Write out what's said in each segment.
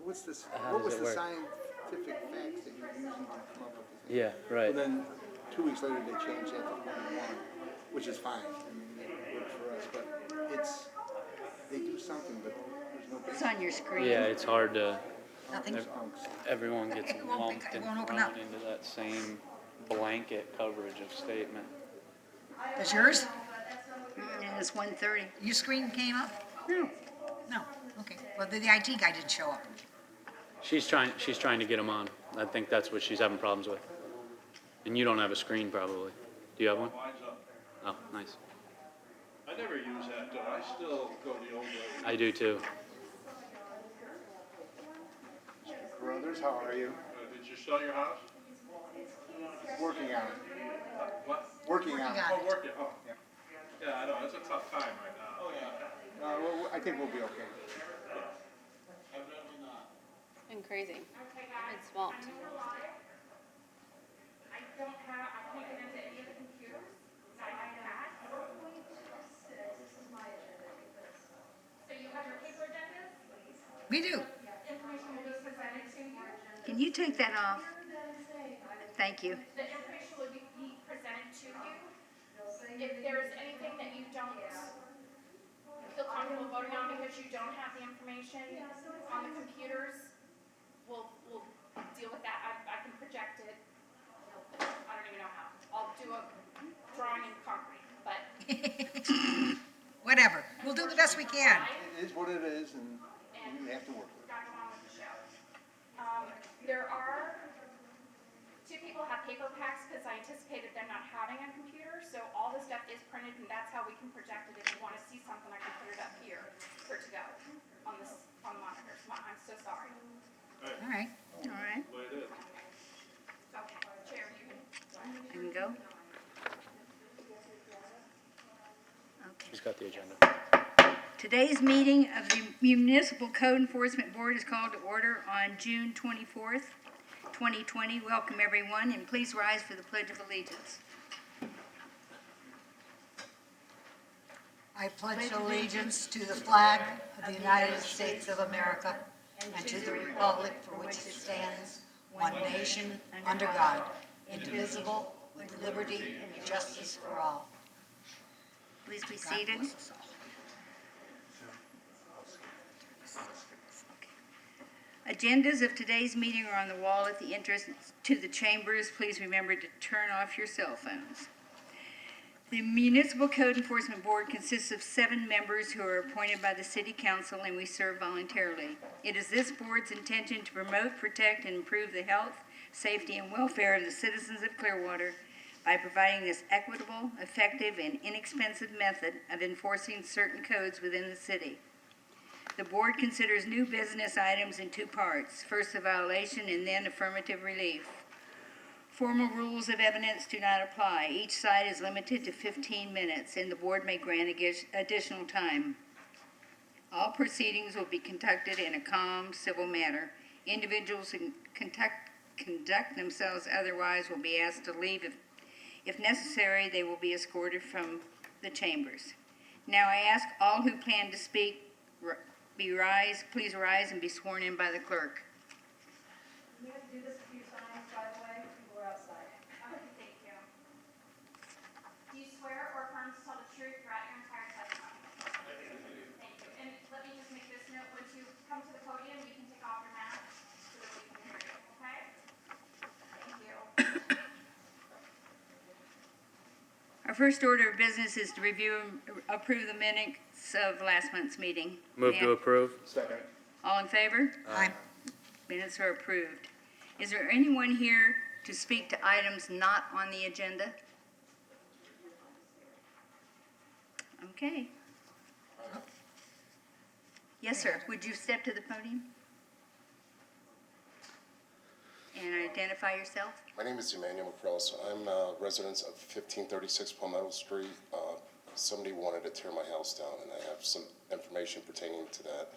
what's this, How what does was it the work? scientific facts that you're using to come up with this? Yeah, right. And then 2 weeks later, they changed that to 21, which is fine. I mean, that works for us, but it's, they do something, but there's no basis. It's on your screen. Yeah, it's hard to. Nothing. Everyone gets It won't lumped pick- it and won't open thrown up. into that same blanket coverage of statement. That's yours? And it's 1:30. Your screen came up? No. No, okay. Well, the IT guy didn't show up. She's trying to get them on. I think that's what she's having problems with. And you don't have a screen probably. Do you have one? Mine's up. Oh, nice. I never use that though. I still go the old way. I do too. Brothers, how are you? Did you sell your house? Working on it. What? Working on it. Working on Oh, working. Oh, Yeah. yeah, I know. It's a tough time right now. Oh, yeah. Well, I think we'll be okay. Evidently not. And crazy. It's swamped. I can't get into any of the computers. I have. So you have your paper agendas? We do. Information will be presented to you. Can you take that off? Thank you. The information will be presented to you. If there's anything that you don't feel comfortable voting on because you don't have the information on the computers, we'll deal with that. I can project it. I don't even know how. I'll do a drawing in concrete, but Whatever. We'll do the best we can. It is what it is, and you have to work with it. got on with the show. There are two people have paper packs because I anticipated them not having a computer, so all the stuff is printed, and that's how we can project it. If you want to see something, I can put it up here for it to go on the monitors. I'm so sorry. All right. All right. The way it is. Okay, Chair, you can. I can go? Okay. She's got the agenda. Today's meeting of the Municipal Code Enforcement Board is called to order on June 24th, 2020. Welcome, everyone, and please rise for the Pledge of Allegiance. I pledge allegiance to the flag of the United States of America and to the republic for which it stands, one nation, under God, indivisible, with liberty and justice for all. Please be God seated. bless us all. Agendas of today's meeting are on the wall at the entrance to the chambers. Please remember to turn off your cell phones. The Municipal Code Enforcement Board consists of 7 members who are appointed by the City Council, and we serve voluntarily. It is this board's intention to promote, protect, and improve the health, safety, and welfare of the citizens of Clearwater by providing this equitable, effective, and inexpensive method of enforcing certain codes within the city. The board considers new business items in 2 parts, first a violation and then affirmative relief. Formal rules of evidence do not apply. Each side is limited to 15 minutes, and the board may grant additional time. All proceedings will be conducted in a calm, civil manner. Individuals who conduct themselves otherwise will be asked to leave. If necessary, they will be escorted from the chambers. Now I ask all who plan to speak, please rise and be sworn in by the clerk. We have to do this a few times, by the way, people are outside. Okay, thank you. Do you swear or affirm to tell the truth throughout your entire testimony? Thank you. And let me just make this note, once you come to the podium, you can take off your mask so that we can hear you, okay? Thank you. Our first order of business is to review and approve the minutes of last month's meeting. Move to approve. Second. All in favor? Aye. Minutes are approved. Is there anyone here to speak to items not on the agenda? Okay. Yes, sir. Would you step to the podium? And identify yourself? My name is Emmanuel McCrellis. I'm a resident of 1536 Palmetto Street. Somebody wanted to tear my house down, and I have some information pertaining to that.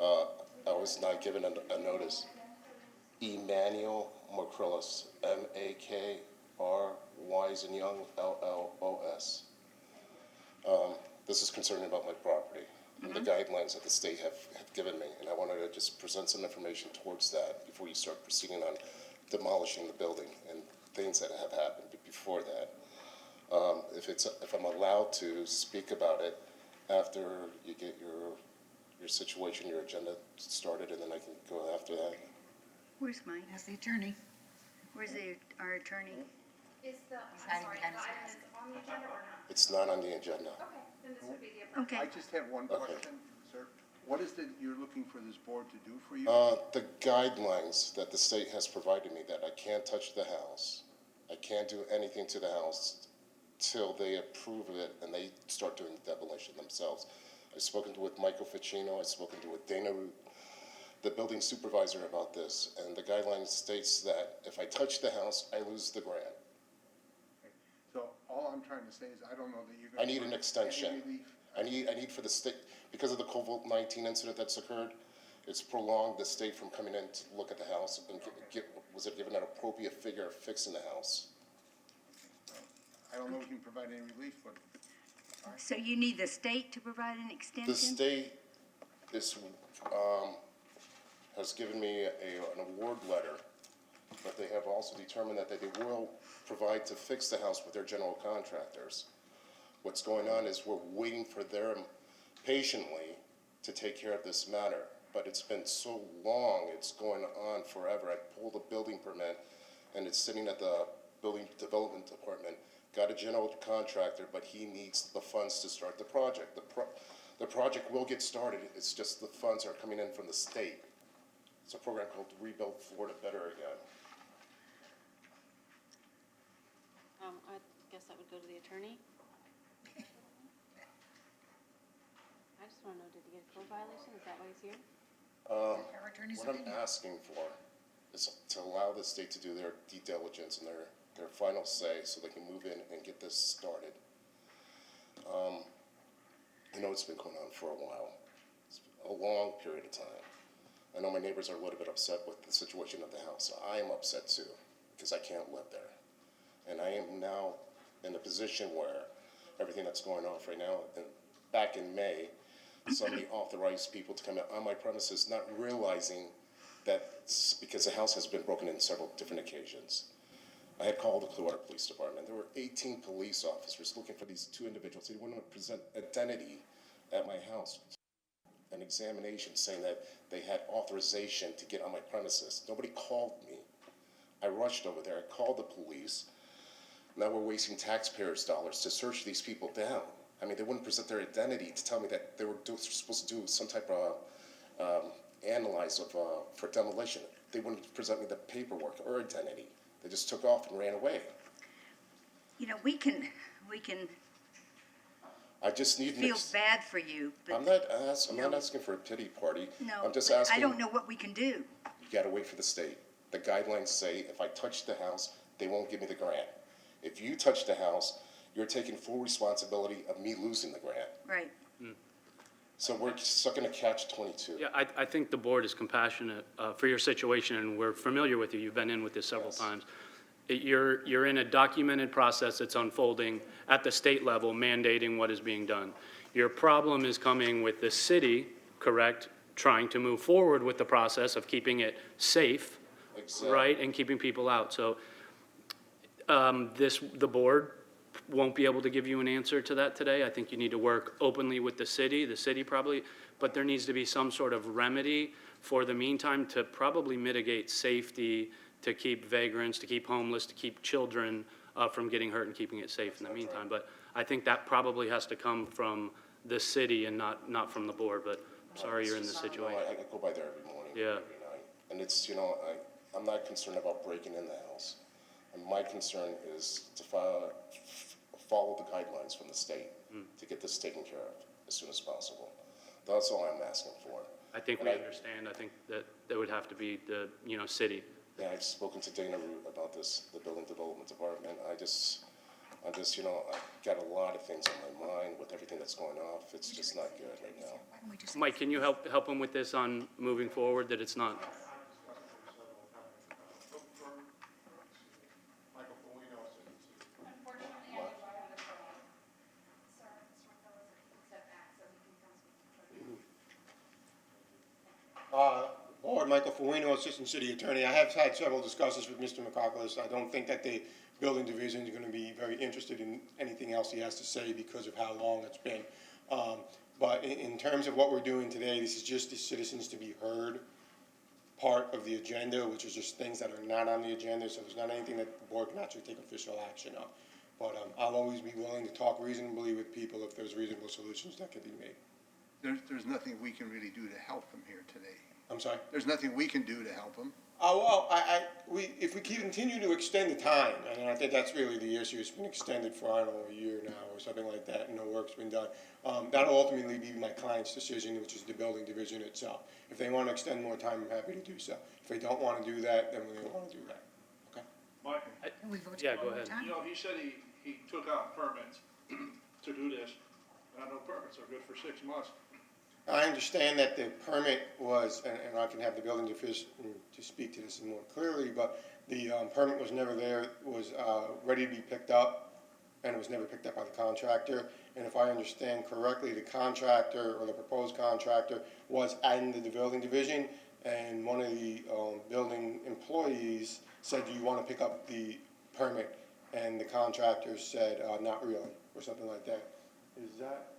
I was not given a notice. Emmanuel McCrellis, M-A-K-R-Y as in Young, L-L-O-S. This is concerning about my property. the guidelines that the state have given me, and I wanted to just present some information towards that before you start proceeding on demolishing the building and things that have happened before that. If I'm allowed to speak about it after you get your situation, your agenda started, and then I can go after that. Where's Mike? As the attorney. Where's our attorney? Is the, hiding sorry, behind his the item mask. is on the agenda or not? It's not on the agenda. Okay, then this would be the appropriate. Okay. I just have one question, sir. What is it you're looking for this board to do for you? The guidelines that the state has provided me, that I can't touch the house, I can't do anything to the house till they approve it and they start doing the demolition themselves. I've spoken with Michael Ficino, I've spoken with Dana Root, the building supervisor, about this, and the guidelines states that if I touch the house, I lose the grant. So all I'm trying to say is I don't know that you're I going to. need an extension. I need for the state, because of the COVID-19 incident that's occurred, it's prolonged the state from coming in to look at the house and was it given an appropriate figure of fixing the house? I don't know if you can provide any relief, but So you need the state to provide an extension? The state has given me an award letter, but they have also determined that they will provide to fix the house with their general contractors. What's going on is we're waiting for them patiently to take care of this matter, but it's been so long, it's going on forever. I pulled a building permit, and it's sitting at the building development department. Got a general contractor, but he needs the funds to start the project. The project will get started, it's just the funds are coming in from the state. It's a program called Rebuild Florida Better Again. I guess that would go to the attorney. I just want to know, did he get a code violation? Is that why he's here? Our attorney's What I'm opinion. asking for is to allow the state to do their due diligence and their final say so they can move in and get this started. I know it's been going on for a while. It's been a long period of time. I know my neighbors are a little bit upset with the situation of the house. I am upset too, because I can't live there. And I am now in a position where everything that's going on right now, and back in May, somebody authorized people to come out on my premises, not realizing that because the house has been broken in several different occasions. I had called the Clearwater Police Department. There were 18 police officers looking for these two individuals. They wanted to present identity at my house. An examination saying that they had authorization to get on my premises. Nobody called me. I rushed over there. I called the police. Now we're wasting taxpayers' dollars to search these people down. I mean, they wouldn't present their identity to tell me that they were supposed to do some type of analyze for demolition. They wouldn't present me the paperwork or identity. They just took off and ran away. You know, we can I just need feel bad for you, but I'm not asking for a pity party. no, I'm just but asking. I don't know what we can do. You gotta wait for the state. The guidelines say if I touch the house, they won't give me the grant. If you touch the house, you're taking full responsibility of me losing the grant. Right. So we're stuck in a catch-22. Yeah, I think the board is compassionate for your situation, and we're familiar with you. You've been in with this several Yes. times. You're in a documented process that's unfolding at the state level, mandating what is being done. Your problem is coming with the city, correct, trying to move forward with the process of keeping it safe, Exactly. right, and keeping people out. So the board won't be able to give you an answer to that today. I think you need to work openly with the city probably, but there needs to be some sort of remedy for the meantime to probably mitigate safety, to keep vagrants, to keep homeless, to keep children from getting hurt and keeping it safe in the meantime. But I think that probably has to come from the city and not from the board, but I'm sorry you're in this situation. I go by there every morning, Yeah. every night. And it's, I'm not concerned about breaking in the house. And my concern is to follow the guidelines from the state to get this taken care of as soon as possible. That's all I'm asking for. I think we understand. I think that there would have to be the, city. Yeah, I've spoken to Dana Root about this, the building development department. I got a lot of things on my mind with everything that's going off. It's just not good right now. Why don't we just- Mike, can you help him with this on moving forward, that it's not? Unfortunately, I do have the code. Sir, Mr. McCullough, step back so he can come speak. Board, Michael Fuino, Assistant City Attorney. I have had several discussions with Mr. McCockles. I don't think that the building division is going to be very interested in anything else he has to say because of how long it's been. But in terms of what we're doing today, this is just the citizens to be heard part of the agenda, which is just things that are not on the agenda, so there's not anything that the board can actually take official action on. But I'll always be willing to talk reasonably with people if there's reasonable solutions that can be made. There's nothing we can really do to help them here today. I'm sorry? There's nothing we can do to help them. Well, if we continue to extend the time, and I think that's really the issue, it's been extended for, I don't know, a year now or something like that, and no work's been done. That'll ultimately be my client's decision, which is the building division itself. If they want to extend more time, I'm happy to do so. If they don't want to do that, then we don't want to do that. Okay? Michael, Can we vote Yeah, one go more ahead. time? you know, he said he took out permits to do this. I know permits are good for 6 months. I understand that the permit was, and I can have the building official to speak to this more clearly, but the permit was never there, was ready to be picked up, and it was never picked up by the contractor. And if I understand correctly, the contractor or the proposed contractor was in the building division, and one of the building employees said, do you want to pick up the permit? And the contractor said, not really, or something like that. Is that?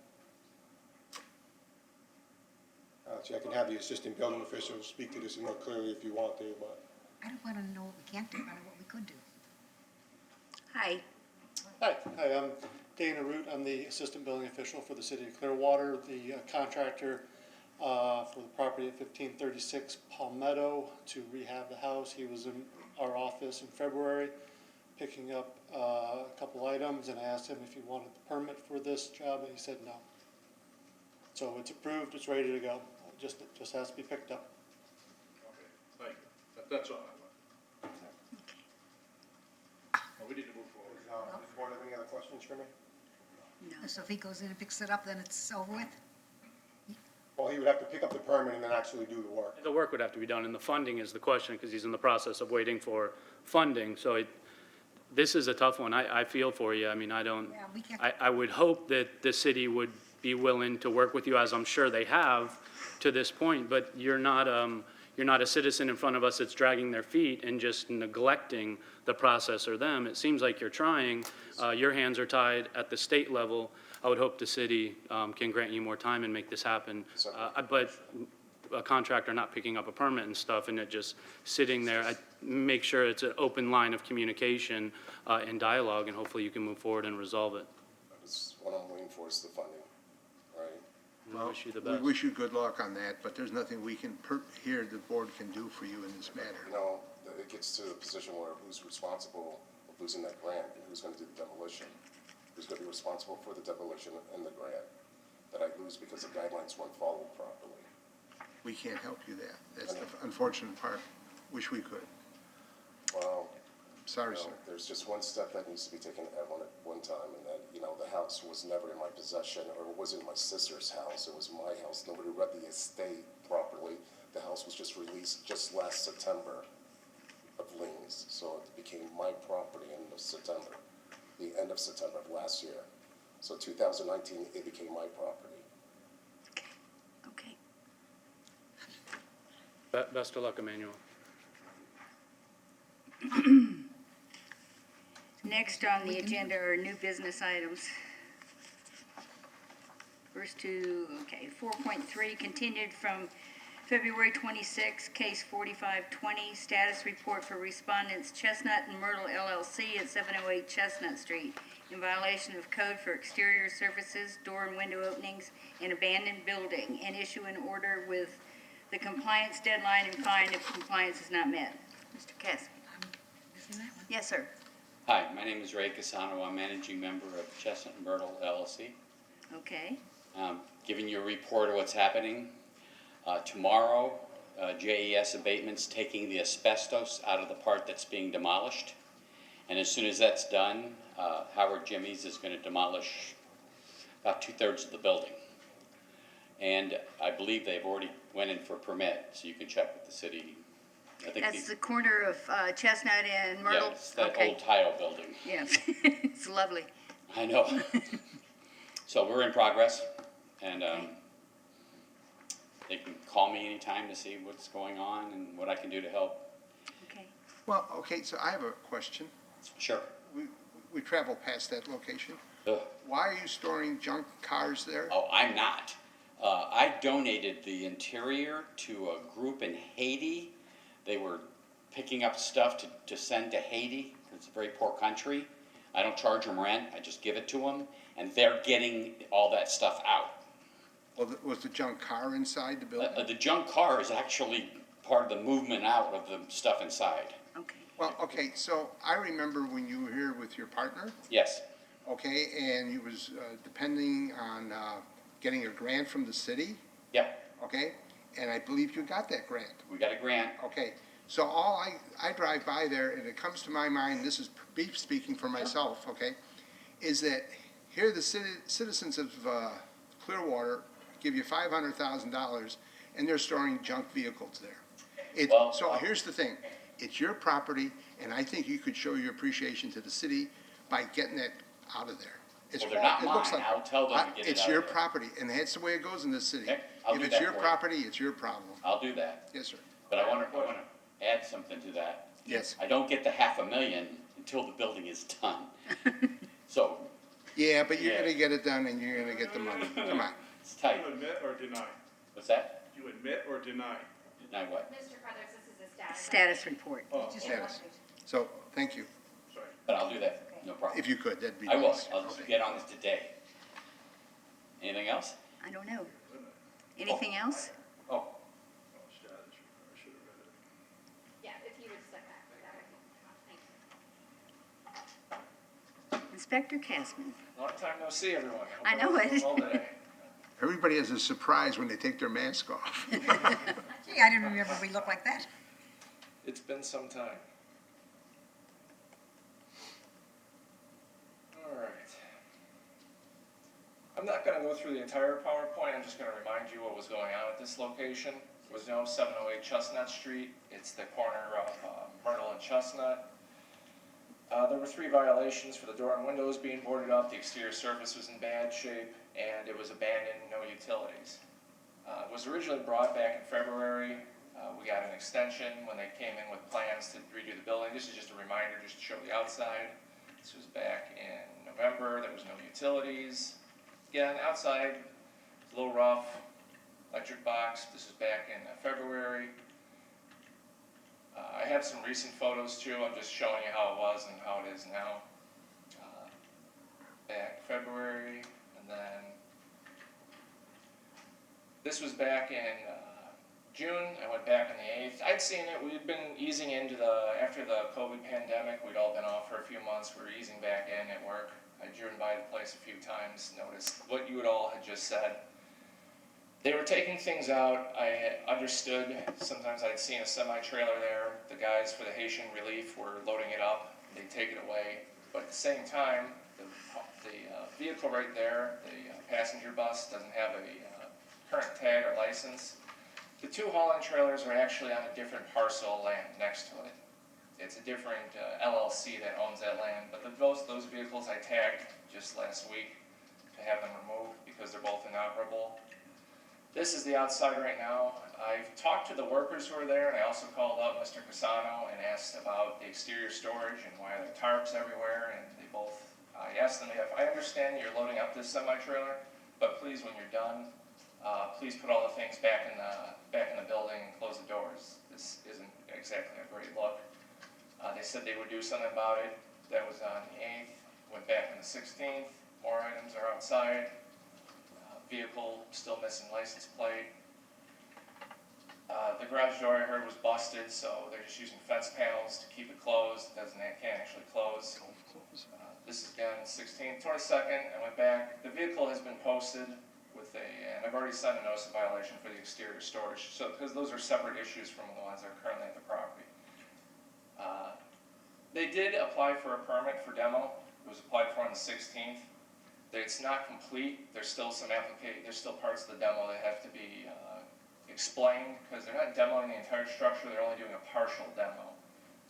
So I can have the assistant building official speak to this more clearly if you want to, but. I don't want to know what we can't do, I know what we could do. Hi. Hi, I'm Dana Root. I'm the assistant building official for the city of Clearwater, the contractor for the property at 1536 Palmetto to rehab the house. He was in our office in February picking up a couple items, and I asked him if he wanted the permit for this job, and he said no. So it's approved, it's ready to go. It just has to be picked up. Okay, thank you. That's all I want. Well, we need to move forward. Does the board have any other questions for me? So if he goes in and picks it up, then it's over with? Well, he would have to pick up the permit and then actually do the work. The work would have to be done, and the funding is the question, because he's in the process of waiting for funding. So this is a tough one. I feel for you. I mean, Yeah, we can't. I would hope that the city would be willing to work with you, as I'm sure they have to this point, but you're not a citizen in front of us that's dragging their feet and just neglecting the process or them. It seems like you're trying. Your hands are tied at the state level. I would hope the city can grant you more time and make this happen. But a contractor not picking up a permit and stuff and it just sitting there, I make sure it's an open line of communication and dialogue, and hopefully you can move forward and resolve it. That's what I'm waiting for is the funding, right? I wish you the We best. wish you good luck on that, but there's nothing we can, here the board can do for you in this matter. You know, it gets to a position where who's responsible of losing that grant and who's going to do the demolition? Who's going to be responsible for the demolition and the grant that I lose because the guidelines weren't followed properly? We can't help you there. That's the unfortunate part. Wish we could. Well, Sorry, you know, sir. there's just one step that needs to be taken at one time, and that, you know, the house was never in my possession, or it wasn't my sister's house, it was my house. Nobody read the estate properly. The house was just released just last September of liens, so it became my property in September, the end of September of last year. So 2019, it became my property. Okay. Best of luck, Emmanuel. Next on the agenda are new business items. First two, okay, 4.3, continued from February 26, case 4520, status report for respondents Chestnut and Myrtle LLC at 708 Chestnut Street in violation of code for exterior surfaces, door and window openings, in abandoned building, and issue an order with the compliance deadline and fine if compliance is not met. Mr. Cassidy. Missing that one? Yes, sir. Hi, my name is Ray Casano. I'm managing member of Chestnut and Myrtle LLC. Okay. Giving you a report of what's happening. Tomorrow, JES Abatement's taking the asbestos out of the part that's being demolished. And as soon as that's done, Howard Jimmy's is going to demolish about 2/3 of the building. And I believe they've already went in for a permit, so you can check with the city. I think That's the corner of Chestnut and Myrtle? Yeah, it's that Okay. old tile building. Yes, it's lovely. I know. So we're in progress, and they can call me anytime to see what's going on and what I can do to help. Okay. Well, okay, so I have a question. Sure. We travel past that location. Ugh. Why are you storing junk cars there? Oh, I'm not. I donated the interior to a group in Haiti. They were picking up stuff to send to Haiti. It's a very poor country. I don't charge them rent, I just give it to them, and they're getting all that stuff out. Well, was the junk car inside the building? The junk car is actually part of the movement out of the stuff inside. Okay. Well, okay, so I remember when you were here with your partner, Yes, okay, and you was depending on getting a grant from the city, yep, okay? And I believe you got that grant. we got a grant. Okay, so I drive by there, and it comes to my mind, this is me speaking for myself, okay, is that here the citizens of Clearwater give you $500,000, and they're storing junk vehicles there. So here's the thing, it's your property, and I think you could show your appreciation to the city by getting that out of there. Well, they're not mine. I'll tell them to get it It's out your of there. property, and that's the way it goes in this city. Okay, I'll do If that it's your for you. property, it's your problem. I'll do that. Yes, sir. But I want to add something to that. Yes. I don't get the $500,000 until the building is done. So, Yeah, but you're Yeah. gonna get it done, and you're gonna get the money. Come on. it's Do tight. you admit or deny? What's that? Do you admit or deny? Deny what? Mr. Crothers, this is a status. Status report. Oh, Status. So, thank you. sorry. But I'll do that, no problem. If you could, that'd be I will, nice. I'll just get on this today. Anything else? I don't know. Anything else? Oh, Oh, status, I should have read it. Yeah, if you would step back for that. Thank you. Inspector Casman. Long time no see, everyone. Hope I know everyone's it. doing well today. Everybody has a surprise when they take their mask off. Gee, I didn't remember we looked like that. It's been some time. All right. I'm not going to go through the entire PowerPoint. I'm just going to remind you what was going on at this location. There was no 708 Chestnut Street. It's the corner of Myrtle and Chestnut. There were 3 violations for the door and windows being boarded up. The exterior surface was in bad shape, and it was abandoned, no utilities. It was originally brought back in February. We got an extension when they came in with plans to redo the building. This is just a reminder, just to show the outside. This was back in November. There was no utilities. Again, outside, it's a little rough. Electric box. This is back in February. I have some recent photos too. I'm just showing you how it was and how it is now. Back February, and then this was back in June. I went back on the 8th. I'd seen it. We'd been easing into after the COVID pandemic, we'd all been off for a few months. We were easing back in at work. I'd driven by the place a few times, noticed what you all had just said. They were taking things out. I had understood. Sometimes I'd seen a semi-trailer there. The guys for the Haitian relief were loading it up. They'd take it away. But at the same time, the vehicle right there, the passenger bus, doesn't have a current tag or license. The 2 hauling trailers are actually on a different parcel of land next to it. It's a different LLC that owns that land. But those vehicles I tagged just last week to have them removed because they're both inoperable. This is the outside right now. I've talked to the workers who are there, and I also called up Mr. Casano and asked about the exterior storage and why there are tarps everywhere, and I asked them, if I understand you're loading up this semi-trailer, but please, when you're done, please put all the things back in the building and close the doors. This isn't exactly a great look. They said they would do something about it. That was on the 8th, went back on the 16th, more items are outside. Vehicle still missing license plate. The garage door I heard was busted, so they're just using fence panels to keep it closed. It can't actually close. This is again 16th, 22nd. I went back. The vehicle has been posted with and I've already sent a notice of violation for the exterior storage. So because those are separate issues from the ones that are currently at the property. They did apply for a permit for demo. It was applied for on the 16th. It's not complete. There's still there's still parts of the demo that have to be explained because they're not demoing the entire structure. They're only doing a partial demo.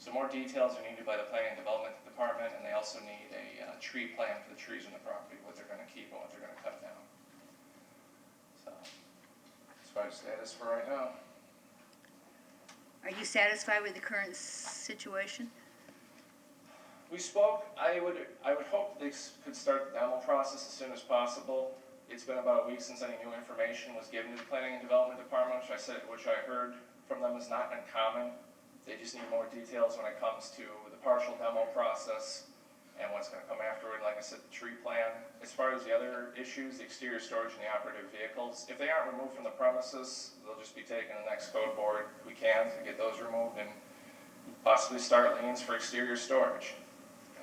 So more details are needed by the Planning and Development Department, and they also need a tree plan for the trees on the property, what they're going to keep and what they're going to cut down. So, as certified status for right now. Are you satisfied with the current situation? We spoke, I would hope they could start the demo process as soon as possible. It's been about a week since any new information was given to the Planning and Development Department, which I heard from them is not uncommon. They just need more details when it comes to the partial demo process and what's gonna come afterward, like I said, the tree plan. As far as the other issues, the exterior storage and the operative vehicles, if they aren't removed from the premises, they'll just be taken to the next code board. We can to get those removed and possibly start liens for exterior storage.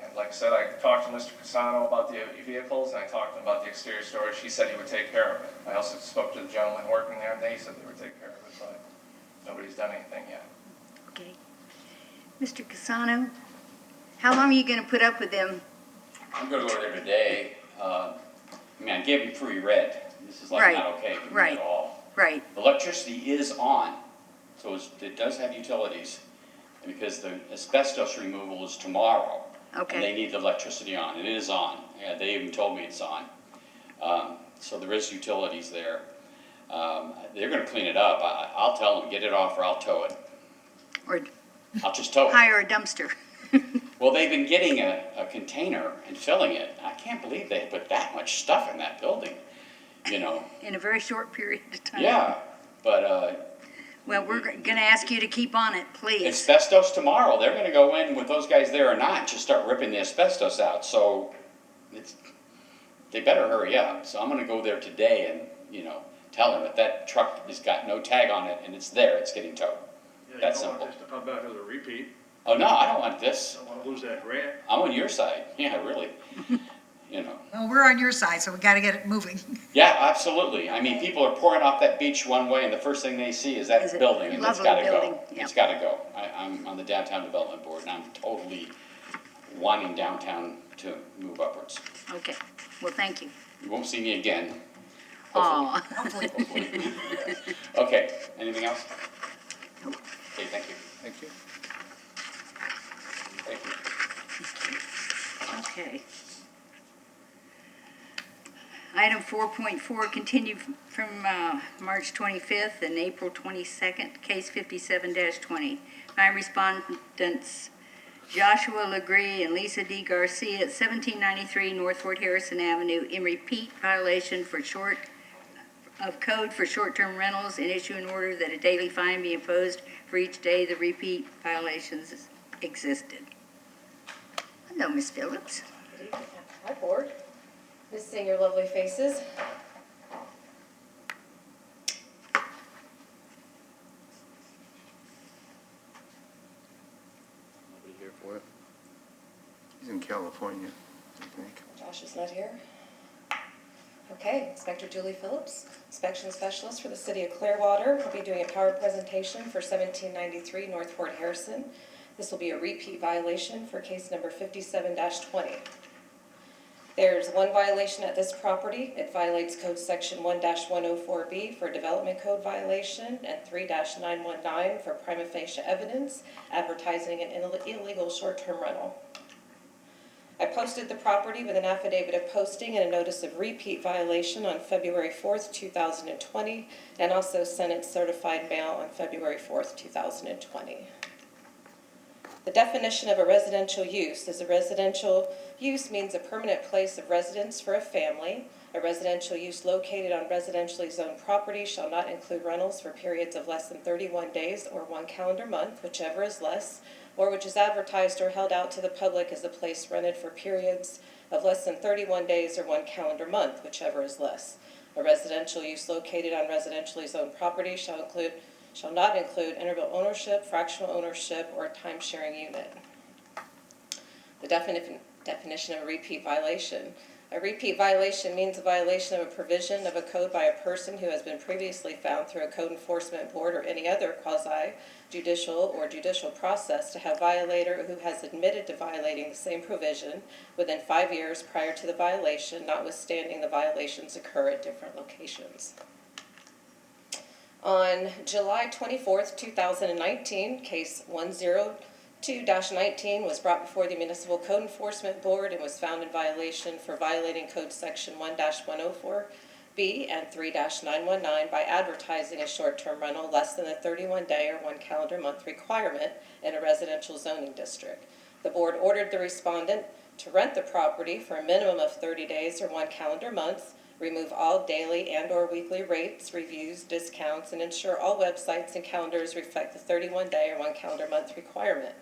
And like I said, I talked to Mr. Casano about the vehicles, and I talked to him about the exterior storage. He said he would take care of it. I also spoke to the gentleman working there, and they said they would take care of it, but nobody's done anything yet. Okay. Mr. Casano, how long are you gonna put up with them? I'm gonna go there today. I mean, I gave you pre-read. This is like Right, not okay for me right. at all. Right, Electricity is on, so it does have utilities. And because the asbestos removal is tomorrow. okay. And they need the electricity on, and it is on. Yeah, they even told me it's on. So there is utilities there. They're gonna clean it up. I'll tell them, get it off or I'll tow it. Or I'll just tow it. hire a dumpster. Well, they've been getting a container and filling it. I can't believe they put that much stuff in that building, you know? In a very short period of time. Yeah, but, Well, we're gonna ask you to keep on it, please. asbestos tomorrow, they're gonna go in with those guys there or not, just start ripping the asbestos out, so they better hurry up. So I'm gonna go there today and, tell them that that truck has got no tag on it and it's there, it's getting towed. That's simple. You don't want this to come back as a repeat. Oh, no, I don't want this. Don't wanna lose that grant. I'm on your side, yeah, really, Well, we're on your side, so we gotta get it moving. Yeah, absolutely. I mean, people are pouring off that beach one way, and the first thing they see is that Is a building, and it's lovely gotta building, go. yeah. It's gotta go. I'm on the Downtown Development Board, and I'm totally wanting downtown to move upwards. Okay, well, thank you. You won't see me again. Aw. Hopefully. Okay, anything else? Okay, thank you. Thank you. Thank you. Okay. Item 4.4, continued from March 25th and April 22nd, case 57-20. By respondents Joshua Legree and Lisa D. Garcia at 1793 North Fort Harrison Avenue in repeat violation of code for short-term rentals, and issue an order that a daily fine be imposed for each day the repeat violations existed. Hello, Ms. Phillips. Hi, board. Nice seeing your lovely faces. Nobody here for it? He's in California, I think. Josh is not here. Okay, Inspector Julie Phillips, Inspection Specialist for the City of Clearwater, will be doing a power presentation for 1793 North Fort Harrison. This will be a repeat violation for case number 57-20. There's one violation at this property. It violates code section 1-104B for development code violation and 3-919 for prima facie evidence, advertising an illegal short-term rental. I posted the property with an affidavit of posting and a notice of repeat violation on February 4th, 2020, and also sent it certified mail on February 4th, 2020. The definition of a residential use is a residential use means a permanent place of residence for a family. A residential use located on residentially zoned property shall not include rentals for periods of less than 31 days or 1 calendar month, whichever is less, or which is advertised or held out to the public as a place rented for periods of less than 31 days or 1 calendar month, whichever is less. A residential use located on residentially zoned property shall not include interval ownership, fractional ownership, or time-sharing unit. The definition of a repeat violation. A repeat violation means a violation of a provision of a code by a person who has been previously found through a code enforcement board or any other quasi-judicial or judicial process to have violator who has admitted to violating the same provision within 5 years prior to the violation, notwithstanding the violations occur at different locations. On July 24th, 2019, case 102-19 was brought before the Municipal Code Enforcement Board and was found in violation for violating code section 1-104 B, and 3-919 by advertising a short-term rental less than the 31-day or 1 calendar month requirement in a residential zoning district. The board ordered the respondent to rent the property for a minimum of 30 days or 1 calendar month, remove all daily and/or weekly rates, reviews, discounts, and ensure all websites and calendars reflect the 31-day or 1 calendar month requirement.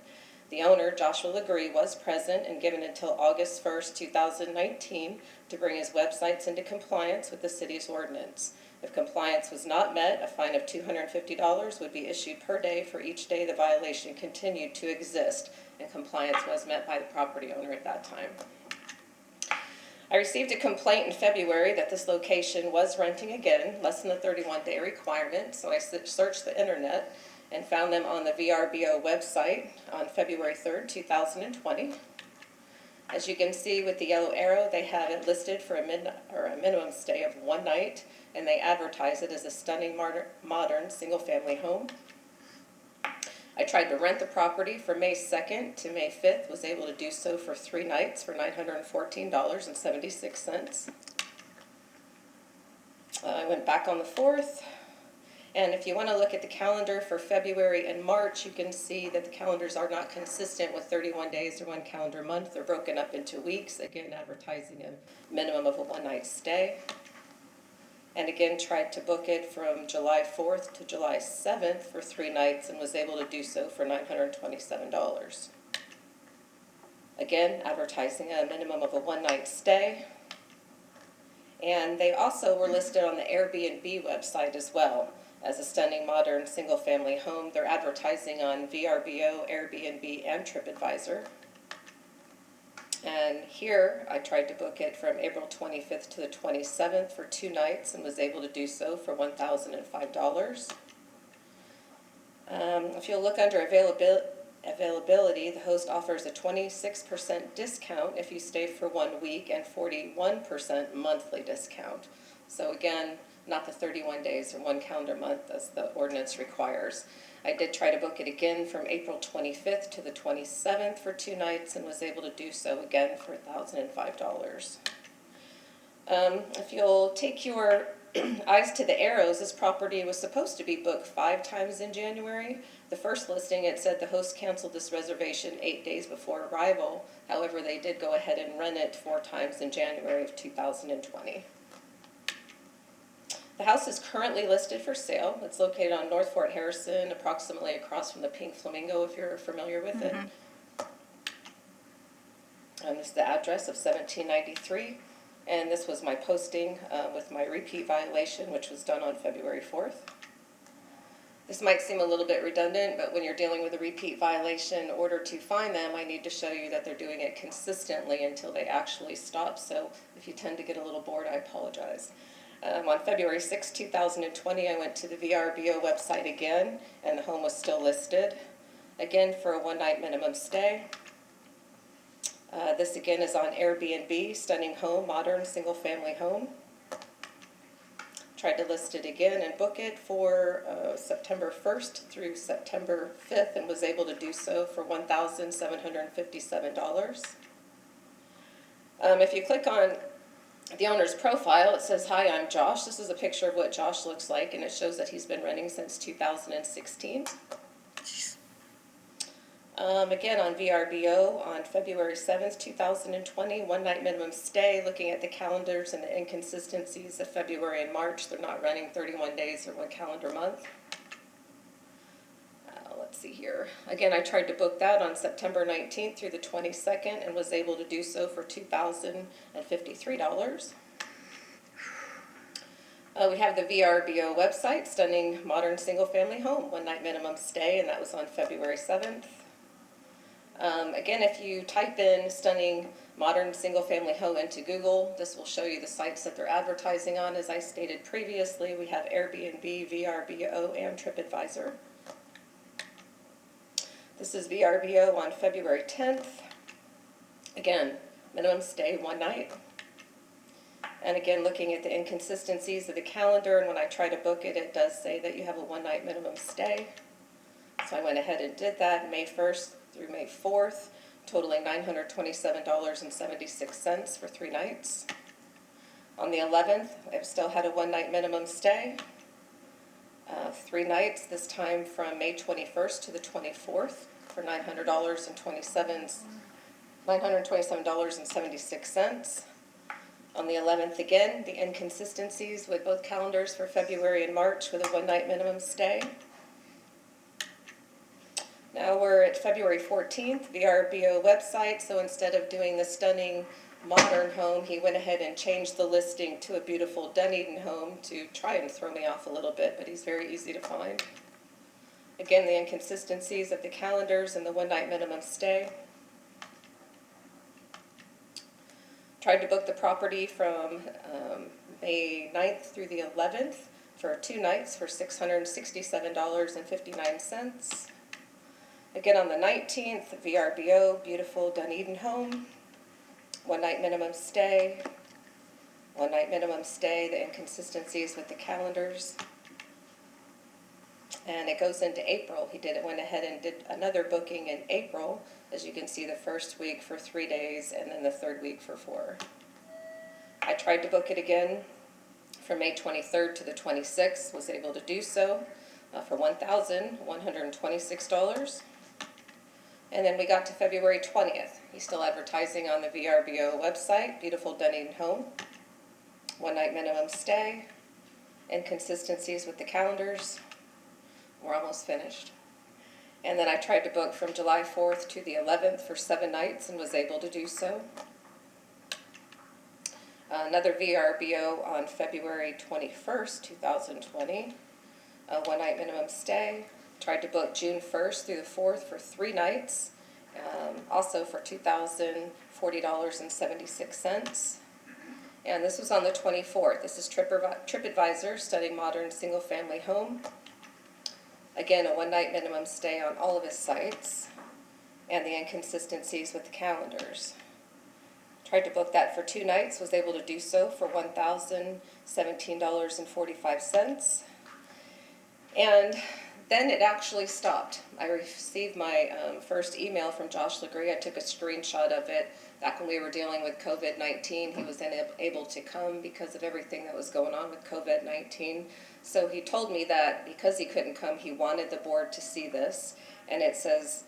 The owner, Joshua Legree, was present and given until August 1st, 2019 to bring his websites into compliance with the city's ordinance. If compliance was not met, a fine of $250 would be issued per day for each day the violation continued to exist, and compliance was met by the property owner at that time. I received a complaint in February that this location was renting again, less than the 31-day requirement, so I searched the internet and found them on the VRBO website on February 3rd, 2020. As you can see with the yellow arrow, they have it listed for a minimum stay of 1 night, and they advertise it as a stunning modern single-family home. I tried to rent the property from May 2nd to May 5th, was able to do so for 3 nights for $914.76. I went back on the 4th. And if you want to look at the calendar for February and March, you can see that the calendars are not consistent with 31 days or 1 calendar month. They're broken up into weeks, again advertising a minimum of a 1-night stay. And again, tried to book it from July 4th to July 7th for 3 nights and was able to do so for $927. Again, advertising a minimum of a 1-night stay. And they also were listed on the Airbnb website as well as a stunning modern single-family home. They're advertising on VRBO, Airbnb, and TripAdvisor. And here, I tried to book it from April 25th to the 27th for 2 nights and was able to do so for $1,005. If you'll look under availability, the host offers a 26% discount if you stay for 1 week and 41% monthly discount. So again, not the 31 days or 1 calendar month as the ordinance requires. I did try to book it again from April 25th to the 27th for 2 nights and was able to do so again for $1,005. If you'll take your eyes to the arrows, this property was supposed to be booked 5 times in January. The first listing, it said the host canceled this reservation 8 days before arrival. However, they did go ahead and rent it 4 times in January of 2020. The house is currently listed for sale. It's located on North Fort Harrison, approximately across from the Pink Flamingo, if you're familiar with it. This is the address of 1793, and this was my posting with my repeat violation, which was done on February 4th. This might seem a little bit redundant, but when you're dealing with a repeat violation, in order to find them, I need to show you that they're doing it consistently until they actually stop. So if you tend to get a little bored, I apologize. On February 6, 2020, I went to the VRBO website again, and the home was still listed, again for a 1-night minimum stay. This again is on Airbnb, stunning home, modern single-family home. Tried to list it again and book it for September 1st through September 5th and was able to do so for $1,757. If you click on the owner's profile, it says, "Hi, I'm Josh." This is a picture of what Josh looks like, and it shows that he's been renting since 2016. Again, on VRBO, on February 7th, 2020, 1-night minimum stay, looking at the calendars and the inconsistencies of February and March. They're not running 31 days or 1 calendar month. Let's see here. Again, I tried to book that on September 19th through the 22nd and was able to do so for $2,053. We have the VRBO website, stunning modern single-family home, 1-night minimum stay, and that was on February 7th. Again, if you type in stunning modern single-family home into Google, this will show you the sites that they're advertising on. As I stated previously, we have Airbnb, VRBO, and TripAdvisor. This is VRBO on February 10th. Again, minimum stay 1 night. And again, looking at the inconsistencies of the calendar, and when I try to book it, it does say that you have a 1-night minimum stay. So I went ahead and did that May 1st through May 4th, totaling $927.76 for 3 nights. On the 11th, I've still had a one-night minimum stay. 3 nights, this time from May 21st to the 24th for $927.76. On the 11th again, the inconsistencies with both calendars for February and March with a one-night minimum stay. Now we're at February 14th, VRBO website, so instead of doing the stunning modern home, he went ahead and changed the listing to a beautiful Dunedin home to try and throw me off a little bit, but he's very easy to find. Again, the inconsistencies of the calendars and the one-night minimum stay. Tried to book the property from May 9th through the 11th for 2 nights for $667.59. Again, on the 19th, VRBO, beautiful Dunedin home. One-night minimum stay. One-night minimum stay, the inconsistencies with the calendars. And it goes into April. He went ahead and did another booking in April. As you can see, the first week for 3 days and then the third week for 4. I tried to book it again from May 23rd to the 26th, was able to do so for $1,126. And then we got to February 20th. He's still advertising on the VRBO website, beautiful Dunedin home. One-night minimum stay, inconsistencies with the calendars. We're almost finished. And then I tried to book from July 4th to the 11th for 7 nights and was able to do so. Another VRBO on February 21st, 2020. One-night minimum stay. Tried to book June 1st through the 4th for 3 nights, also for $2,040.76. And this was on the 24th. This is TripAdvisor, studying modern single-family home. Again, a one-night minimum stay on all of his sites, and the inconsistencies with the calendars. Tried to book that for 2 nights, was able to do so for $1,017.45. And then it actually stopped. I received my first email from Josh Legree. I took a screenshot of it back when we were dealing with COVID-19. He was unable to come because of everything that was going on with COVID-19. So he told me that because he couldn't come, he wanted the board to see this. And it says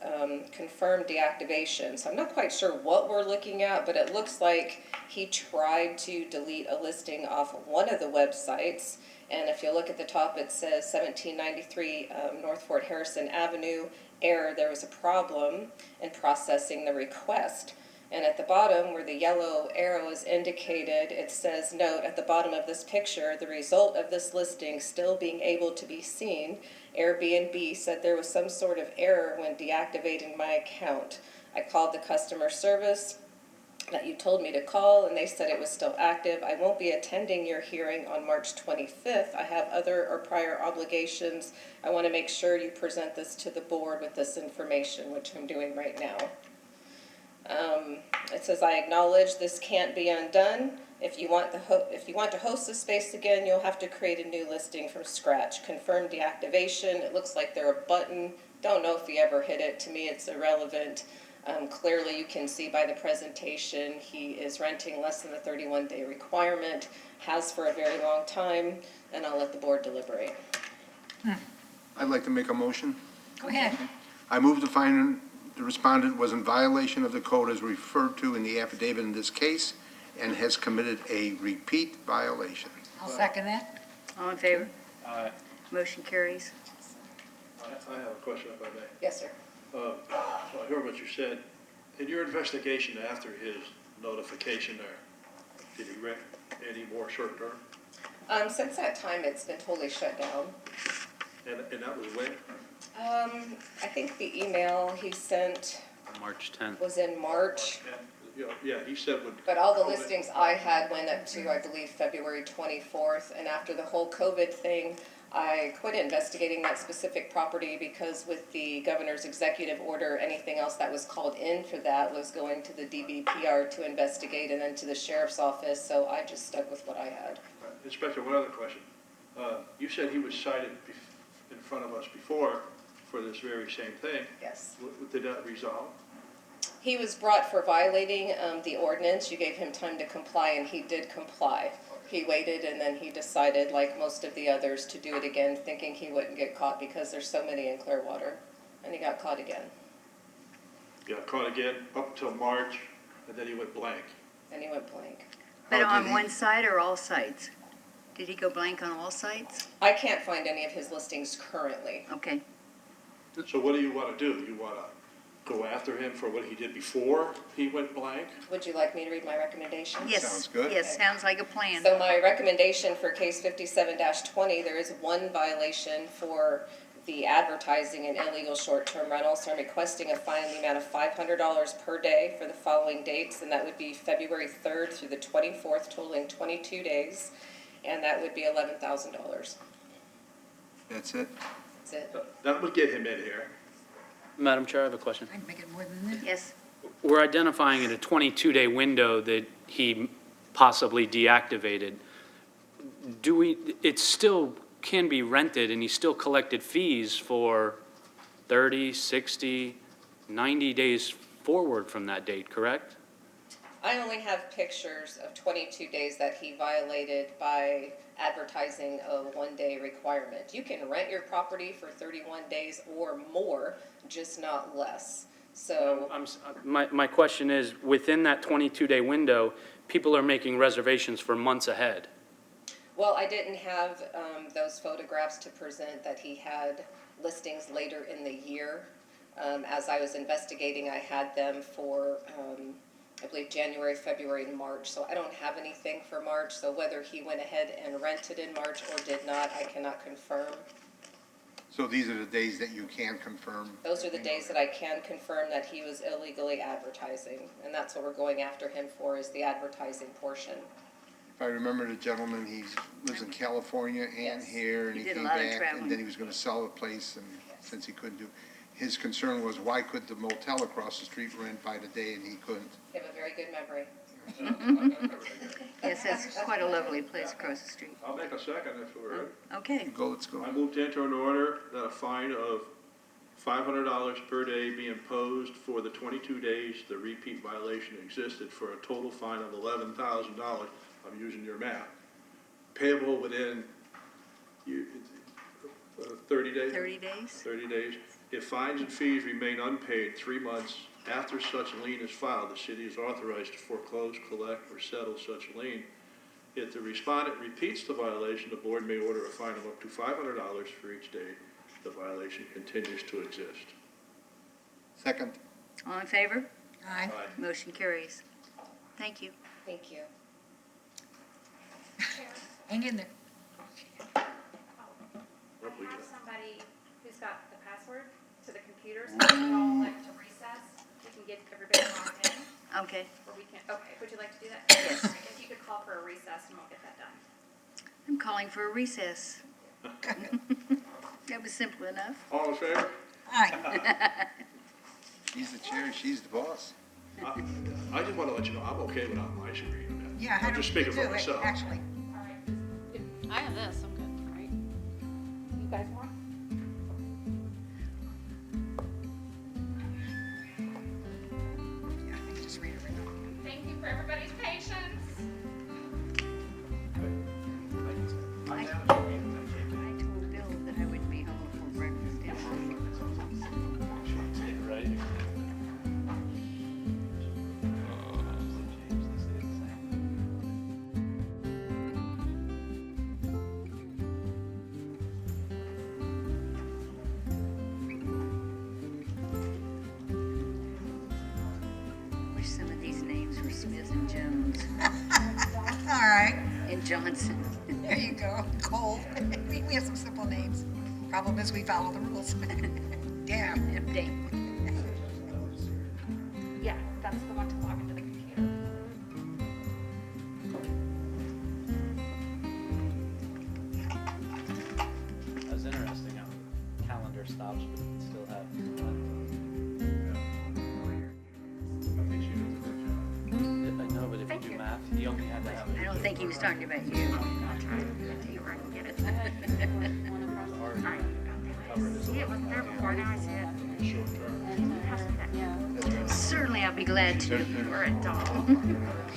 confirm deactivation. So I'm not quite sure what we're looking at, but it looks like he tried to delete a listing off one of the websites. And if you look at the top, it says 1793 North Fort Harrison Avenue, error, there was a problem in processing the request. And at the bottom, where the yellow arrow is indicated, it says, note, at the bottom of this picture, the result of this listing still being able to be seen. Airbnb said there was some sort of error when deactivating my account. I called the customer service that you told me to call, and they said it was still active. I won't be attending your hearing on March 25th. I have other or prior obligations. I want to make sure you present this to the board with this information, which I'm doing right now. It says, I acknowledge this can't be undone. If you want to host the space again, you'll have to create a new listing from scratch. Confirm deactivation. It looks like there's a button. Don't know if he ever hit it. To me, it's irrelevant. Clearly, you can see by the presentation, he is renting less than the 31-day requirement, has for a very long time, and I'll let the board deliberate. I'd like to make a motion. Go ahead. I move to find the respondent was in violation of the code as referred to in the affidavit in this case and has committed a repeat violation. I'll second that. All in favor? Aye. Motion carries. I have a question if I may. Yes, sir. So I heard what you said. In your investigation after his notification there, did he rent any more short term? Since that time, it's been totally shut down. And that was when? I think the email he sent March 10th. was in March, Yeah, he said when. but all the listings I had went up to, I believe, February 24th. And after the whole COVID thing, I quit investigating that specific property because with the governor's executive order, anything else that was called in for that was going to the DBPR to investigate and then to the sheriff's office. So I just stuck with what I had. Inspector, one other question. You said he was cited in front of us before for this very same thing. Yes. Did that resolve? He was brought for violating the ordinance. You gave him time to comply, and he did comply. He waited and then he decided, like most of the others, to do it again, thinking he wouldn't get caught because there's so many in Clearwater. And he got caught again. Got caught again up until March, and then he went blank. And he went blank. But Oh, did on he? one site or all sites? Did he go blank on all sites? I can't find any of his listings currently. Okay. So what do you want to do? You want to go after him for what he did before he went blank? Would you like me to read my recommendation? Yes. Sounds good. Yes, sounds like a plan. So my recommendation for case 57-20, there is one violation for the advertising and illegal short-term rentals. So I'm requesting a fine in the amount of $500 per day for the following dates, and that would be February 3rd through the 24th, totaling 22 days, and that would be $11,000. That's it? That's it. That would get him in here. Madam Chair, I have a question. I can make it more than that. Yes. We're identifying in a 22-day window that he possibly deactivated. It still can be rented, and he still collected fees for 30, 60, 90 days forward from that date, correct? I only have pictures of 22 days that he violated by advertising a one-day requirement. You can rent your property for 31 days or more, just not less. So, My question is, within that 22-day window, people are making reservations for months ahead. well, I didn't have those photographs to present that he had listings later in the year. As I was investigating, I had them for, I believe, January, February, and March. So I don't have anything for March. So whether he went ahead and rented in March or did not, I cannot confirm. So these are the days that you can confirm? Those are the days that I can confirm that he was illegally advertising. And that's what we're going after him for, is the advertising portion. If I remember the gentleman, he lives in California and Yes. here, and He he did a came lot of back, traveling. and then he was gonna sell the place, and since he couldn't do, his concern was, why could the motel across the street rent by the day and he couldn't? You have a very good memory. Yes, that's quite a lovely place across the street. I'll make a second if we're. Okay. Go, let's go. I move to enter an order that a fine of $500 per day be imposed for the 22 days the repeat violation existed, for a total fine of $11,000. I'm using your math. Payable within 30 days? 30 days? 30 days. If fines and fees remain unpaid 3 months after such lien is filed, the city is authorized to foreclose, collect, or settle such lien. If the respondent repeats the violation, the board may order a fine of up to $500 for each day the violation continues to exist. Second. All in favor? Aye. Motion carries. Thank you. Thank you. Hang in there. I have somebody who's got the password to the computer, so we can all like to recess. We can get everybody logged in, Okay. or we can, okay, would you like to do that? Yes. If you could call for a recess and we'll get that done. I'm calling for a recess. That was simple enough. All in favor? Aye. He's the chair, she's the boss. I just want to let you know, I'm okay without my screen. Yeah, how I'm do just you speaking do for it, myself. actually? I have this, I'm good, right? You guys want? Yeah, I can just read it right now. Thank you for everybody's patience. I told Bill that I wouldn't be home for breakfast. Right. Wish some of these names were Smith and Jones All right, and Johnson. there you go. Cole. We have some simple names. Problem is, we follow the rules. Damn. Dang. Yeah, that's the one to log into the computer. That's interesting how calendar stops, but you can still have. I know, but if you do math, he only had to have it. I don't think he was talking about you. I'll try to see where I can get it. I had one across the street. See, it wasn't there before, now I see it. Yeah. Certainly, I'll be glad to. Or a dog.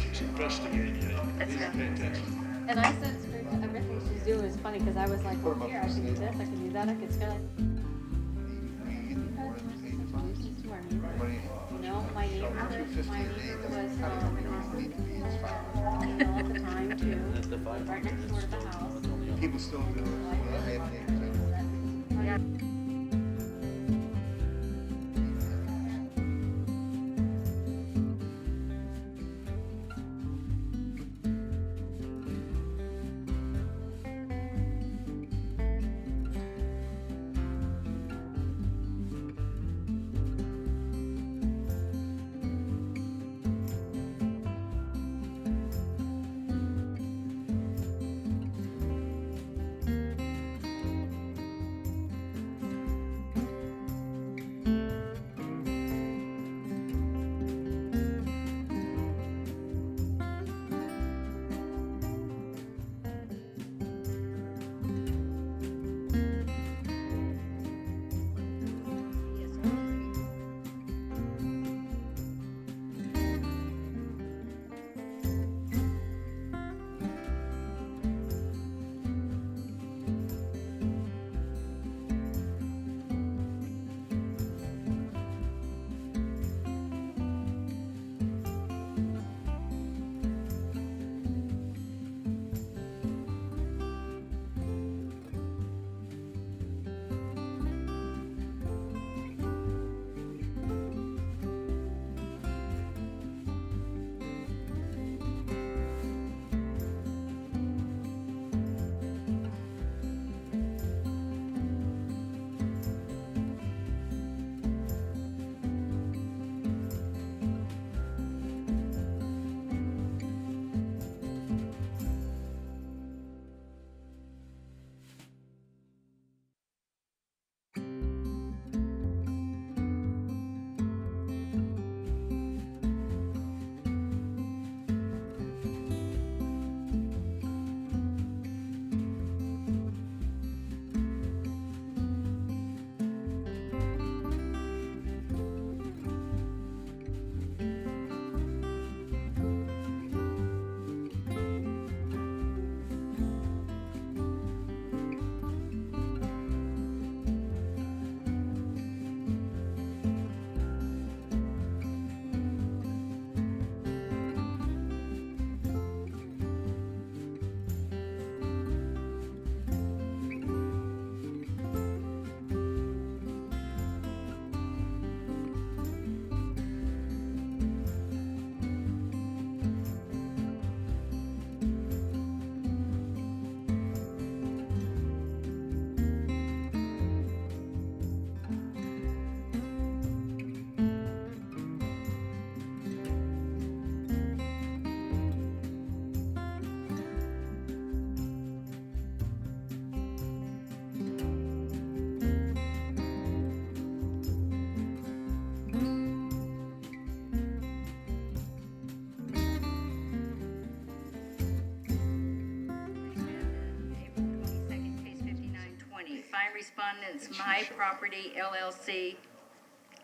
She's investigating it. That's Pay attention. And I said straight to everything she's doing is funny, because I was like, well, here, I can do this, I can do that, I can spell it. To our neighbor. No, my neighbor was, at the time too, right next door to the house. People still do it. I have neighbors. Fine respondents, My Property LLC,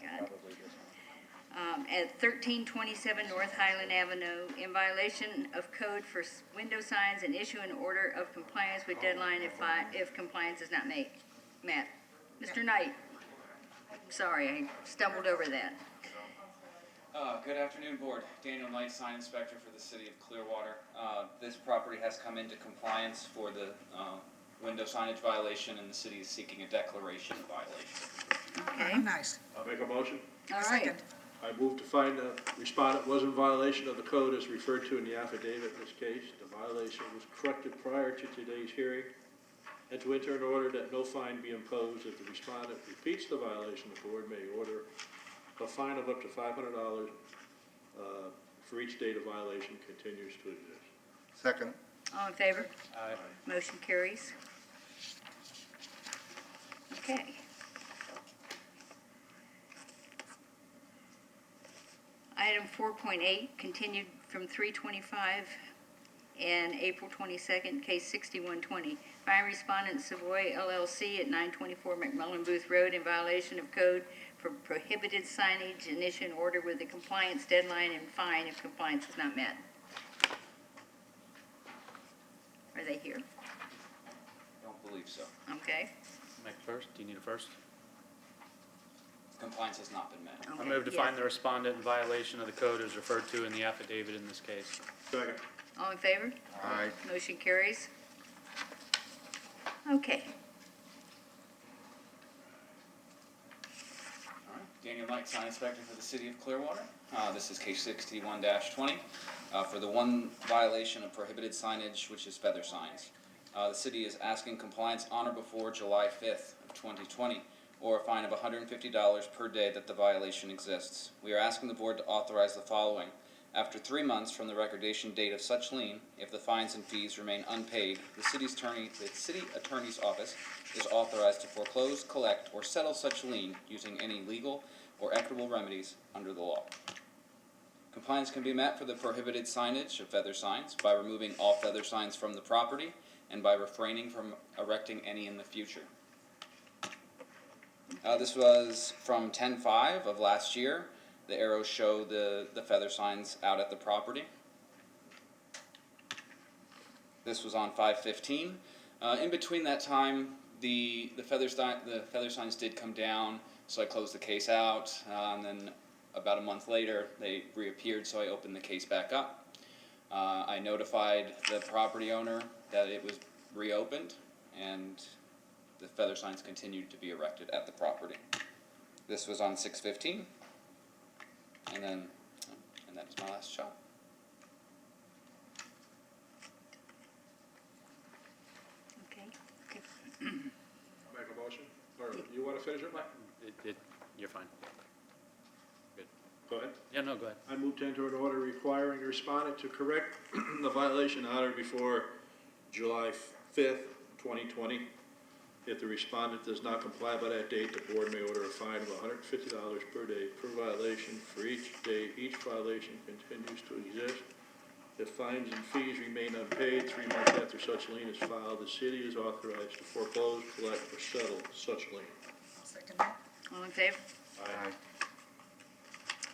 God, at 1327 North Highland Avenue, in violation of code for window signs, and issue an order of compliance with deadline if compliance is not met. Mr. Knight, sorry, I stumbled over that. Good afternoon, Board. Daniel Knight, Sign Inspector for the City of Clearwater. This property has come into compliance for the window signage violation, and the city is seeking a declaration of violation. Okay, Nice. I'll make a motion. all right. Second. I move to find the respondent was in violation of the code as referred to in the affidavit in this case. The violation was corrected prior to today's hearing, and to enter an order that no fine be imposed if the respondent repeats the violation. The board may order a fine of up to $500 for each day the violation continues to exist. Second. All in favor? Aye. Motion carries. Okay. Item 4.8, continued from 3/25 and April 22nd, case 6120. Fine respondent Savoy LLC at 924 McMullen Booth Road in violation of code for prohibited signage, and issue an order with a compliance deadline and fine if compliance is not met. they here? Don't believe so. Okay. Make first, do you need a first? Compliance has not been met. I Okay, move to yes. find the respondent in violation of the code as referred to in the affidavit in this case. Second. All in favor? Aye. Motion carries. Okay. All right, Daniel Knight, sign inspector for the city of Clearwater. This is case 61-20 for the one violation of prohibited signage, which is feather signs. The city is asking compliance on or before July 5th of 2020, or a fine of $150 per day that the violation exists. We are asking the board to authorize the following. After 3 months from the recordation date of such lien, if the fines and fees remain unpaid, the city attorney's office is authorized to foreclose, collect, or settle such lien using any legal or equitable remedies under the law. Compliance can be met for the prohibited signage of feather signs by removing all feather signs from the property and by refraining from erecting any in the future. This was from 10/5 of last year. The arrows show the feather signs out at the property. This was on 5/15. In between that time, the feather signs did come down, so I closed the case out. And then about a month later, they reappeared, so I opened the case back up. I notified the property owner that it was reopened, and the feather signs continued to be erected at the property. This was on 6/15. And that was my last shot. Okay. Make a motion? Or you want to finish it, Mike? You're fine. Good. Go ahead. Yeah, no, go ahead. I move to enter an order requiring the respondent to correct the violation on or before July 5th, 2020. If the respondent does not comply by that date, the board may order a fine of $150 per day per violation for each day each violation continues to exist. If fines and fees remain unpaid 3 months after such lien is filed, the city is authorized to foreclose, collect, or settle such lien. Second that. All in favor? Aye.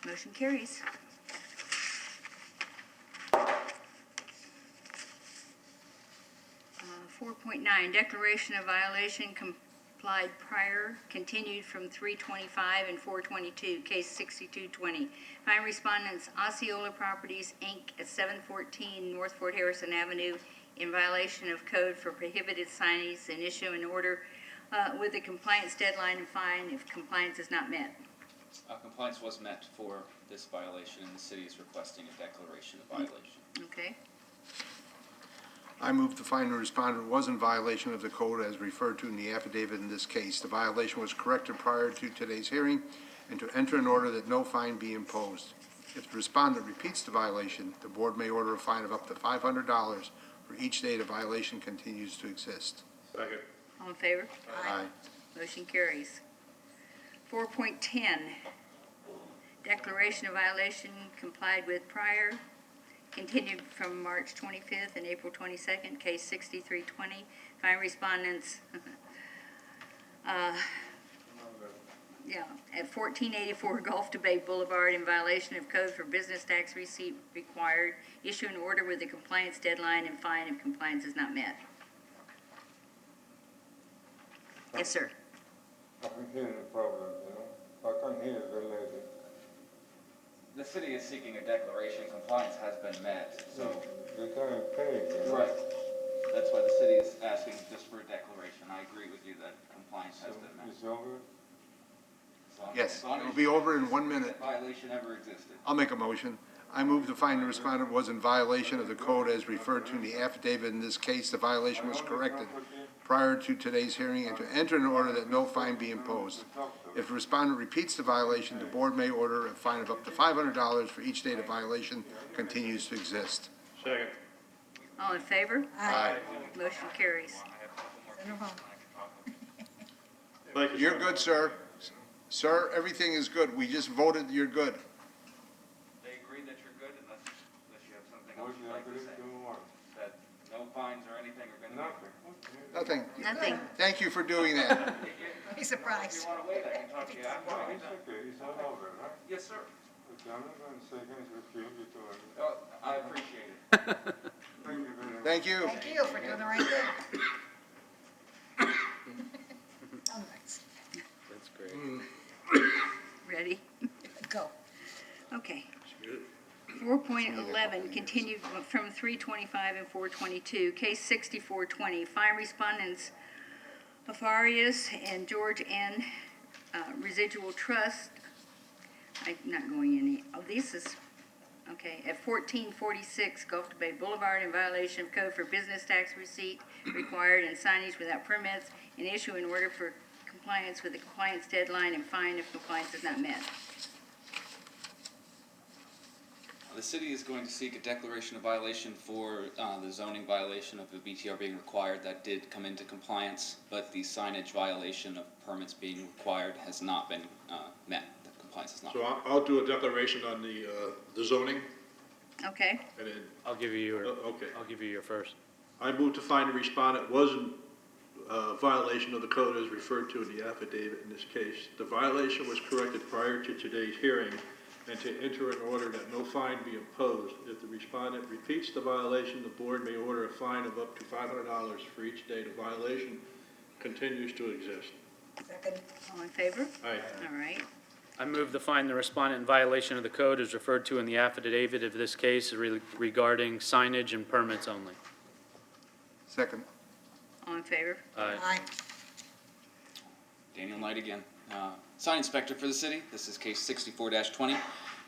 Motion carries. 4.9, declaration of violation complied prior, continued from 3/25 and 4/22, case 6220. Fine respondents Osceola Properties, Inc. at 714 North Fort Harrison Avenue in violation of code for prohibited signage and issue an order with a compliance deadline and fine if compliance is not met. Compliance was met for this violation, and the city is requesting a declaration of violation. Okay. I move to find the respondent was in violation of the code as referred to in the affidavit in this case. The violation was corrected prior to today's hearing, and to enter an order that no fine be imposed. If the respondent repeats the violation, the board may order a fine of up to $500 for each day the violation continues to exist. Second. All in favor? Aye. Motion carries. 4.10, declaration of violation complied with prior, continued from March 25th and April 22nd, case 6320. Fine respondents, at 1484 Gulf to Bay Boulevard in violation of code for business tax receipt required. Issue an order with a compliance deadline and fine if compliance is not met. Yes, sir. I can hear the problem, I can't hear the lady. The city is seeking a declaration. Compliance has been met, so. They can't pay. Right. That's why the city is asking just for a declaration. I agree with you that compliance has been met. It's over? Yes, it'll be over in 1 minute. That violation ever existed. I'll make a motion. I move to find the respondent was in violation of the code as referred to in the affidavit in this case. The violation was corrected prior to today's hearing, and to enter an order that no fine be imposed. If the respondent repeats the violation, the board may order a fine of up to $500 for each day the violation continues to exist. Second. All in favor? Aye. Motion carries. Send her home. Thank you, You're sir. good, sir. Sir, everything is good. We just voted you're good. They agree that you're good unless you have something else What you'd you like have to to say. do what? That no fines or anything are going to be. Nothing. Nothing. Nothing. Thank you for doing that. Be surprised. If you want to wait, I can talk to you after. It's okay, it's all over, right? Yes, sir. Okay, I'm not going to say things with you because Oh, I appreciate it. thank you very much. Thank you. Thank you for doing the right Go. Okay. 4.11, continued from 325 and 422. Case 6420, fine respondents Afarius and George N. Residual Trust. I'm not going any, oh, this is, okay, at 1446 Gulf to Bay Boulevard in violation of code for business tax receipt required and signage without permits, and issue an order for compliance with the compliance deadline and fine if compliance is not met. The city is going to seek a declaration of violation for the zoning violation of the BTR being required. That did come into compliance, but the signage violation of permits being required has not been met. The compliance has not. So I'll do a declaration on the zoning, Okay, and then, I'll give you your, okay. I'll give you your first. I move to find the respondent was in violation of the code as referred to in the affidavit in this case. The violation was corrected prior to today's hearing, and to enter an order that no fine be imposed. If the respondent repeats the violation, the board may order a fine of up to $500 for each day the violation continues to exist. Second. all in favor? Aye. All right. I move to find the respondent in violation of the code as referred to in the affidavit of this case regarding signage and permits only. Second. All in favor? Aye. Aye. Daniel Knight again. Sign inspector for the city. This is case 64-20.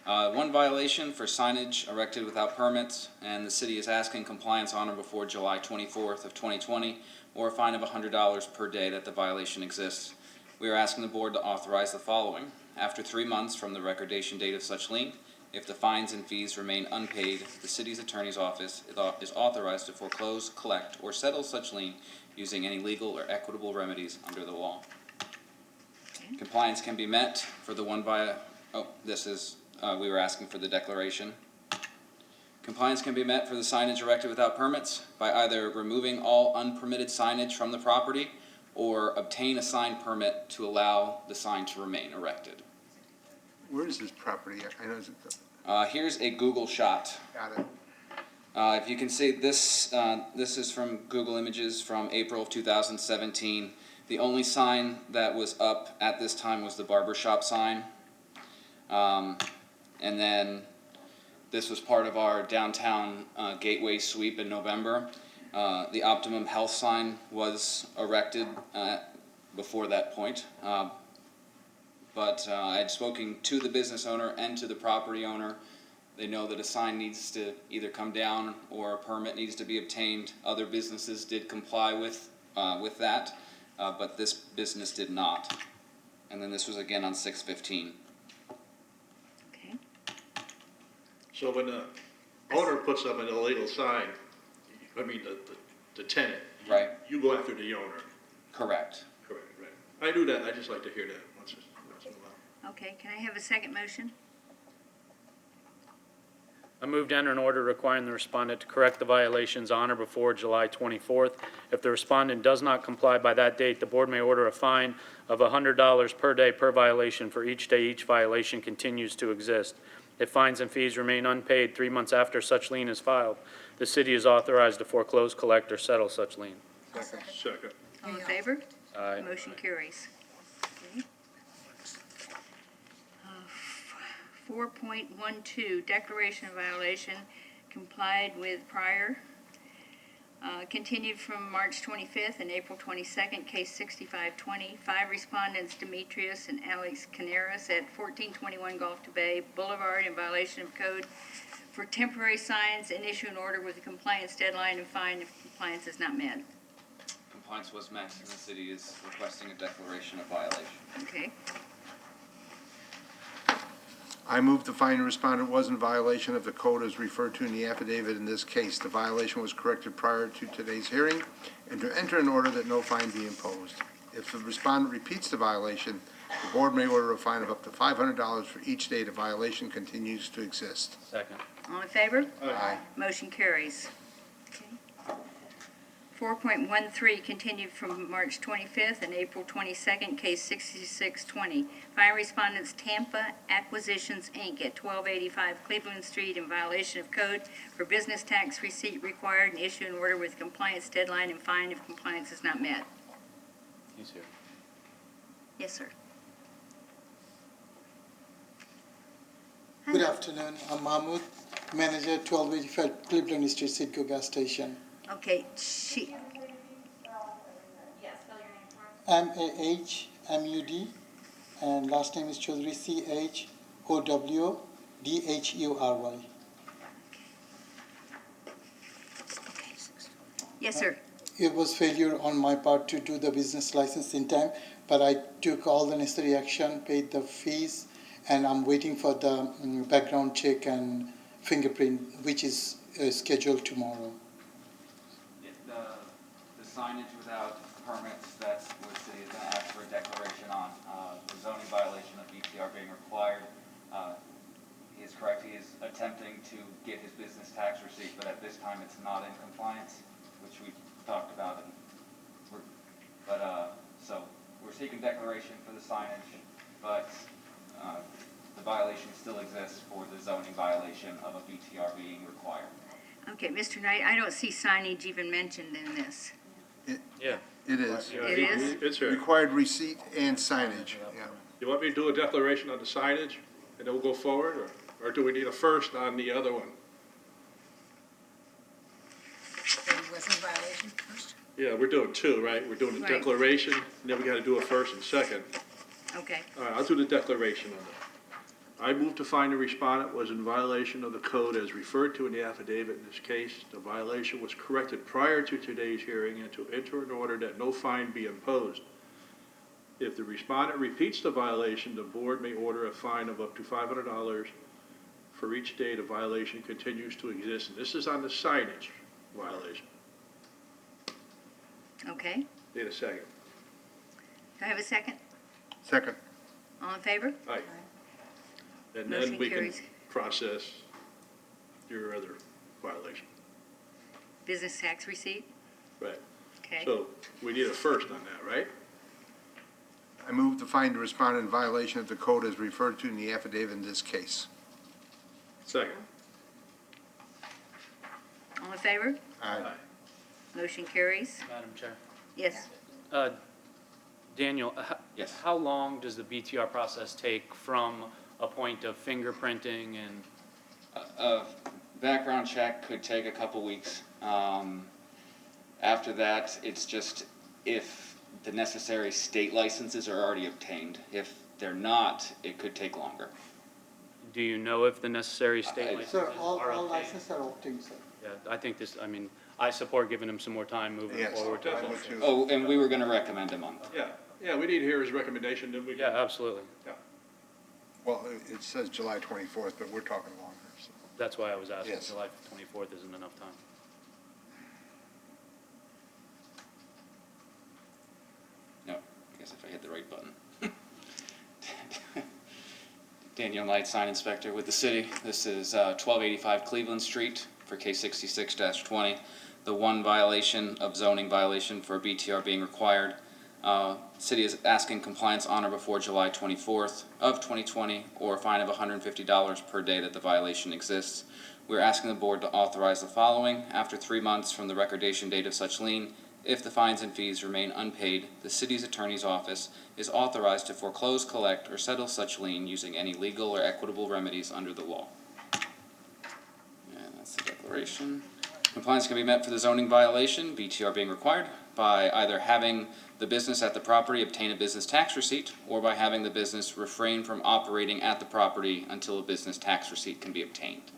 One violation for signage erected without permits, and the city is asking compliance on or before July 24th of 2020, or a fine of $100 per day that the violation exists. We are asking the board to authorize the following. After 3 months from the recordation date of such lien, if the fines and fees remain unpaid, the city's attorney's office is authorized to foreclose, collect, or settle such lien using any legal or equitable remedies under the law. Compliance can be met for the one we were asking for the declaration. Compliance can be met for the signage erected without permits by either removing all unpermitted signage from the property or obtain a sign permit to allow the sign to remain erected. Where is this property? I know it's, Here's a Google shot. got it. If you can see this, this is from Google Images from April of 2017. The only sign that was up at this time was the barbershop sign. And then this was part of our downtown gateway sweep in November. The Optimum Health sign was erected before that point. But I had spoken to the business owner and to the property owner. They know that a sign needs to either come down or a permit needs to be obtained. Other businesses did comply with that. But this business did not. And then this was again on 6/15. Okay. So when the owner puts up an illegal sign, I mean the tenant, Right. you go after the owner. Correct. Correct, right. I do that, I just like to hear that once in a while. Okay, can I have a second motion? I move to enter an order requiring the respondent to correct the violations on or before July 24th. If the respondent does not comply by that date, the board may order a fine of $100 per day per violation for each day each violation continues to exist. If fines and fees remain unpaid 3 months after such lien is filed, the city is authorized to foreclose, collect, or settle such lien. Second. All in favor? Aye. Motion carries. Okay. 4.12, declaration of violation complied with prior. Continued from March 25th and April 22nd, case 6520. 5 respondents, Demetrius and Alex Canaris at 1421 Gulf to Bay Boulevard in violation of code for temporary signs, and issue an order with a compliance deadline and fine if compliance is not met. Compliance was met, and the city is requesting a declaration of violation. Okay. I move to find the respondent was in violation of the code as referred to in the affidavit in this case. The violation was corrected prior to today's hearing, and to enter an order that no fine be imposed. If the respondent repeats the violation, the board may order a fine of up to $500 for each day the violation continues to exist. Second. All in favor? Aye. Motion carries. Okay. 4.13, continued from March 25th and April 22nd, case 6620. 5 respondents, Tampa Acquisitions, Inc. at 1285 Cleveland Street in violation of code for business tax receipt required, and issue an order with compliance deadline and fine if compliance is not met. He's here. Yes, sir. Good afternoon, I'm Mahmood, manager 1285 Cleveland Street, Citgo gas station. Okay, Yes, spell your name for us. MAHMUD, and last name is Chaudhary, CHOWDHURY. yes, sir. It was failure on my part to do the business license in time, but I took all the necessary action, paid the fees, and I'm waiting for the background check and fingerprint, which is scheduled tomorrow. The signage without permits, that's what the city is going to ask for a declaration on. The zoning violation of BTR being required. He is correct, he is attempting to get his business tax receipt, but at this time it's not in compliance, which we talked about. So we're seeking declaration for the signage, but the violation still exists for the zoning violation of a BTR being required. Okay, Mr. Knight, I don't see signage even mentioned in this. Yeah. It is. It is? It's here. Required receipt and signage, yeah. You want me to do a declaration on the signage, and then we'll go forward, or do we need a first on the other one? That he was in violation first? Yeah, we're doing two, right? We're doing the Right. declaration, and then we gotta do a first and second. Okay, All right, I'll do the declaration on that. I move to find the respondent was in violation of the code as referred to in the affidavit in this case. The violation was corrected prior to today's hearing and to enter an order that no fine be imposed. If the respondent repeats the violation, the board may order a fine of up to $500 for each day the violation continues to exist. And this is on the signage violation. okay. Need a second. Do I have a second? Second. All in favor? Aye. And Motion then we can carries. process your other violation. Business tax receipt? Right. Okay. So we need a first on that, right? I move to find the respondent in violation of the code as referred to in the affidavit in this case. Second. All in favor? Aye. Motion carries. Madam Chair. Yes. Daniel, Yes. how long does the BTR process take from a point of fingerprinting and, A background check could take a couple weeks. After that, it's just if the necessary state licenses are already obtained. If they're not, it could take longer. do you know if the necessary state I- licenses Sir, all are obtained? licenses are obtained, sir. Yeah, I think I support giving him some more time moving Yes, forward. I would too. Oh, and we were going to recommend a month. Yeah, we need to hear his recommendation, then we Yeah, can. absolutely. Well, it says July 24th, but we're talking longer, so. That's why I was asking, Yes. July 24th isn't enough time. No, I guess if I hit the right button. Daniel Knight, sign inspector with the city. This is 1285 Cleveland Street for case 66-20. The one violation of zoning violation for BTR being required. City is asking compliance on or before July 24th of 2020 or a fine of $150 per day that the violation exists. We're asking the board to authorize the following. After 3 months from the recordation date of such lien, if the fines and fees remain unpaid, the city's attorney's office is authorized to foreclose, collect, or settle such lien using any legal or equitable remedies under the law. And that's the declaration. Compliance can be met for the zoning violation, BTR being required, by either having the business at the property obtain a business tax receipt, or by having the business refrain from operating at the property until a business tax receipt can be obtained.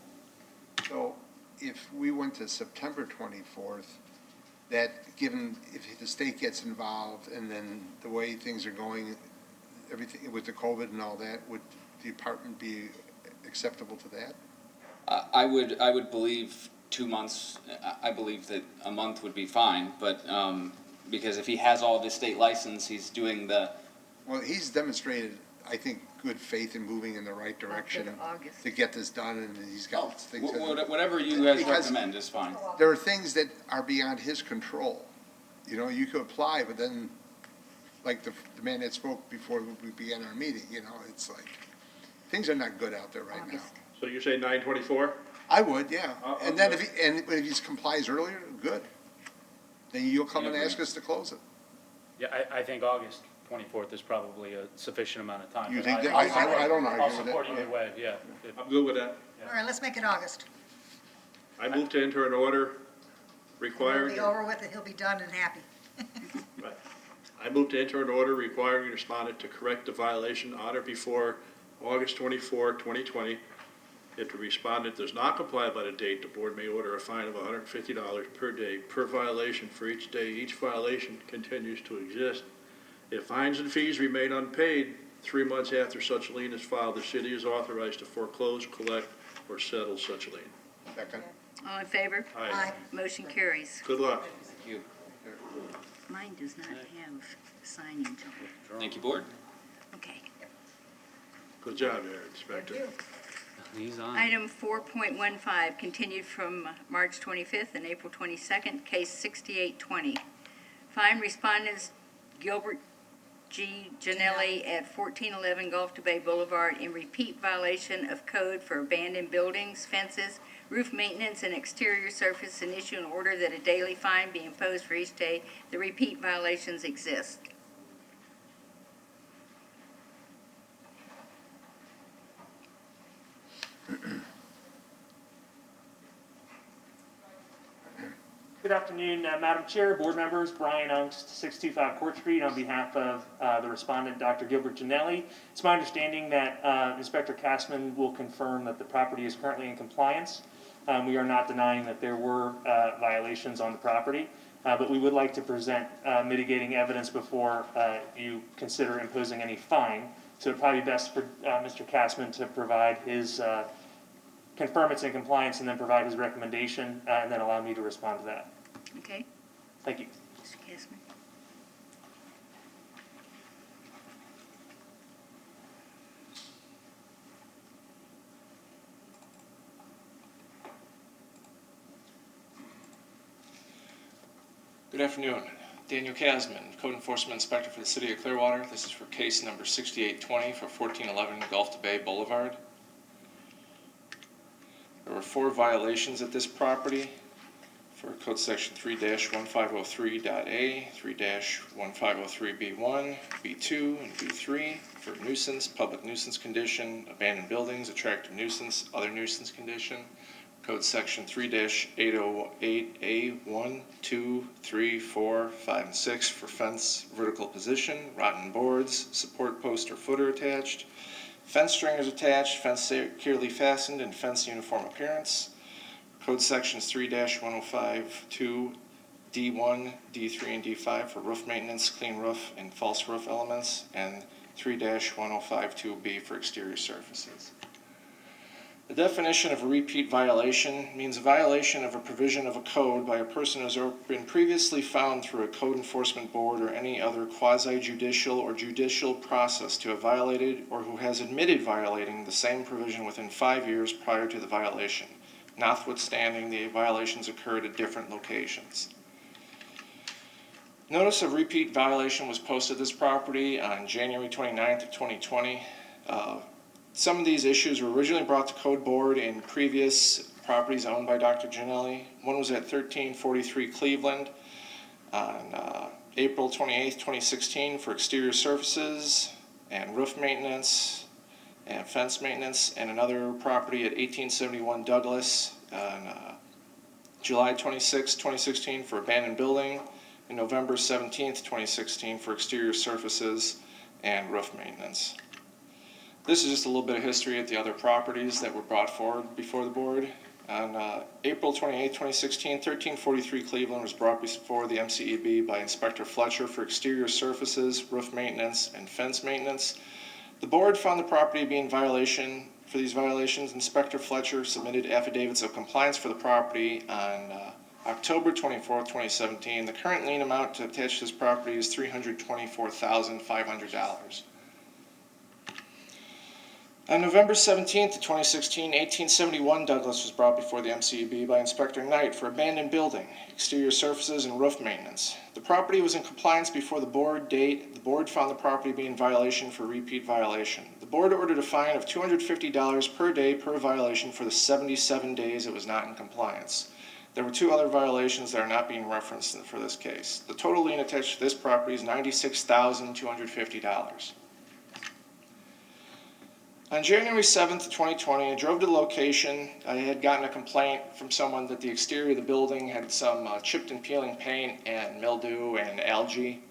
So if we went to September 24th, that given, if the state gets involved and then the way things are going, everything with the COVID and all that, would the department be acceptable to that? I would believe 2 months. I believe that a month would be fine, but because if he has all of his state license, he's doing the. Well, he's demonstrated, I think, good faith in moving in the right direction August. to get this done, and he's got things. Whatever you guys Because recommend is fine. there are things that are beyond his control. You know, you could apply, but then, like the man that spoke before we began our meeting, you know, it's like, things are not good out there right now. So you say 9/24? I would, yeah. I'll And then do if he complies earlier, good. Then you'll come and ask us to close it. Yeah, I think August. 24th is probably a sufficient amount of time. You but think that- I don't argue I'll with it. support either way, yeah. If- I'm good with that. All right, let's make it August. I move to enter an order It'll requiring. be over with, and he'll be done and happy. Right. I move to enter an order requiring the respondent to correct the violation on or before August 24, 2020. If the respondent does not comply by the date, the board may order a fine of $150 per day per violation for each day each violation continues to exist. If fines and fees remain unpaid 3 months after such lien is filed, the city is authorized to foreclose, collect, or settle such lien. Second. All in favor? Aye. Motion carries. Good luck. Thank you. Mine does not have signing. Thank you, Board. Okay. Good job there, Inspector. He's on. Item 4.15, continued from March 25th and April 22nd, case 6820. Fine respondents Gilbert G. Janelli at 1411 Gulf to Bay Boulevard in repeat violation of code for abandoned buildings, fences, roof maintenance, and exterior surface, and issue an order that a daily fine be imposed for each day the repeat violations exist. Good afternoon, Madam Chair, board members, Brian Ungst, 625 Court Street, on behalf of the respondent, Dr. Gilbert Janelli. It's my understanding that Inspector Castman will confirm that the property is currently in compliance. We are not denying that there were violations on the property, but we would like to present mitigating evidence before you consider imposing any fine. So it'd probably be best for Mr. Castman to provide his confirm it's in compliance and then provide his recommendation, and then allow me to respond to that. Okay, Thank you. Mr. Kessler. Good afternoon. Daniel Kasman, Code Enforcement Inspector for the City of Clearwater. This is for case number 6820 for 1411 Gulf to Bay Boulevard. There were 4 violations at this property for Code Section 3-1503.a, 3-1503B1, B2, and B3 for nuisance, public nuisance condition, abandoned buildings, attractive nuisance, other nuisance condition. Code Section 3-808A, 1, 2, 3, 4, 5, and 6 for fence vertical position, rotten boards, support post or footer attached, fence stringers attached, fence securely fastened, and fence uniform appearance. Code Sections 3-1052 D1, D3, and D5 for roof maintenance, clean roof, and false roof elements, and 3-1052B for exterior surfaces. The definition of a repeat violation means a violation of a provision of a code by a person who has been previously found through a code enforcement board or any other quasi-judicial or judicial process to have violated or who has admitted violating the same provision within 5 years prior to the violation, notwithstanding the violations occurred at different locations. Notice of repeat violation was posted at this property on January 29th of 2020. Some of these issues were originally brought to Code Board in previous properties owned by Dr. Janelli. One was at 1343 Cleveland on April 28th, 2016 for exterior surfaces and roof maintenance and fence maintenance, and another property at 1871 Douglas on July 26th, 2016 for abandoned building, and November 17th, 2016 for exterior surfaces and roof maintenance. This is just a little bit of history at the other properties that were brought forward before the board. On April 28, 2016, 1343 Cleveland was brought before the MCEB by Inspector Fletcher for exterior surfaces, roof maintenance, and fence maintenance. The board found the property to be in violation. For these violations, Inspector Fletcher submitted affidavits of compliance for the property on October 24, 2017. The current lien amount to attach to this property is $324,500. On November 17, 2016, 1871 Douglas was brought before the MCEB by Inspector Knight for abandoned building, exterior surfaces, and roof maintenance. The property was in compliance before the board date. The board found the property to be in violation for repeat violation. The board ordered a fine of $250 per day per violation for the 77 days it was not in compliance. There were 2 other violations that are not being referenced for this case. The total lien attached to this property is $96,250. On January 7th, 2020, I drove to the location. I had gotten a complaint from someone that the exterior of the building had some chipped and peeling paint and mildew and algae.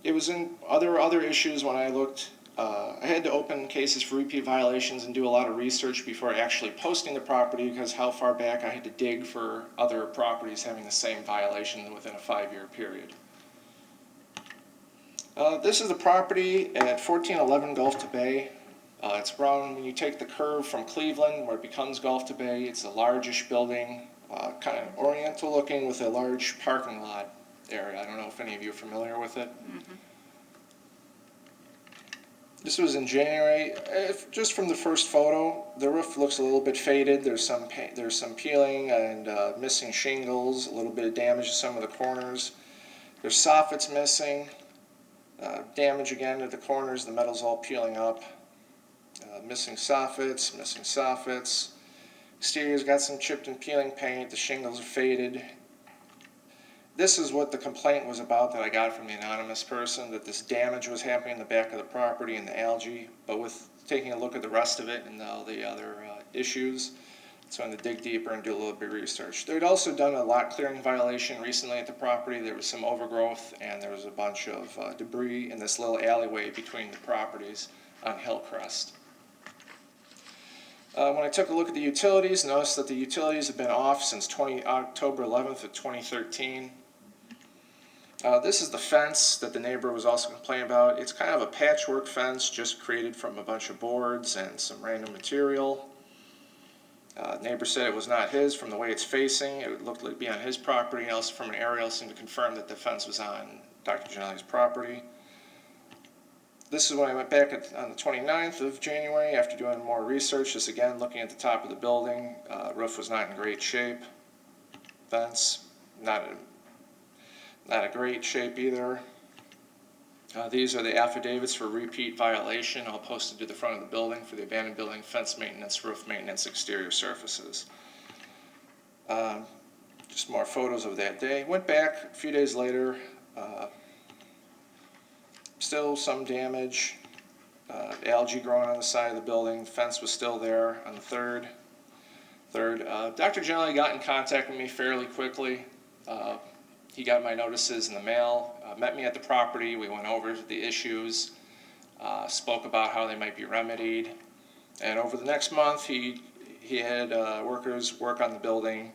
It was in other issues when I looked. I had to open cases for repeat violations and do a lot of research before actually posting the property because how far back I had to dig for other properties having the same violation within a 5-year period. This is the property at 1411 Gulf to Bay. It's around when you take the curve from Cleveland where it becomes Gulf to Bay. It's a largish building, kind of oriental looking with a large parking lot area. I don't know if any of you are familiar with it. Mm-hmm. This was in January. Just from the first photo, the roof looks a little bit faded. There's some peeling and missing shingles, a little bit of damage to some of the corners. There's soffits missing, damage again at the corners. The metal's all peeling up. Missing soffits. Exterior's got some chipped and peeling paint. The shingles are faded. This is what the complaint was about that I got from the anonymous person, that this damage was happening in the back of the property and the algae. But with taking a look at the rest of it and all the other issues, so I'm going to dig deeper and do a little bit of research. They'd also done a lot clearing violation recently at the property. There was some overgrowth and there was a bunch of debris in this little alleyway between the properties on Hillcrest. When I took a look at the utilities, noticed that the utilities have been off since October 11th of 2013. This is the fence that the neighbor was also complaining about. It's kind of a patchwork fence just created from a bunch of boards and some random material. Neighbor said it was not his from the way it's facing. It looked like it'd be on his property, and also from an aerial seemed to confirm that the fence was on Dr. Gianelli's property. This is when I went back on the 29th of January after doing more research. This again, looking at the top of the building. Roof was not in great shape. Fence, not a great shape either. These are the affidavits for repeat violation, all posted to the front of the building for the abandoned building, fence maintenance, roof maintenance, exterior surfaces. Just more photos of that day. Went back a few days later. Still some damage, algae growing on the side of the building. The fence was still there on the 3rd. Dr. Gianelli got in contact with me fairly quickly. He got my notices in the mail, met me at the property. We went over the issues, spoke about how they might be remedied. And over the next month, he had workers work on the building.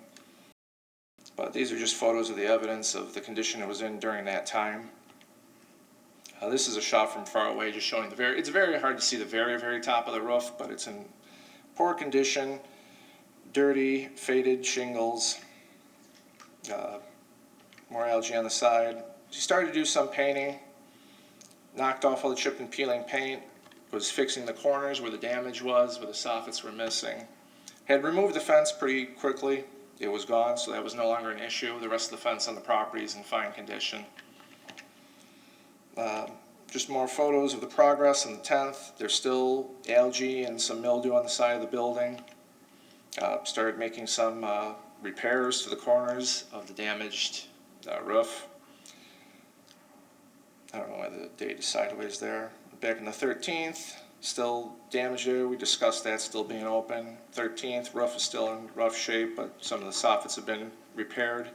But these are just photos of the evidence of the condition it was in during that time. This is a shot from far away, just showing it's very hard to see the very, very top of the roof, but it's in poor condition, dirty, faded shingles, more algae on the side. She started to do some painting, knocked off all the chipped and peeling paint, was fixing the corners where the damage was, where the soffits were missing. Had removed the fence pretty quickly. It was gone, so that was no longer an issue. The rest of the fence on the property is in fine condition. Just more photos of the progress on the 10th. There's still algae and some mildew on the side of the building. Started making some repairs to the corners of the damaged roof. I don't know why the date is sideways there. Back on the 13th, still damage there. We discussed that still being open. 13th, roof is still in rough shape, but some of the soffits have been repaired.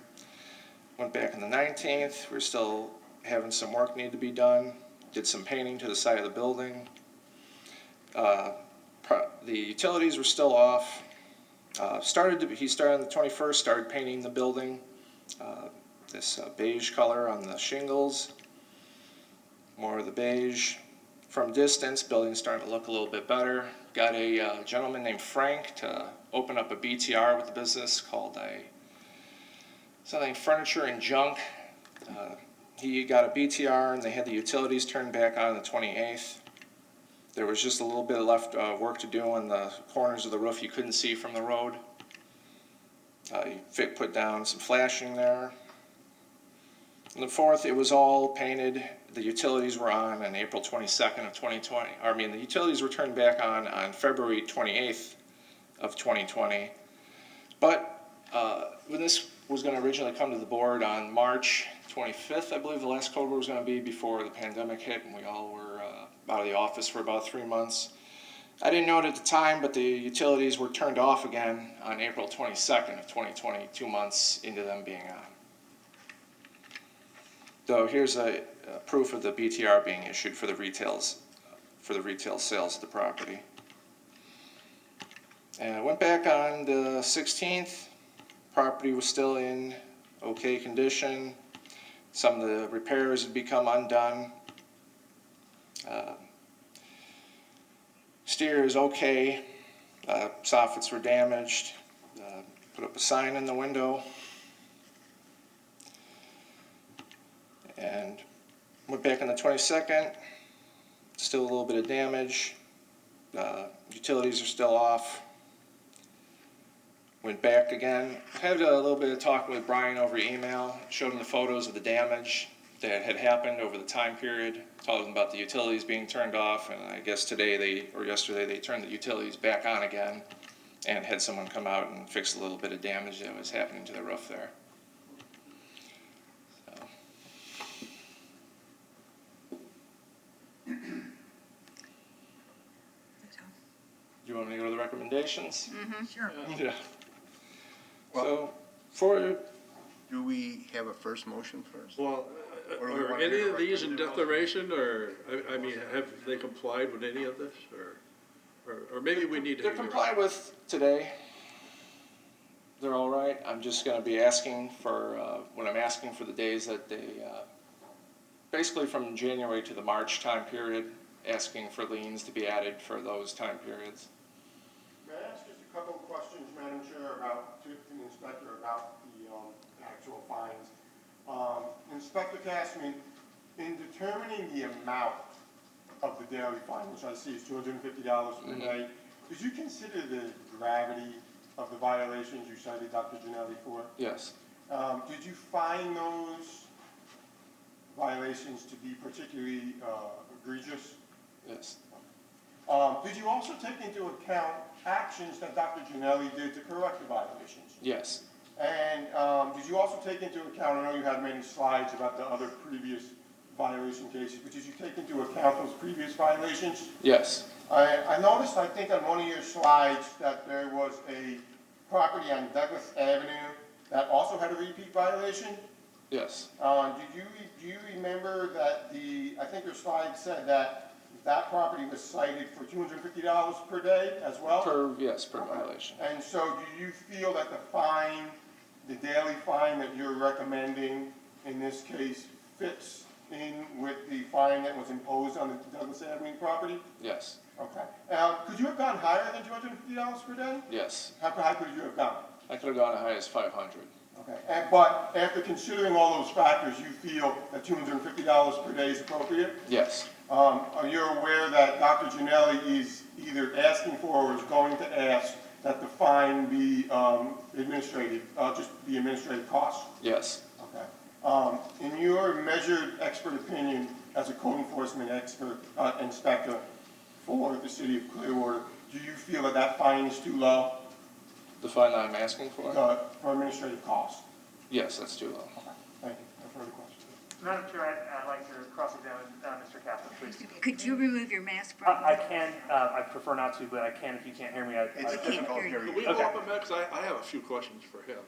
Went back on the 19th. We're still having some work need to be done. Did some painting to the side of the building. The utilities were still off. He started on the 21st, started painting the building. This beige color on the shingles. More of the beige. From distance, building's starting to look a little bit better. Got a gentleman named Frank to open up a BTR with the business called something Furniture and Junk. He got a BTR and they had the utilities turned back on the 28th. There was just a little bit of left work to do on the corners of the roof you couldn't see from the road. He put down some flashing there. On the 4th, it was all painted. The utilities were on April 22nd of 2020. The utilities were turned back on February 28th of 2020. But When this was gonna originally come to the board on March 25th, I believe the last code was gonna be before the pandemic hit, and we all were out of the office for about 3 months. I didn't know it at the time, but the utilities were turned off again on April 22nd of 2020, 2 months into them being on. So here's a proof of the BTR being issued for the retail sales of the property. And I went back on the 16th. Property was still in okay condition. Some of the repairs had become undone. Steer is okay. Soffits were damaged. Put up a sign in the window. And went back on the 22nd. Still a little bit of damage. Utilities are still off. Went back again. Had a little bit of talk with Brian over email. Showed him the photos of the damage that had happened over the time period. Told him about the utilities being turned off, and I guess today or yesterday they turned the utilities back on again and had someone come out and fix a little bit of damage that was happening to the roof there. Do you want me to go to the recommendations? Sure. Yeah. Well, so do we have a first motion first? Well, Or do we are wanna any hear of these in recommended declaration, or, I mean, have they complied with any of this, or maybe we need to. They're complied with today. They're all right. I'm just gonna be asking for, when I'm asking for the days that they, basically from January to the March time period, asking for liens to be added for those time periods. May I ask just a couple of questions, Madam Chair, to the inspector about the actual fines? Inspector Cashman, in determining the amount of the daily fine, which I see is $250 per day, did you consider the gravity of the violations you cited Dr. Gianelli for? Yes. Did you find those violations to be particularly egregious? Yes. Did you also take into account actions that Dr. Gianelli did to correct the violations? Yes. And did you also take into account, I know you had many slides about the other previous violation cases, but did you take into account those previous violations? Yes. I noticed, I think on one of your slides, that there was a property on Douglas Avenue that also had a repeat violation. Yes. Do you remember that I think your slide said that property was cited for $250 per day as well? Yes, per violation. And so do you feel that the fine, the daily fine that you're recommending in this case fits in with the fine that was imposed on the Douglas Avenue property? Yes. Okay. Could you have gone higher than $250 per day? Yes. How high could you have gone? I could have gone as high as 500. Okay. But after considering all those factors, you feel that $250 per day is appropriate? Yes. Are you aware that Dr. Gianelli is either asking for or is going to ask that the fine be administrative, just the administrative cost? Yes. Okay. In your measured expert opinion as a code enforcement expert, inspector for the city of Clearwater, do you feel that that fine is too low? The fine that I'm asking for? For administrative cost? Yes, that's too low. Okay. Thank you. No further questions. Madam Chair, I'd like to cross-examine Mr. Kaplan, please. Could you remove your mask, Brian? I can, I prefer not to, but I can if you can't hear me. It's difficult hearing. Can we go up a minute, because I have a few questions for him.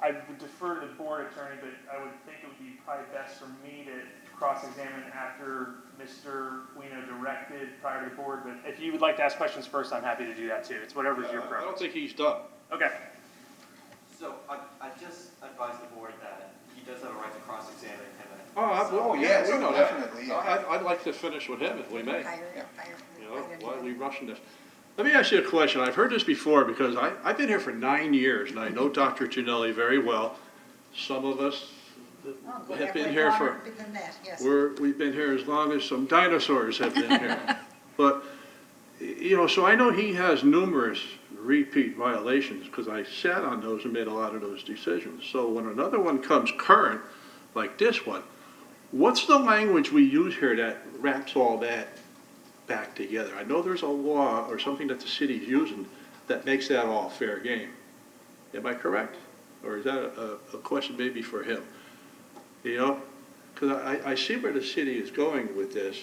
I would defer to the board attorney, but I would think it would be probably best for me to cross-examine after Mr. Weino directed prior to the board, but if you would like to ask questions first, I'm happy to do that too. It's whatever's your I don't preference. think he's done. Okay. So I just advise the board that he does have a right to cross-examine him. yes, we know that. definitely, yeah. I'd like to finish with him if we may. Yeah. You know, why are we rushing this? Let me ask you a question. I've heard this before because I've been here for 9 years and I know Dr. Gianelli very well. Some of us have been here for, we've been here as long as some dinosaurs have been here. But, you know, so I know he has numerous repeat violations because I sat on those and made a lot of those decisions. So when another one comes current, like this one, what's the language we use here that wraps all that back together? I know there's a law or something that the city's using that makes that all fair game. Am I correct? Or is that a question maybe for him? You know, because I see where the city is going with this.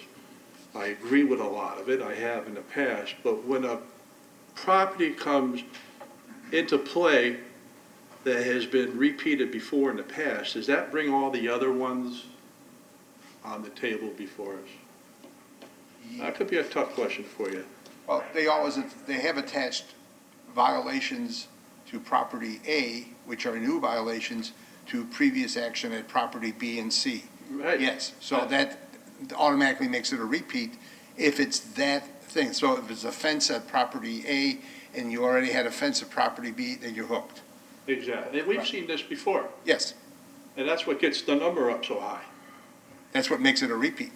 I agree with a lot of it, I have in the past, but when a property comes into play that has been repeated before in the past, does that bring all the other ones on the table before us? That could be a tough question for you. Well, they have attached violations to property A, which are new violations, to previous action at property B and C. Right. Yes, so that automatically makes it a repeat if it's that thing. So if it's offense at property A and you already had offense at property B, then you're hooked. Exactly, and we've seen this before, Yes, and that's what gets the number up so high. that's what makes it a repeat.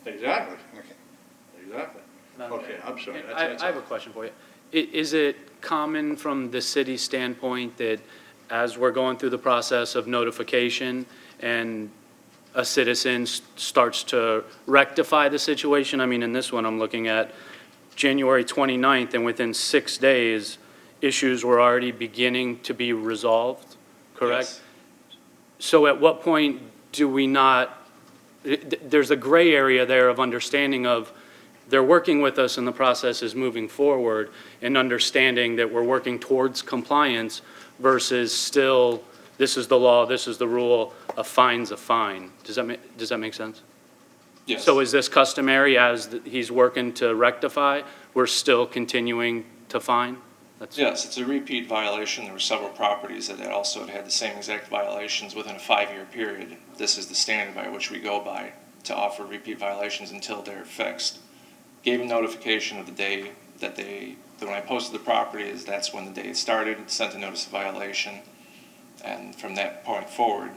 Exactly, Okay. exactly. Okay, I'm sorry. I have a question for you. Is it common from the city standpoint that as we're going through the process of notification and a citizen starts to rectify the situation? I mean, in this one, I'm looking at January 29th, and within 6 days, issues were already beginning to be resolved, correct? Yes. So at what point do we not, there's a gray area there of understanding of they're working with us and the process is moving forward, and understanding that we're working towards compliance versus still, this is the law, this is the rule, a fine's a fine. Does that make sense? Yes. So is this customary as he's working to rectify, we're still continuing to fine? Yes, it's a repeat violation. There were several properties that also had the same exact violations within a 5-year period. This is the standard by which we go by to offer repeat violations until they're fixed. Gave them notification of the day that when I posted the property, that's when the day it started, sent a notice of violation, and from that point forward.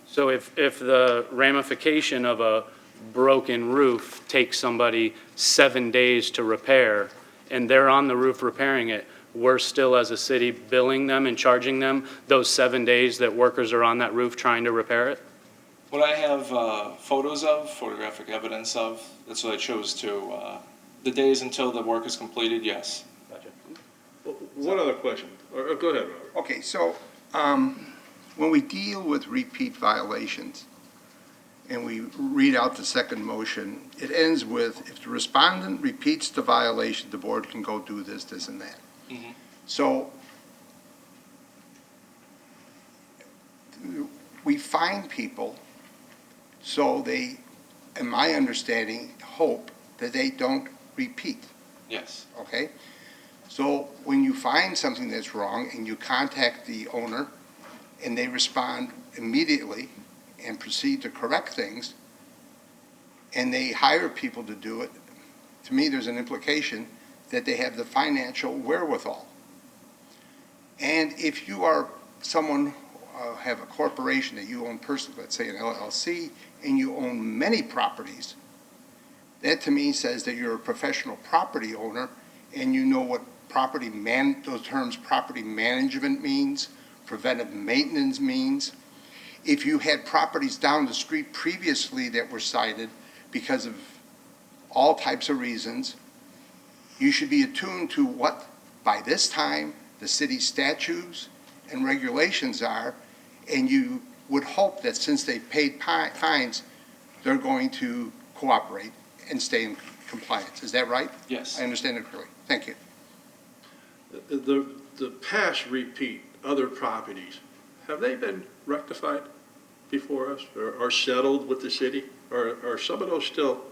So if the ramification of a broken roof takes somebody 7 days to repair, and they're on the roof repairing it, we're still as a city billing them and charging them those 7 days that workers are on that roof trying to repair it? What I have photos of, photographic evidence of, that's what I chose to, the days until the work is completed, yes. Gotcha. One other question, or go ahead, Robert. Okay, so when we deal with repeat violations and we read out the second motion, it ends with, if the respondent repeats the violation, the board can go do this, this, and that. Mhm. So we find people so they, in my understanding, hope that they don't repeat, Yes. okay? So when you find something that's wrong and you contact the owner and they respond immediately and proceed to correct things, and they hire people to do it, to me, there's an implication that they have the financial wherewithal. And if you are someone, have a corporation that you own personally, let's say an LLC, and you own many properties, that to me says that you're a professional property owner and you know what those terms property management means, preventive maintenance means. If you had properties down the street previously that were cited because of all types of reasons, you should be attuned to what, by this time, the city statutes and regulations are, and you would hope that since they paid fines, they're going to cooperate and stay in compliance. Is that right? Yes. I understand it clearly. Thank you. The past repeat, other properties, have they been rectified before us or settled with the city? Or are some of those still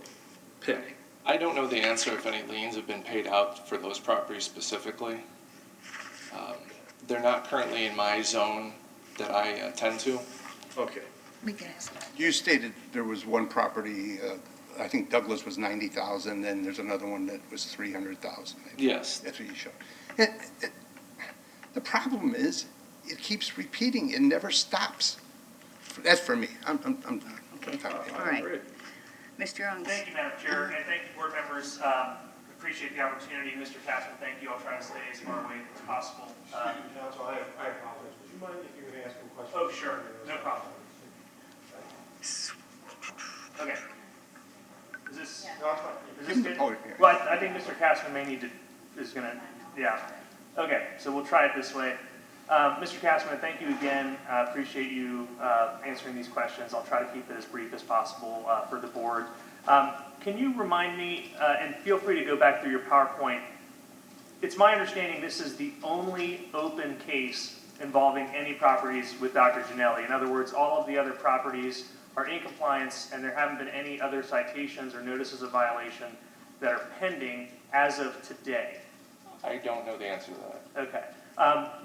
pending? I don't know the answer if any liens have been paid out for those properties specifically. They're not currently in my zone that I attend to. Okay. We can ask that. You stated there was one property, I think Douglas was 90,000, then there's another one that was 300,000. Yes. That's what you showed. The problem is, it keeps repeating, it never stops. That's for me. I'm Okay, fine. all right. Mr. Ungst. Thank you, Madam Chair, and thank you, board members. Appreciate the opportunity. Mr. Cashman, thank you. I'll try to stay as far away as possible. Counsel, I apologize. Would you mind if you would ask him questions? Oh, sure, no problem. Okay. Is this? No, it's fine. Is Give this him the good? podium here. Well, I think Mr. Cashman may need to, is gonna, yeah. Okay, so we'll try it this way. Mr. Castman, thank you again. Appreciate you answering these questions. I'll try to keep it as brief as possible for the board. Can you remind me, and feel free to go back through your PowerPoint, it's my understanding this is the only open case involving any properties with Dr. Ginelli. In other words, all of the other properties are in compliance and there haven't been any other citations or notices of violation that are pending as of today. I don't know the answer to that. Okay.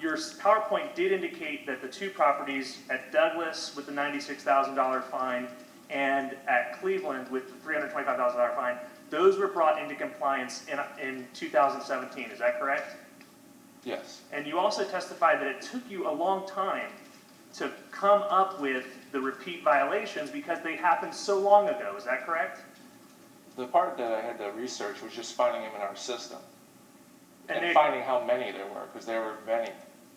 Your PowerPoint did indicate that the two properties at Douglas with the $96,000 fine and at Cleveland with the $325,000 fine, those were brought into compliance in 2017. Is that correct? Yes. And you also testified that it took you a long time to come up with the repeat violations because they happened so long ago. Is that correct? The part that I had to research was just finding them in our system. And Finding how many there were, because there were many.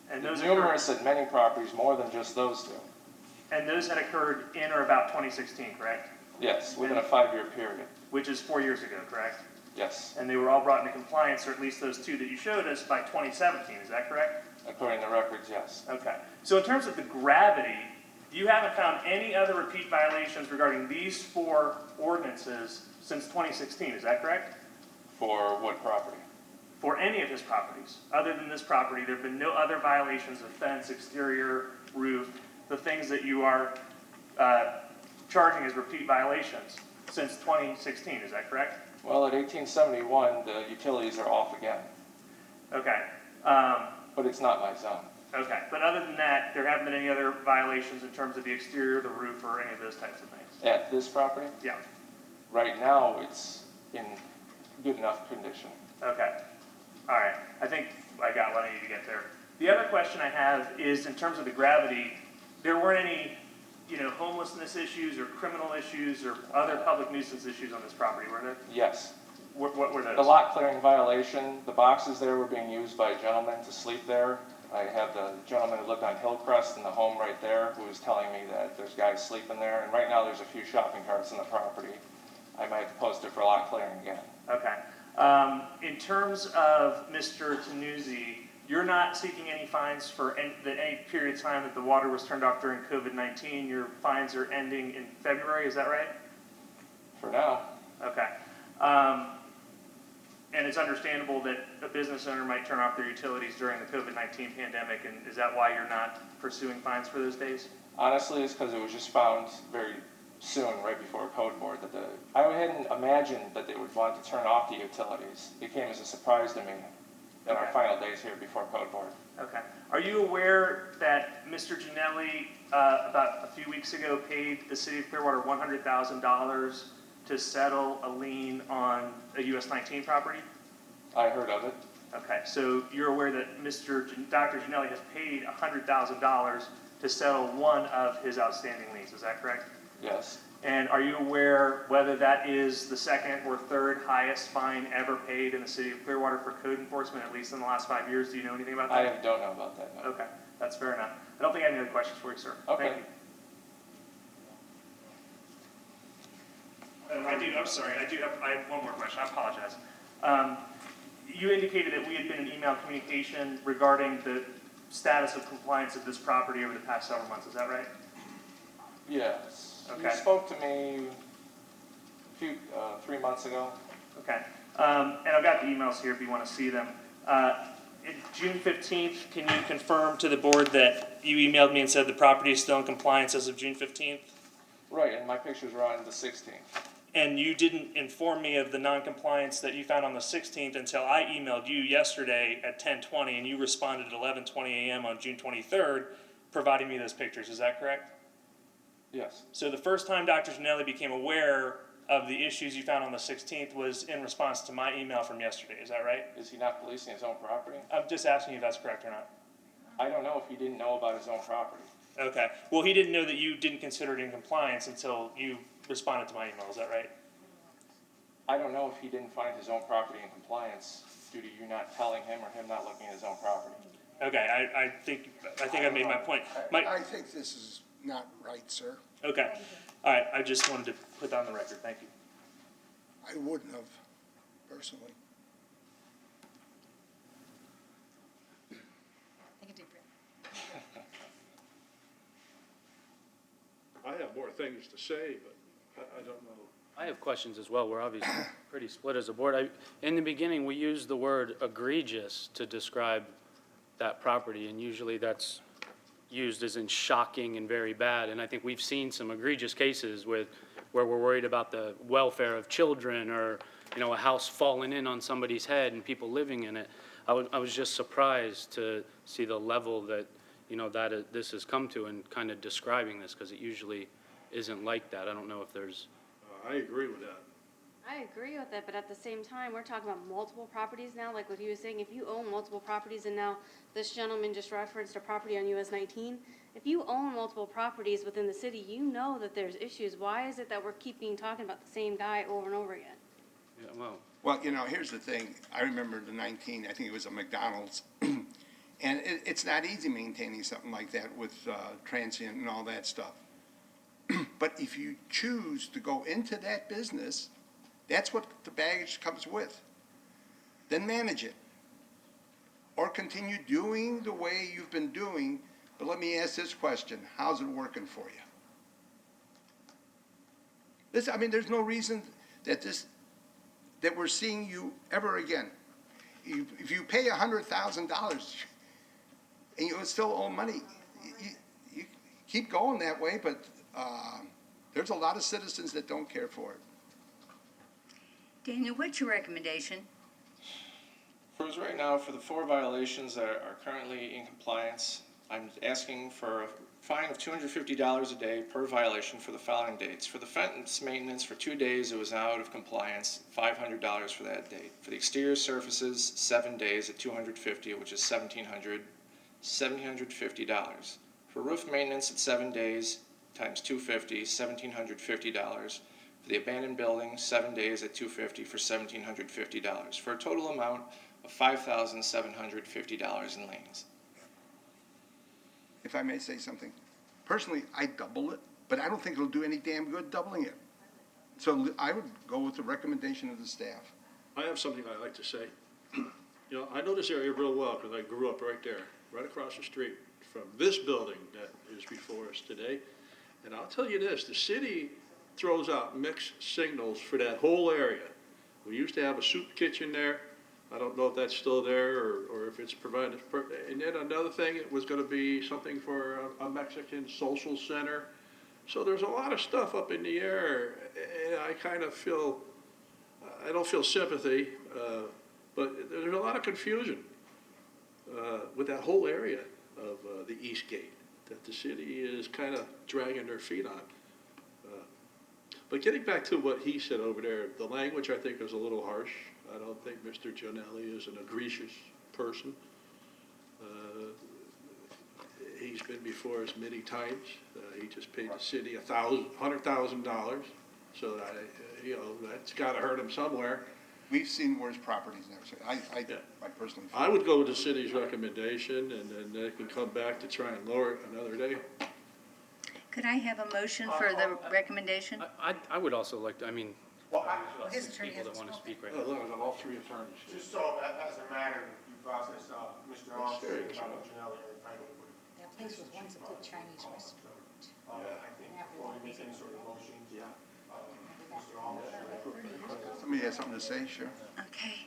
And those numerous and many properties, more than just those two. And those had occurred in or about 2016, correct? Yes, within a 5-year period. Which is 4 years ago, correct? Yes, And they were all brought into compliance, or at least those two that you showed us, by 2017, is that correct? according to records, yes. Okay. So in terms of the gravity, you haven't found any other repeat violations regarding these 4 ordinances since 2016, is that correct? For what property? For any of his properties. Other than this property, there have been no other violations of fence, exterior, roof, the things that you are charging as repeat violations since 2016, is that correct? Well, at 1871, the utilities are off again. Okay. But it's not my zone. Okay, but other than that, there haven't been any other violations in terms of the exterior, the roof, or any of those types of things? At this property? Yeah. Right now, it's in good enough condition. Okay. All right. I think I got what I need to get there. The other question I have is in terms of the gravity, there weren't any, homelessness issues or criminal issues or other public nuisance issues on this property, were there? Yes. What were those? The lot clearing violation, the boxes there were being used by a gentleman to sleep there. I have the gentleman who lived on Hillcrest in the home right there who was telling me that there's guys sleeping there. And right now there's a few shopping carts in the property. I might have to post it for lot clearing again. Okay. In terms of Mr. Tanuzzi, you're not seeking any fines for any period of time that the water was turned off during COVID-19. Your fines are ending in February, is that right? For now. Okay. And it's understandable that a business owner might turn off their utilities during the COVID-19 pandemic, and is that why you're not pursuing fines for those days? Honestly, it's because it was just found very soon, right before code board, that I hadn't imagined that they would want to turn off the utilities. It came as a surprise to me in our final days here before code board. Okay. Are you aware that Mr. Ginelli, about a few weeks ago, paid the city of Clearwater $100,000 to settle a lien on a US 19 property? I heard of it. Okay, so you're aware that Dr. Ginelli has paid $100,000 to settle one of his outstanding liens, is that correct? Yes. And are you aware whether that is the second or third highest fine ever paid in the city of Clearwater for code enforcement, at least in the last 5 years? Do you know anything about that? I don't know about that, no. Okay, that's fair enough. I don't think I have any other questions for you, sir. Okay. Thank you. I have one more question, I apologize. You indicated that we had been in email communication regarding the status of compliance of this property over the past several months, is that right? Yes. Okay. You spoke to me 3 months ago. Okay, and I've got the emails here if you want to see them. June 15th, can you confirm to the board that you emailed me and said the property is still in compliance as of June 15th? Right, and my pictures were on the 16th. And you didn't inform me of the non-compliance that you found on the 16th until I emailed you yesterday at 10:20, and you responded at 11:20 a.m. on June 23rd, providing me those pictures. Is that correct? Yes. So the first time Dr. Ginelli became aware of the issues you found on the 16th was in response to my email from yesterday. Is that right? Is he not policing his own property? I'm just asking you if that's correct or not. I don't know if he didn't know about his own property. Okay. Well, he didn't know that you didn't consider it in compliance until you responded to my email. Is that right? I don't know if he didn't find his own property in compliance due to you not telling him or him not looking at his own property. Okay. I think I made my point. I think this is not right, sir. Okay. All right. I just wanted to put that on the record. Thank you. I wouldn't have, personally. Take a deep breath. things to say, but I don't know. I have questions as well. We're obviously pretty split as a board. In the beginning, we used the word egregious to describe that property, and usually that's used as in shocking and very bad. And I think we've seen some egregious cases where we're worried about the welfare of children, or, a house falling in on somebody's head and people living in it. I was just surprised to see the level that, this has come to, and kind of describing this, because it usually isn't like that. I don't know if there's... I agree with that. I agree with it, but at the same time, we're talking about multiple properties now, like what he was saying. If you own multiple properties, and now this gentleman just referenced a property on US 19, if you own multiple properties within the city, you know that there's issues. Why is it that we're keeping talking about the same guy over and over again? Yeah, well... Well, here's the thing. I remember the 19, I think it was a McDonald's. And it's not easy maintaining something like that with transient and all that stuff. But if you choose to go into that business, that's what the baggage comes with. Then manage it. Or continue doing the way you've been doing. But let me ask this question. How's it working for you? There's no reason that we're seeing you ever again. If you pay $100,000 and you still owe money, you keep going that way, but there's a lot of citizens that don't care for it. Daniel, what's your recommendation? For right now, for the 4 violations that are currently in compliance, I'm asking for a fine of $250 a day per violation for the following dates. For the fence maintenance, for 2 days, it was out of compliance, $500 for that date. For the exterior surfaces, 7 days at $250, which is $1,750. For roof maintenance at 7 days, times $250, $1,750. For the abandoned building, 7 days at $250 for $1,750, for a total amount of $5,750 in liens. If I may say something. Personally, I double it, but I don't think it'll do any damn good doubling it. So I would go with the recommendation of the staff. I have something I'd like to say. I know this area real well because I grew up right there, right across the street from this building that is before us today. And I'll tell you this, the city throws out mixed signals for that whole area. We used to have a soup kitchen there. I don't know if that's still there or if it's provided. And then another thing, it was going to be something for a Mexican social center. So there's a lot of stuff up in the air, and I kind of feel, I don't feel sympathy, but there's a lot of confusion with that whole area of the East Gate that the city is kind of dragging their feet on. But getting back to what he said over there, the language I think is a little harsh. I don't think Mr. Gianelli is an egregious person. He's been before us many times. He just paid the city $100,000. So that's got to hurt him somewhere. We've seen worse properties there. So I personally feel. I would go with the city's recommendation, and then they can come back to try and lower it another day. Could I have a motion for the recommendation? I would also like to, His attorney people that hasn't want to speak right Oh, now. look, I got all 3 attorneys. Just so, as a matter of due process, Mr. Armstrong, Janelli, are entitled to That place was once a good Chinese restaurant. I think before we make any sort of motions, Mr. Armstrong. Somebody has something to say, sure. Okay.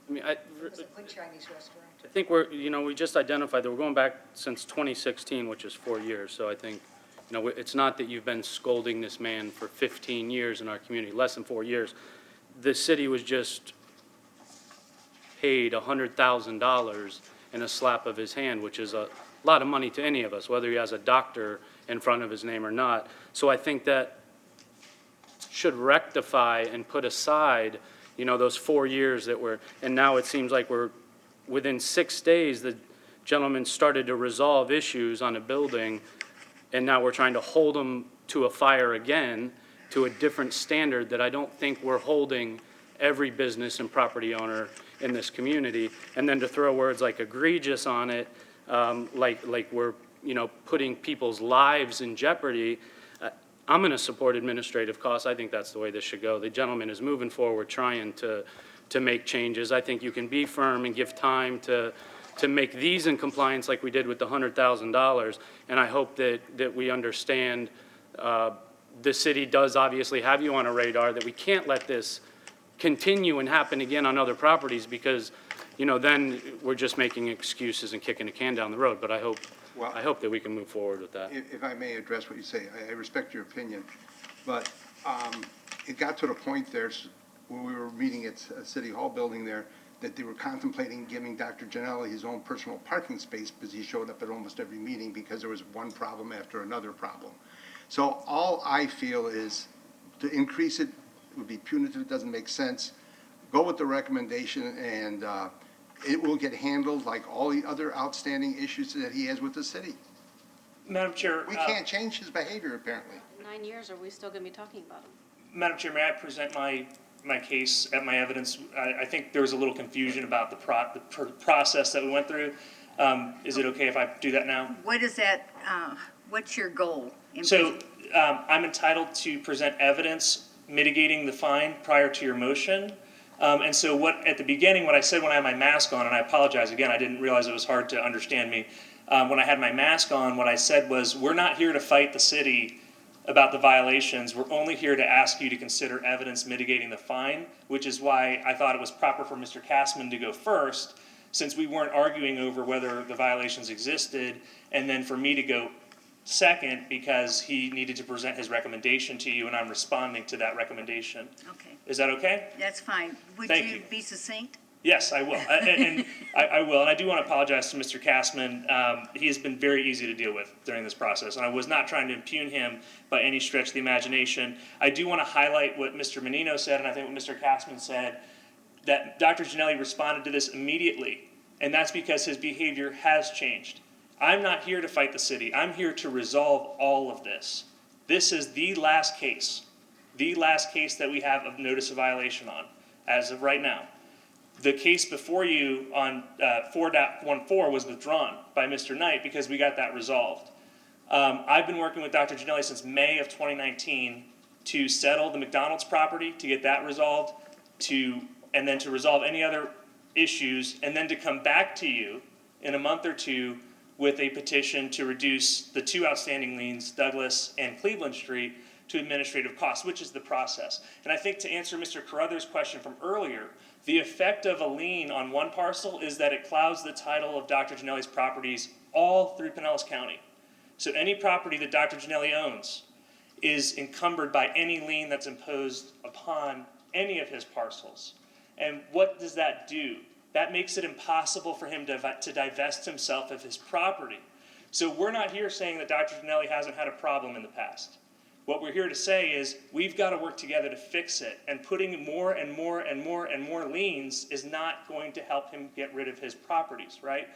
It was a good Chinese restaurant. I think we just identified that we're going back since 2016, which is 4 years. So I think, it's not that you've been scolding this man for 15 years in our community, less than 4 years. The city was just paid $100,000 in a slap of his hand, which is a lot of money to any of us, whether he has a doctor in front of his name or not. So I think that should rectify and put aside, those 4 years that and now it seems like within 6 days, the gentleman started to resolve issues on a building, and now we're trying to hold him to a fire again, to a different standard that I don't think we're holding every business and property owner in this community. And then to throw words like egregious on it, like we're, putting people's lives in jeopardy. I'm going to support administrative costs. I think that's the way this should go. The gentleman is moving forward, trying to make changes. I think you can be firm and give time to make these in compliance like we did with the $100,000. And I hope that we understand the city does obviously have you on a radar, that we can't let this continue and happen again on other properties, because, you know, then we're just making excuses and kicking a can down the road. But I hope that we can move forward with that. If I may address what you say, I respect your opinion, but it got to the point there when we were meeting at City Hall building there, that they were contemplating giving Dr. Janelli his own personal parking space because he showed up at almost every meeting because there was one problem after another problem. So all I feel is to increase it would be punitive, it doesn't make sense. Go with the recommendation, and it will get handled like all the other outstanding issues that he has with the city. Madam Chair. We can't change his behavior, apparently. 9 years, are we still going to be talking about him? Madam Chair, may I present my case at my evidence? I think there was a little confusion about the process that we went through. Is it okay if I do that now? What is that, what's your goal? So I'm entitled to present evidence mitigating the fine prior to your motion. And so at the beginning, what I said when I had my mask on, and I apologize again, I didn't realize it was hard to understand me. When I had my mask on, what I said was, we're not here to fight the city about the violations. We're only here to ask you to consider evidence mitigating the fine, which is why I thought it was proper for Mr. Kassman to go first, since we weren't arguing over whether the violations existed, and then for me to go second because he needed to present his recommendation to you, and I'm responding to that recommendation. Okay, Is that okay? that's fine. Would Thank you you. be succinct? Yes, I will. I will. And I do want to apologize to Mr. Kassman. He has been very easy to deal with during this process, and I was not trying to impugn him by any stretch of the imagination. I do want to highlight what Mr. Menino said, and I think what Mr. Kassman said, that Dr. Janelli responded to this immediately, and that's because his behavior has changed. I'm not here to fight the city. I'm here to resolve all of this. This is the last case that we have of notice of violation on, as of right now. The case before you on 4.14 was withdrawn by Mr. Knight because we got that resolved. I've been working with Dr. Janelli since May of 2019 to settle the McDonald's property, to get that resolved, and then to resolve any other issues, and then to come back to you in a month or two with a petition to reduce the two outstanding liens, Douglas and Cleveland Street, to administrative costs, which is the process. And I think to answer Mr. Carruthers' question from earlier, the effect of a lien on one parcel is that it clouds the title of Dr. Janelli's properties all through Pinellas County. So any property that Dr. Janelli owns is encumbered by any lien that's imposed upon any of his parcels. And what does that do? That makes it impossible for him to divest himself of his property. So we're not here saying that Dr. Janelli hasn't had a problem in the past. What we're here to say is we've got to work together to fix it, and putting more and more and more and more liens is not going to help him get rid of his properties, right?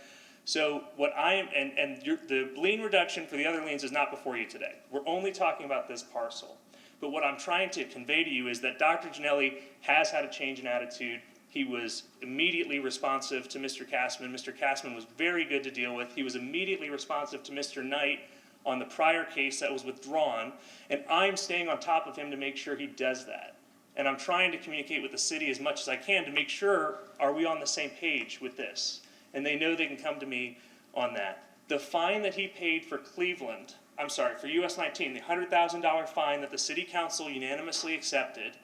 So what the lien reduction for the other liens is not before you today. We're only talking about this parcel. But what I'm trying to convey to you is that Dr. Janelli has had a change in attitude. He was immediately responsive to Mr. Kassman. Mr. Kassman was very good to deal with. He was immediately responsive to Mr. Knight on the prior case that was withdrawn, and I'm staying on top of him to make sure he does that. And I'm trying to communicate with the city as much as I can to make sure, are we on the same page with this? And they know they can come to me on that. The fine that he paid for for US 19, the $100,000 fine that the city council unanimously accepted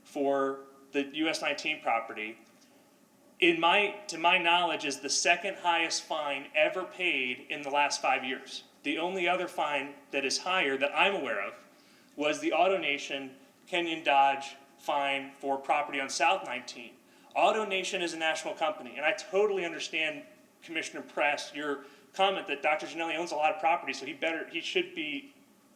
for the US 19 property, to my knowledge, is the second highest fine ever paid in the last 5 years. The only other fine that is higher that I'm aware of was the AutoNation Kenyon Dodge fine for property on South 19. AutoNation is a national company, and I totally understand, Commissioner Press, your comment that Dr. Janelli owns a lot of property, so he should be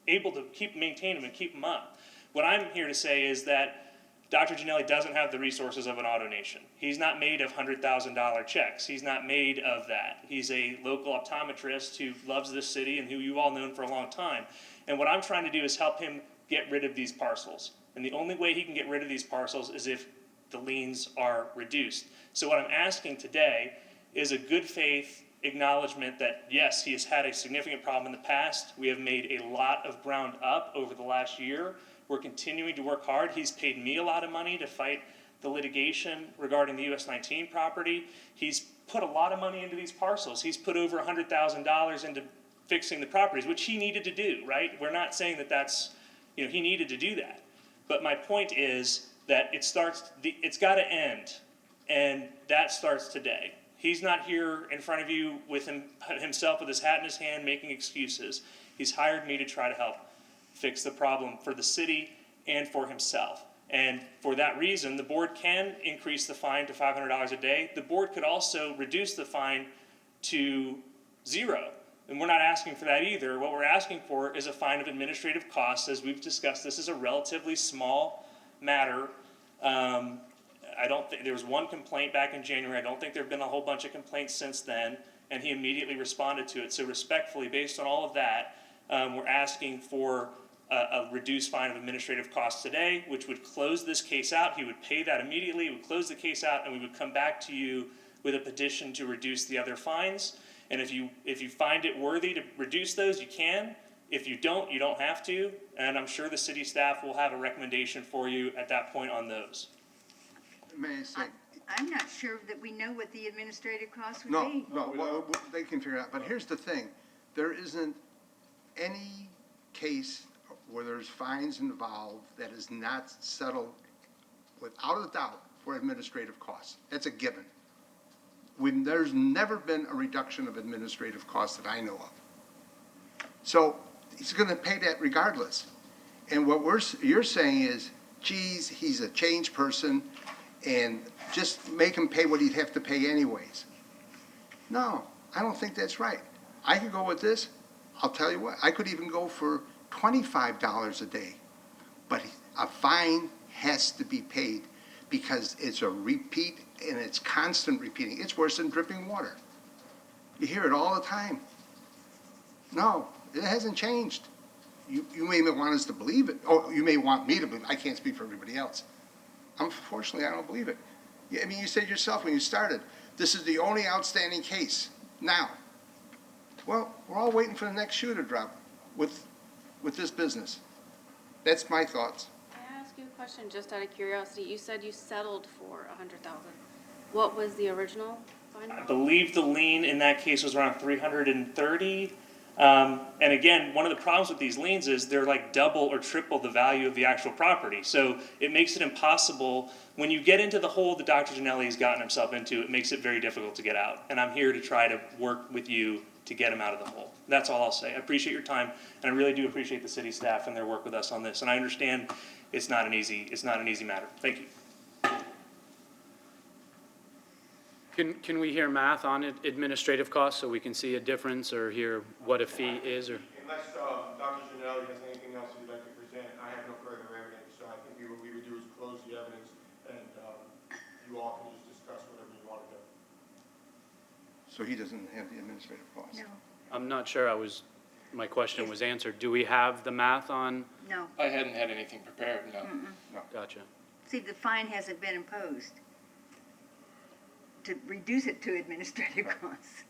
able to maintain them and keep them up. What I'm here to say is that Dr. Janelli doesn't have the resources of an AutoNation. He's not made of $100,000 checks. He's not made of that. He's a local optometrist who loves this city and who you've all known for a long time. And what I'm trying to do is help him get rid of these parcels. And the only way he can get rid of these parcels is if the liens are reduced. So what I'm asking today is a good faith acknowledgement that, yes, he has had a significant problem in the past. We have made a lot of ground up over the last year. We're continuing to work hard. He's paid me a lot of money to fight the litigation regarding the US 19 property. He's put a lot of money into these parcels. He's put over $100,000 into fixing the properties, which he needed to do, right? We're not saying that that's, he needed to do that. But my point is that it's got to end, and that starts today. He's not here in front of you with himself with his hat in his hand making excuses. He's hired me to try to help fix the problem for the city and for himself. And for that reason, the board can increase the fine to $500 a day. The board could also reduce the fine to 0. And we're not asking for that either. What we're asking for is a fine of administrative costs. As we've discussed, this is a relatively small matter. I don't think there was one complaint back in January. I don't think there have been a whole bunch of complaints since then, and he immediately responded to it. So respectfully, based on all of that, we're asking for a reduced fine of administrative costs today, which would close this case out. He would pay that immediately, would close the case out, and we would come back to you with a petition to reduce the other fines. And if you find it worthy to reduce those, you can. If you don't, you don't have to. And I'm sure the city staff will have a recommendation for you at that point on those. May I say? I'm not sure that we know what the administrative costs would No, be. no, well, they can figure it out. But here's the thing. There isn't any case where there's fines involved that is not settled without a doubt for administrative costs. That's a given. There's never been a reduction of administrative costs that I know of. So he's going to pay that regardless. And what you're saying is, geez, he's a changed person, and just make him pay what he'd have to pay anyways. No, I don't think that's right. I could go with this. I'll tell you what, I could even go for $25 a day. But a fine has to be paid because it's a repeat and it's constant repeating. It's worse than dripping water. You hear it all the time. No, it hasn't changed. You may want us to believe it. Oh, you may want me to believe it. I can't speak for everybody else. Unfortunately, I don't believe it. I mean, you said yourself when you started, this is the only outstanding case now. Well, we're all waiting for the next shoe to drop with this business. That's my thoughts. Can I ask you a question just out of curiosity? You said you settled for $100,000. What was the original fine? I believe the lien in that case was around $330. And again, one of the problems with these liens is they're like double or triple the value of the actual property. So it makes it impossible. When you get into the hole that Dr. Gianelli has gotten himself into, it makes it very difficult to get out. And I'm here to try to work with you to get him out of the hole. That's all I'll say. I appreciate your time, and I really do appreciate the city staff and their work with us on this. And I understand it's not an easy matter. Thank you. Can we hear math on administrative costs so we can see a difference or hear what a fee is? Or Unless Dr. Gianelli has anything else he'd like to present, I have no further evidence. So I think what we would do is close the evidence, and you all can just discuss whatever you want to do. So he doesn't have the administrative costs? No, I'm not sure my question was answered. Do we have the math on? no. I hadn't had anything prepared, no. Gotcha. See, the fine hasn't been imposed to reduce it to administrative costs.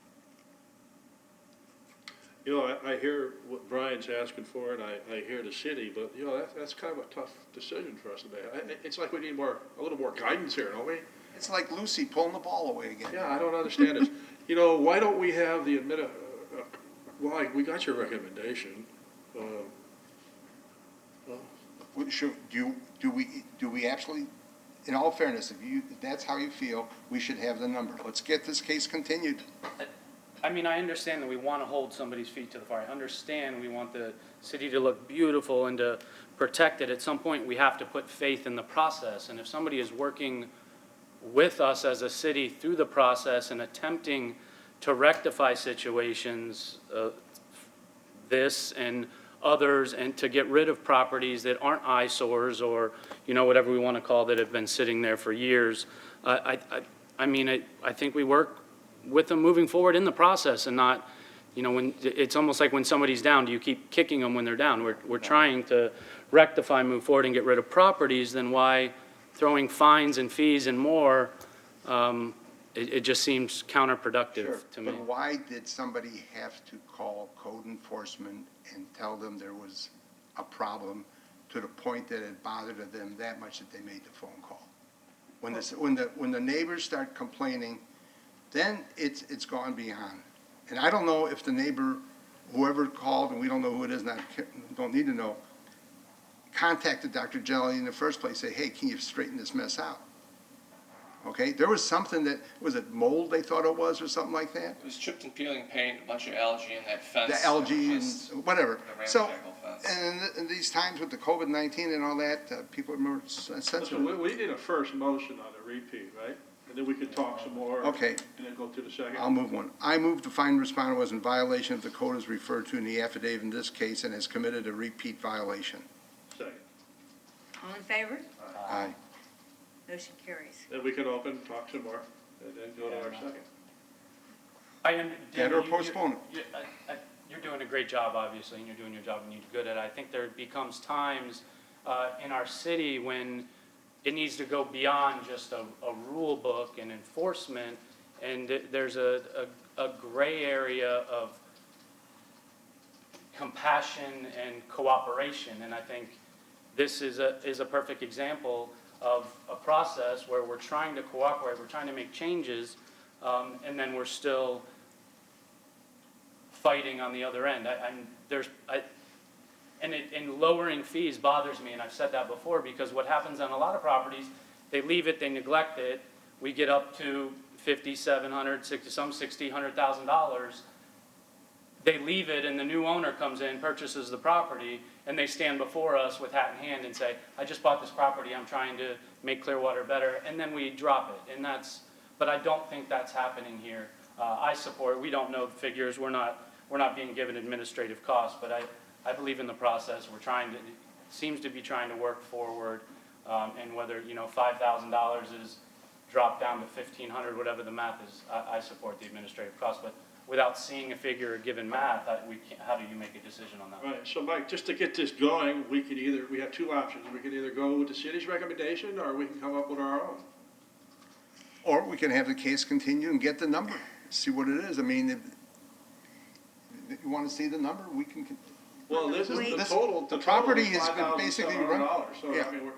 You know, I hear what Brian's asking for, and I hear the city, but, you know, that's kind of a tough decision for us to make. It's like we need a little more guidance here, don't we? It's like Lucy pulling the ball away again. Yeah, I don't understand this. You know, why don't we have the well, we got your recommendation. Do we actually, in all fairness, if that's how you feel, we should have the number. Let's get this case continued. I mean, I understand that we want to hold somebody's feet to the fire. I understand we want the city to look beautiful and to protect it. At some point, we have to put faith in the process. And if somebody is working with us as a city through the process and attempting to rectify situations, this and others, and to get rid of properties that aren't eyesores or, whatever we want to call that have been sitting there for years, I think we work with them moving forward in the process and not, when it's almost like when somebody's down, do you keep kicking them when they're down? We're trying to rectify, move forward, and get rid of properties. Then why throwing fines and fees and more? It just seems counterproductive to me. But why did somebody have to call code enforcement and tell them there was a problem to the point that it bothered them that much that they made the phone call? When the neighbors start complaining, then it's gone beyond. And I don't know if the neighbor whoever called, and we don't know who it is, and I don't need to know, contacted Dr. Jelly in the first place, say, hey, can you straighten this mess out? Okay, there was something that, was it mold they thought it was or something like that? It was chipped and peeling paint, a bunch of algae in that fence. The algae Just and whatever. a So, ramshackle fence. and in these times with the COVID-19 and all that, people are more sensitive. Listen, we need a first motion on the repeat, right? And then we can talk some more. Okay. And then go to the second. I'll move one. I move the find respondent was in violation of the code as referred to in the affidavit in this case and has committed a repeat violation. Second. All in favor? Aye. Motion carries. Then we can open, talk some more, and then go to our second. That or postpone it. You're doing a great job, obviously, and you're doing your job and you're good at it. I think there becomes times in our city when it needs to go beyond just a rule book and enforcement, and there's a gray area of compassion and cooperation, and I think this is a perfect example of a process where we're trying to cooperate, we're trying to make changes, and then we're still fighting on the other end. And lowering fees bothers me, and I've said that before, because what happens on a lot of properties, they leave it, they neglect it, we get up to $5,700, $600,000. They leave it, and the new owner comes in, purchases the property, and they stand before us with hat in hand and say, I just bought this property, I'm trying to make Clearwater better, and then we drop it. And but I don't think that's happening here. I support, we don't know the figures, we're not being given administrative costs, but I believe in the process. Seems to be trying to work forward, and whether, $5,000 is dropped down to $1,500, whatever the math is, I support the administrative cost, but without seeing a figure or given math, how do you make a decision on that? Right, so Mike, just to get this going, we have two options. We can either go with the city's recommendation, or we can come up with our own. Or we can have the case continue and get the number, see what it is. I mean, if you want to see the number, we can. Well, this is the This- total. the property has been basically run- So, yeah. I mean,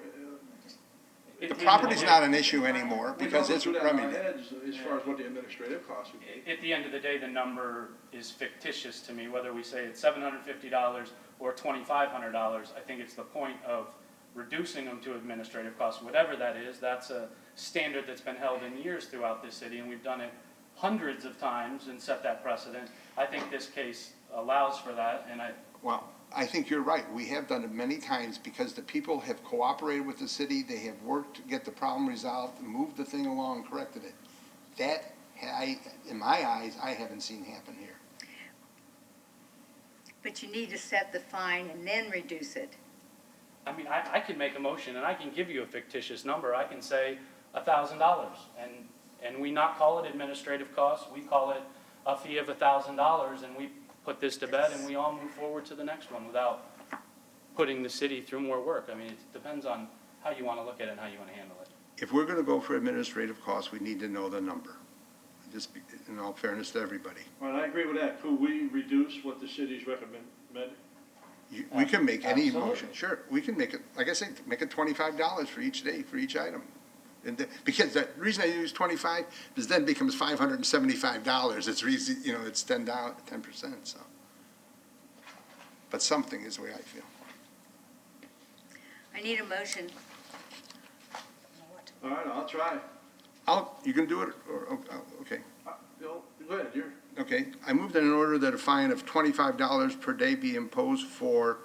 The property's not an issue anymore because it's remedied. As far as what the administrative cost would be. At the end of the day, the number is fictitious to me, whether we say it's $750 or $2,500. I think it's the point of reducing them to administrative costs, whatever that is. That's a standard that's been held in years throughout this city, and we've done it hundreds of times and set that precedent. I think this case allows for that, and Well, I think you're right. We have done it many times because the people have cooperated with the city. They have worked to get the problem resolved, moved the thing along, corrected it. That, in my eyes, I haven't seen happen here. But you need to set the fine and then reduce it. I mean, I can make a motion and I can give you a fictitious number. I can say $1,000, and we not call it administrative costs. We call it a fee of $1,000, and we put this to bed and we all move forward to the next one without putting the city through more work. I mean, it depends on how you want to look at it and how you want to handle it. If we're going to go for administrative costs, we need to know the number. Just in all fairness to everybody. Well, I agree with that. Could we reduce what the city's recommended? We can make any Absolutely. motion, sure. We can make it, like I said, make it $25 for each day, for each item. Because the reason I use 25 is then it becomes $575. It's easy, it's 10%, so. But something is the way I feel. I need a motion. All right, I'll try. You can do it, or, okay. Bill, go ahead, Okay, I moved in an order that a fine of $25 per day be imposed for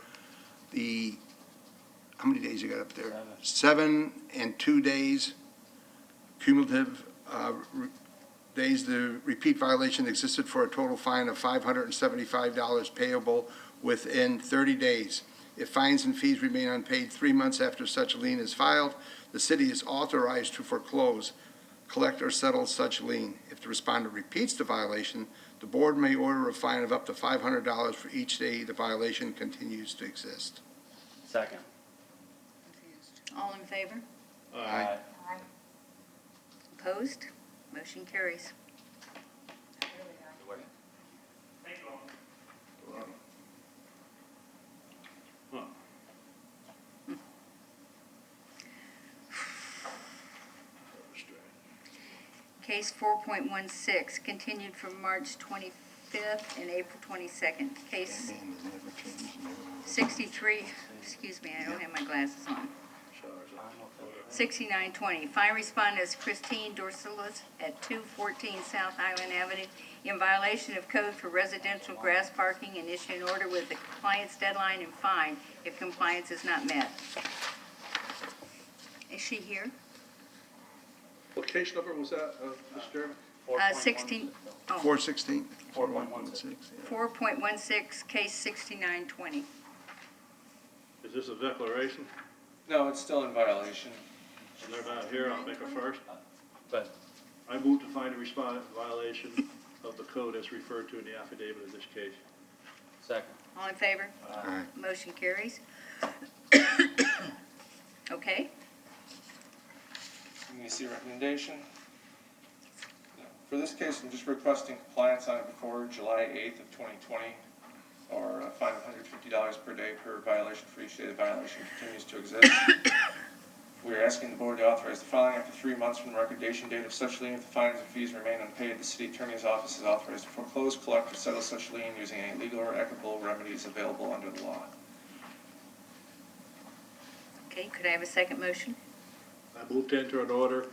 how many days you got up there? 7 and 2 days, cumulative days. The repeat violation existed for a total fine of $575 payable within 30 days. If fines and fees remain unpaid 3 months after such lien is filed, the city is authorized to foreclose, collect, or settle such lien. If the respondent repeats the violation, the board may order a fine of up to $500 for each day the violation continues to exist. Second. All in favor? Aye. Opposed? Motion carries. Case 4.16, continued from March 25th, 25th and April 22nd. Case 63, excuse me, I don't have my glasses on. 6920. Fine respondent is Christine Dorsalis at 214 South Highland Avenue in violation of code for residential grass parking and issue an order with a compliance deadline and fine if compliance is not met. Is she here? What case number was that, Mr. Chairman? 16, oh, 416? 4.16. 4.16, case 6920. Is this a declaration? No, it's still in violation. And they're not here, I'll make a first. But I move to find a respondent in violation of the code as referred to in the affidavit of this case. second. All in favor? Aye. Motion carries. Okay, Let me see recommendation. For this case, I'm just requesting compliance on it before July 8th of 2020, or a fine of $150 per day per violation for each day the violation continues to exist. We are asking the board to authorize the following: after 3 months from the recordation date of such lien, if the fines and fees remain unpaid, the city attorney's office is authorized to foreclose, collect, or settle such lien using any legal or equitable remedies available under the law. okay, could I have a second motion? I move to enter an order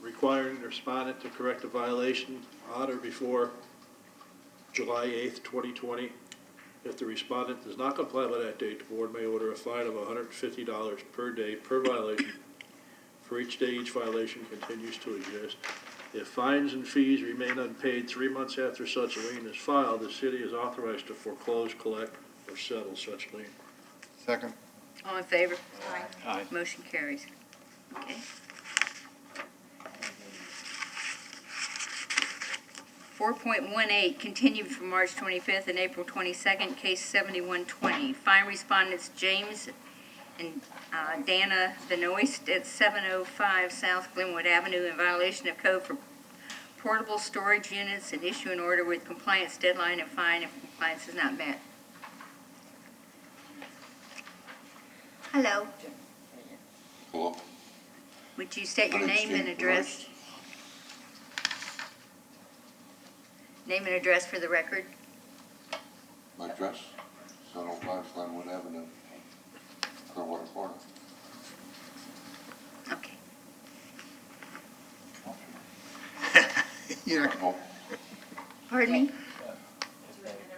requiring the respondent to correct a violation on or before July 8th, 2020. If the respondent does not comply by that date, the board may order a fine of $150 per day per violation for each day each violation continues to exist. If fines and fees remain unpaid 3 months after such lien is filed, the city is authorized to foreclose, collect, or settle such lien. Second? All in favor? Aye. Motion carries. Okay. 4.18, continued from March 25th and April 22nd, case 7120. Fine respondents James and Dana Benoist at 705 South Glenwood Avenue in violation of code for portable storage units and issue an order with compliance deadline and fine if compliance is not met. Hello. Hello? Would you state your name and address? Name and address for the record. My address, 705 Glenwood Avenue, Clearwater, Florida. Okay. You're not gonna- Pardon me?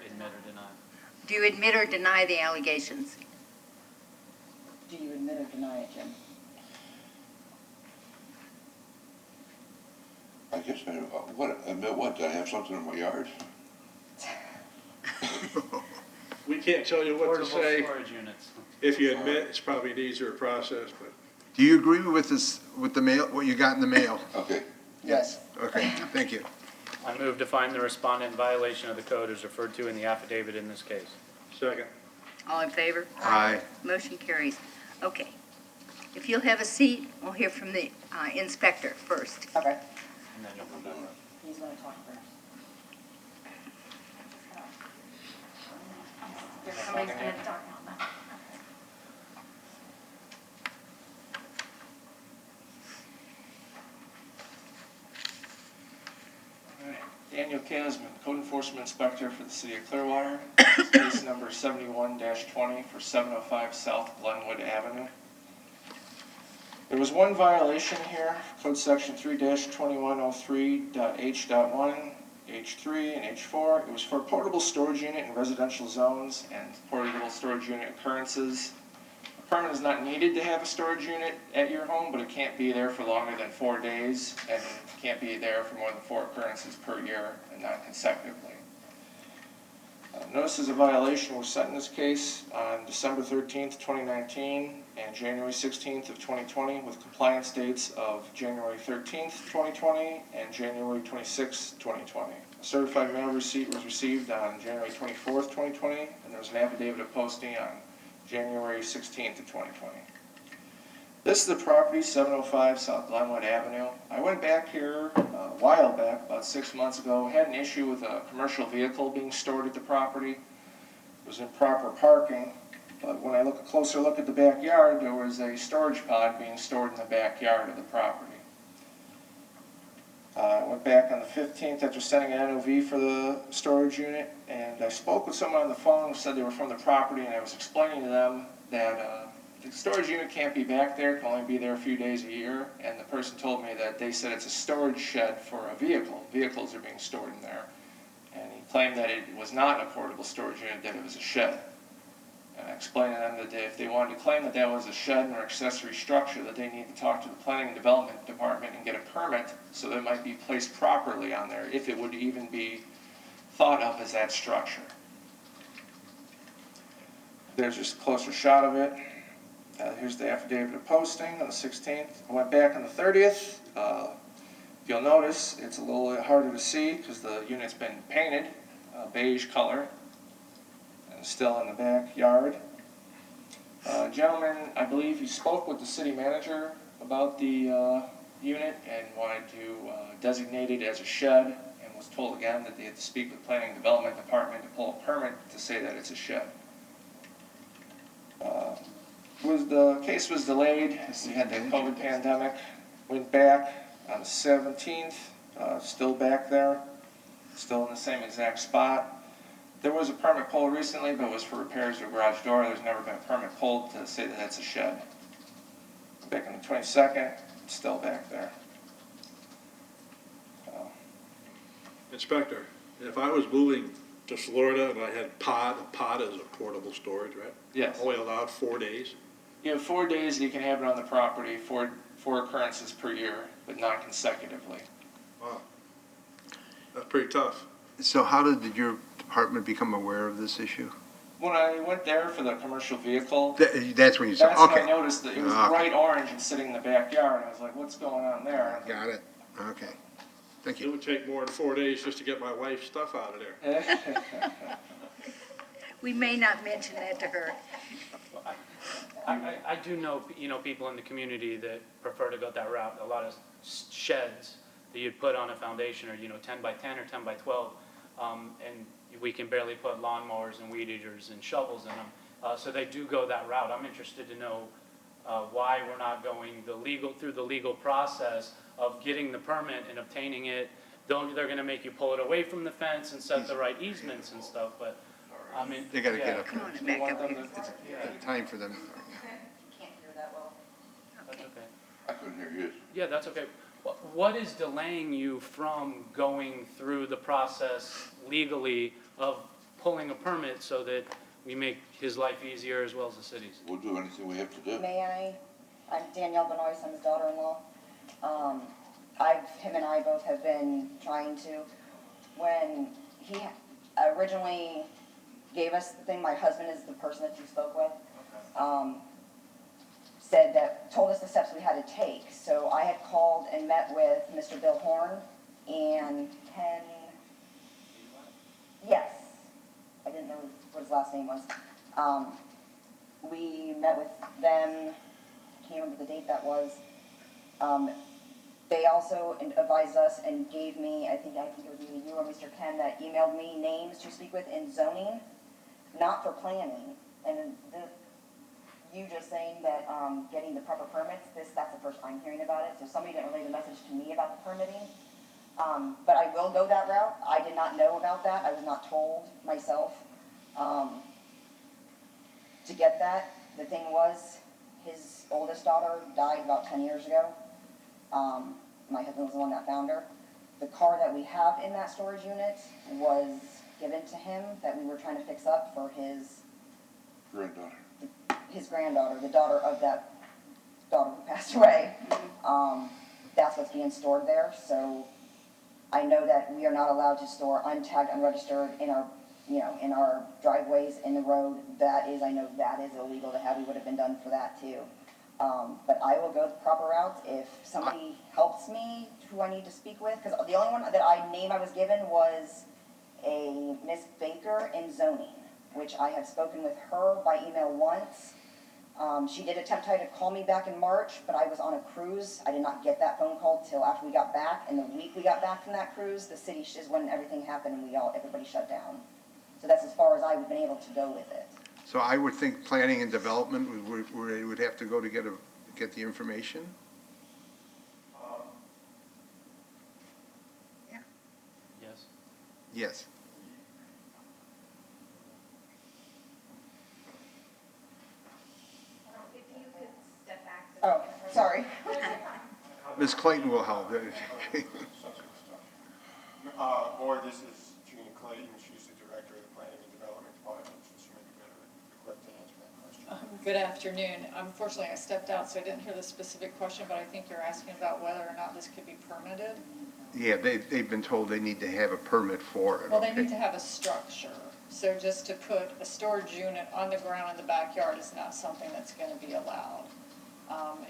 Admit or deny. Do you admit or deny the allegations? Do you admit or deny it, Jim? I guess admit what, did I have something in my yard? We can't tell you what to Portable say. storage units. If you admit, it's probably an easier process, but Do you agree with this, with the mail, what you got in the mail? Okay. Yes. Okay, thank you. I move to find the respondent in violation of the code as referred to in the affidavit in this case. second. All in favor? Aye. Motion carries. Okay. If you'll have a seat, we'll hear from the inspector first. Okay. And then you'll come back up. He's gonna talk first. Somebody's gonna talk now. Daniel Kasman, Code Enforcement Inspector for the City of Clearwater. Case number 71-20 for 705 South Glenwood Avenue. There was one violation here, Code Section 3-2103.H.1, H3, and H4. It was for a portable storage unit in residential zones and portable storage unit occurrences. A permit is not needed to have a storage unit at your home, but it can't be there for longer than 4 days, and it can't be there for more than 4 occurrences per year and not consecutively. Notices of violation were sent in this case on December 13th, 2019 and January 16th of 2020 with compliance dates of January 13th, 2020 and January 26th, 2020. A certified mail receipt was received on January 24th, 2020, and there was an affidavit of posting on January 16th of 2020. This is the property, 705 South Glenwood Avenue. I went back here a while back, about 6 months ago, had an issue with a commercial vehicle being stored at the property. It was improper parking, but when I look a closer look at the backyard, there was a storage pod being stored in the backyard of the property. I went back on the 15th after sending an NOV for the storage unit, and I spoke with someone on the phone who said they were from the property, and I was explaining to them that the storage unit can't be back there, it can only be there a few days a year, and the person told me that they said it's a storage shed for a vehicle. Vehicles are being stored in there, and he claimed that it was not a portable storage unit, that it was a shed. And I explained to them that if they wanted to claim that that was a shed or accessory structure, that they need to talk to the Planning and Development Department and get a permit so that it might be placed properly on there, if it would even be thought of as that structure. There's just a closer shot of it. Here's the affidavit of posting on the 16th. I went back on the 30th. If you'll notice, it's a little harder to see because the unit's been painted beige color. Still in the backyard. Gentleman, I believe he spoke with the city manager about the unit and wanted to designate it as a shed, and was told again that they had to speak with Planning and Development Department to pull a permit to say that it's a shed. The case was delayed as we had the COVID pandemic. Went back on the 17th, still back there, still in the same exact spot. There was a permit pulled recently, but it was for repairs to a garage door. There's never been a permit pulled to say that it's a shed. Back on the 22nd, still back there. Inspector, if I was moving to Florida and I had a pod is a portable storage, right? Yes. Only allowed 4 days? You have 4 days you can have it on the property, four occurrences per year, but not consecutively. Wow. That's pretty tough. So how did your department become aware of this issue? When I went there for the commercial vehicle, That's when you said, that's when okay. I noticed that it was bright orange and sitting in the backyard. I was like, what's going on there? Got it. Okay. Thank It you. would take more than 4 days just to get my wife's stuff out of there. We may not mention that to her. I do know, people in the community that prefer to go that route. A lot of sheds that you'd put on a foundation are, 10 by 10 or 10 by 12. And we can barely put lawnmowers and weed eaters and shovels in them. So they do go that route. I'm interested to know why we're not going through the legal process of getting the permit and obtaining it. They're going to make you pull it away from the fence and set the right easements and stuff, but I mean. They gotta get up Come there. on, back up here. It's time for them. Can't hear that well. That's okay. I couldn't hear you. Yeah, that's okay. What is delaying you from going through the process legally of pulling a permit so that we make his life easier as well as the city's? We'll do anything we have to do. May I? I'm Danielle Benoist, I'm his daughter-in-law. Him and I both have been trying to, when he originally gave us the thing, my husband is the person that you spoke with, told us the steps we had to take. So I had called and met with Mr. Bill Horn and Ken, yes, I didn't know what his last name was. We met with them, can't remember the date that was. They also advised us and gave me, I think it was either you or Mr. Ken that emailed me names to speak with in zoning, not for planning. And you just saying that getting the proper permits, that's the first I'm hearing about it. So somebody didn't relay the message to me about the permitting. But I will go that route. I did not know about that. I was not told myself to get that. The thing was, his oldest daughter died about 10 years ago. My husband was the one that found her. The car that we have in that storage unit was given to him that we were trying to fix up for his granddaughter, the daughter of that daughter who passed away. That's what's being stored there. So I know that we are not allowed to store untagged, unregistered in our driveways, in the road. I know that is illegal to have. We would have been done for that too. But I will go the proper route if somebody helps me who I need to speak with. Because the only name I was given was a Miss Baker in zoning, which I have spoken with her by email once. She did attempt to call me back in March, but I was on a cruise. I did not get that phone call till after we got back. And the week we got back from that cruise, the city is when everything happened and everybody shut down. So that's as far as I've been able to go with it. So I would think planning and development would have to go to get the information? Yes. If you could step back. Oh, sorry. Ms. Clayton will help. Board, this is Gina Clayton, she's the Director of the Planning and Development Department, so she may be better equipped to answer that question. Good afternoon. Unfortunately, I stepped out, so I didn't hear the specific question, but I think you're asking about whether or not this could be permitted. Yeah, they've been told they need to have a permit for it. Well, they okay? need to have a structure. So just to put a storage unit on the ground in the backyard is not something that's going to be allowed.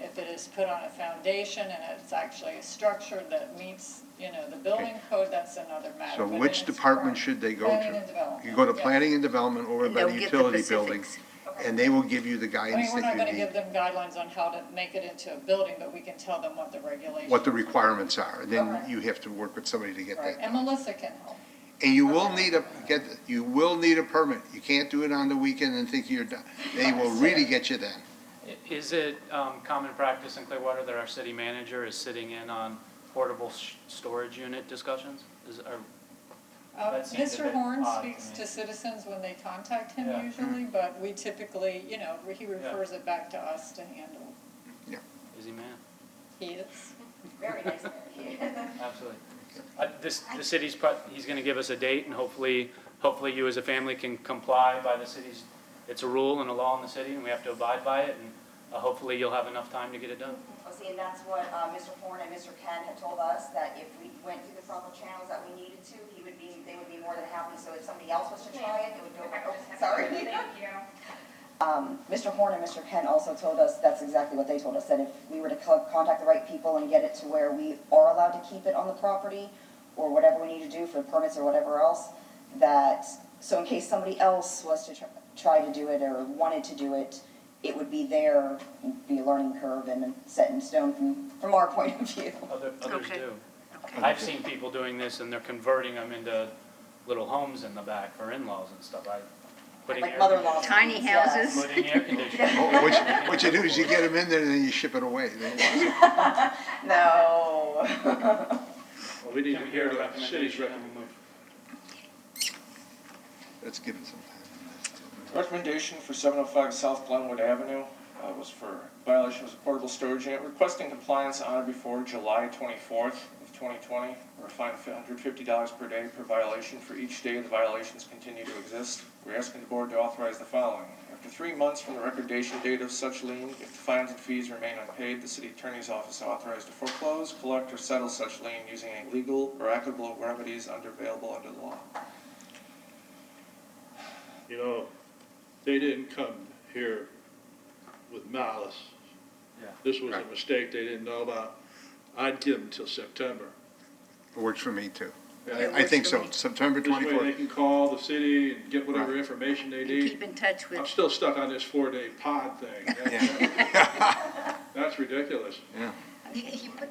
If it is put on a foundation and it's actually a structure that meets, the building code, that's another matter. So But in which its department current- should they go Planning to? and Development. You go to Yes. Planning and Development over And by the they'll get the utility building, specifics. and they will give you the I guidance mean, we're not that going you to give need, them guidelines on how to make it into a building, but we can tell them what the regulations. what the requirements are. And then Okay. you have to work with somebody to get Right, that and done. Melissa can help. And you will need you will need a permit. You can't do it on the weekend and think you're done. They will really get you then. Is it common practice in Clearwater that our city manager is sitting in on portable storage unit discussions? That seems a Mr. bit Horn odd to speaks me. to citizens when they contact him Yeah. usually, but we typically, he refers it back to us to handle. Busy man. He is. Very nice. Absolutely. The city's, he's gonna give us a date, and hopefully you as a family can comply by the city's, it's a rule and a law in the city, and we have to abide by it, and hopefully you'll have enough time to get it done. Well, see, and that's what Mr. Horn and Mr. Ken had told us, that if we went through the proper channels that we needed to, they would be more than happy. So if somebody else was to try it, it would go, oh, sorry. Thank you. Mr. Horn and Mr. Ken also told us, that's exactly what they told us, that if we were to contact the right people and get it to where we are allowed to keep it on the property, or whatever we need to do for permits or whatever else, so in case somebody else was to try to do it or wanted to do it, it would be there, be a learning curve and set in stone from our point of view. Others Okay. do. Okay. I've seen people doing this, and they're converting them into little homes in the back for in-laws and stuff. Putting Like air mother-in-law. Tiny houses. Putting air conditioning. Oh, what you do is you get them in there and then you ship it away. No. Well, we need to Can we hear hear a the recommendation city's and recommendation. we'll move? Let's give it some time. Recommendation for 705 South Glenwood Avenue was for violation of a portable storage unit, requesting compliance on or before July 24th of 2020, or a fine of $150 per day per violation for each day the violations continue to exist. We're asking the board to authorize the following. After 3 months from the recordation date of such lien, if the fines and fees remain unpaid, the city attorney's office is authorized to foreclose, collect, or settle such lien using any legal or equitable remedies available under the law. You know, they didn't come here with malice. Yeah. This was a mistake they didn't know about. I'd give them till September. It works for me too. It I think works so, for me. September This way they 24th. can call the city and get whatever Right. information they And need. keep in touch I'm with, still stuck on this 4-day pod thing. That's ridiculous. Yeah.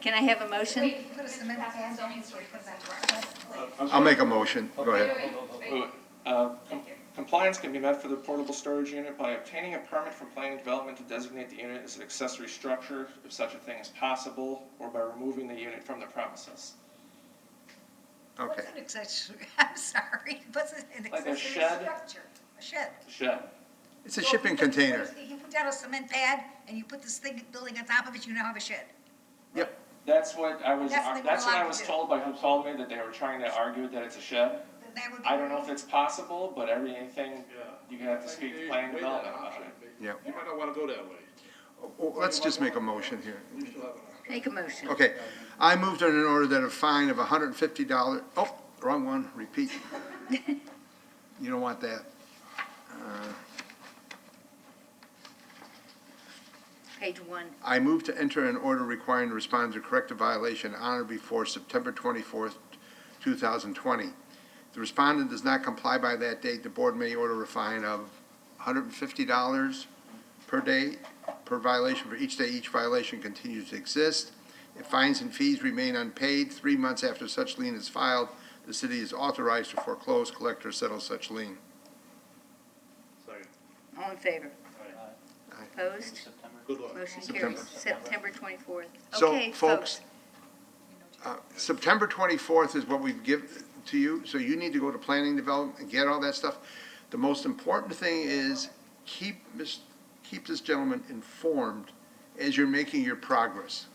can I have a motion? Put a cement pad Still needs to represent us. I'll make a motion. Go ahead. Compliance can be met for the portable storage unit by obtaining a permit from planning and development to designate the unit as an accessory structure, if such a thing is possible, or by removing the unit from the premises. Okay. What's an accessory, I'm sorry, what's an Like a accessory shed? structure? A shed. Shed. It's a shipping container. You put down a cement pad and you put this building on top of it, you now have a shed. Yep. That's what I was, That's what that's what they're I allowed was to do. told by who called me, that they were trying to argue that it's a shed. Then that would be. I don't know if it's possible, but everything, you have to speak to planning and Weigh that development about option. it. Yeah. You might not want to go that way. Oh, let's just make a motion here. We still have Make a motion. Okay. I moved in order that a fine of $150, oh, wrong one, repeat. You don't want that. Page 1. I move to enter an order requiring the respondent to correct a violation on or before September 24th, 2020. If the respondent does not comply by that date, the board may order a fine of $150 per day per violation for each day each violation continues to exist. If fines and fees remain unpaid 3 months after such lien is filed, the city is authorized to foreclose, collect, or settle such lien. Second. All in favor? Aye. Opposed? Good luck. Motion September. carries. September 24th. So, Okay, folks, September 24th is what we've to you, so you need to go to planning development and get all that stuff. The most important thing is keep this gentleman informed as you're making your progress.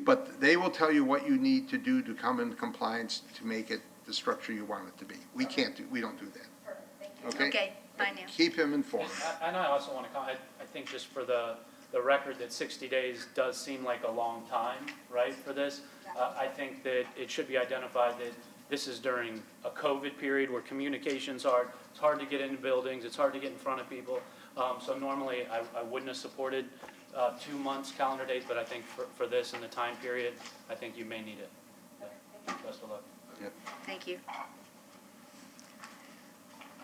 But they will tell you what you need to do to come in compliance to make it the structure you want it to be. We don't do that. Okay? Okay, bye now. Keep him informed. And I also want to comment, I think just for the record, that 60 days does seem like a long time, right, for this. I think that it should be identified that this is during a COVID period where communication's hard. It's hard to get into buildings, it's hard to get in front of people. So normally, I wouldn't have supported 2 months calendar days, but I think for this and the time period, I think you may need it. Best of luck. Yep. Thank you.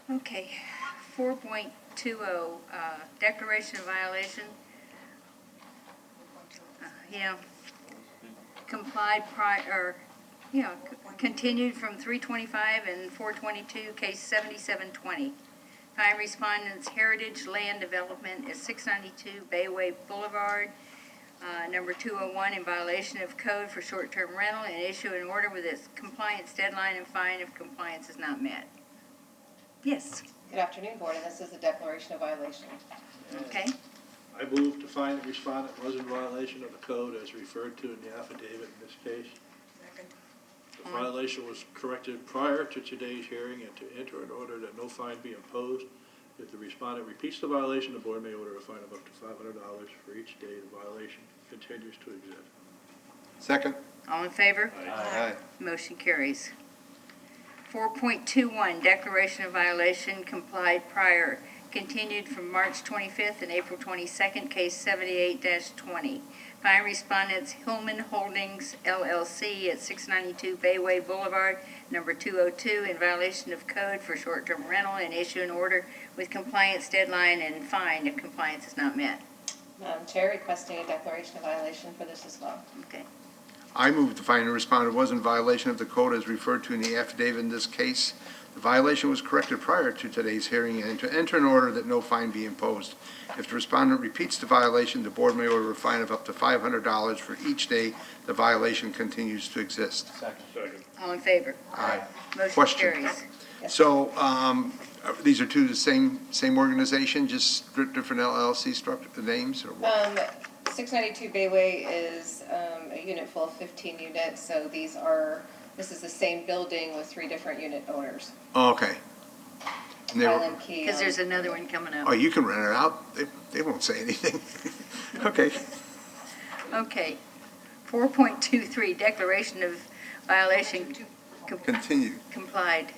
Okay, 4.20, declaration of violation. Complied continued from 325 and 422, case 7720. Five respondents, Heritage Land Development at 692 Bayway Boulevard, number 201, in violation of code for short-term rental, and issue an order with its compliance deadline and fine if compliance is not met. Yes. Good afternoon, Board, and this is a declaration of violation. Okay. I move to find the respondent was in violation of the code as referred to in the affidavit in this case. The violation was corrected prior to today's hearing, and to enter an order that no fine be imposed. If the respondent repeats the violation, the board may order a fine of up to $500 for each day the violation continues to exist. Second. All in favor? Aye. Motion carries. 4.21, declaration of violation, complied prior, continued from March 25th and April 22nd, case 78-20. Five respondents, Hillman Holdings LLC at 692 Bayway Boulevard, number 202, in violation of code for short-term rental, and issue an order with compliance deadline and fine if compliance is not met. Madam Chair, requesting a declaration of violation for this as well. Okay. I move to find the respondent was in violation of the code as referred to in the affidavit in this case. The violation was corrected prior to today's hearing, and to enter an order that no fine be imposed. If the respondent repeats the violation, the board may order a fine of up to $500 for each day the violation continues to exist. Second. All in favor? Aye. Motion Question. carries. So, these are two the same organization, just different LLC structure, names, or what? 692 Bayway is a unit full of 15 units, so this is the same building with 3 different unit owners. Oh, okay. And they were- Highland Key. Because there's another one coming up. Oh, you can rent it out. They won't say anything. Okay. Okay. 4.23, declaration of violation Continue. complied.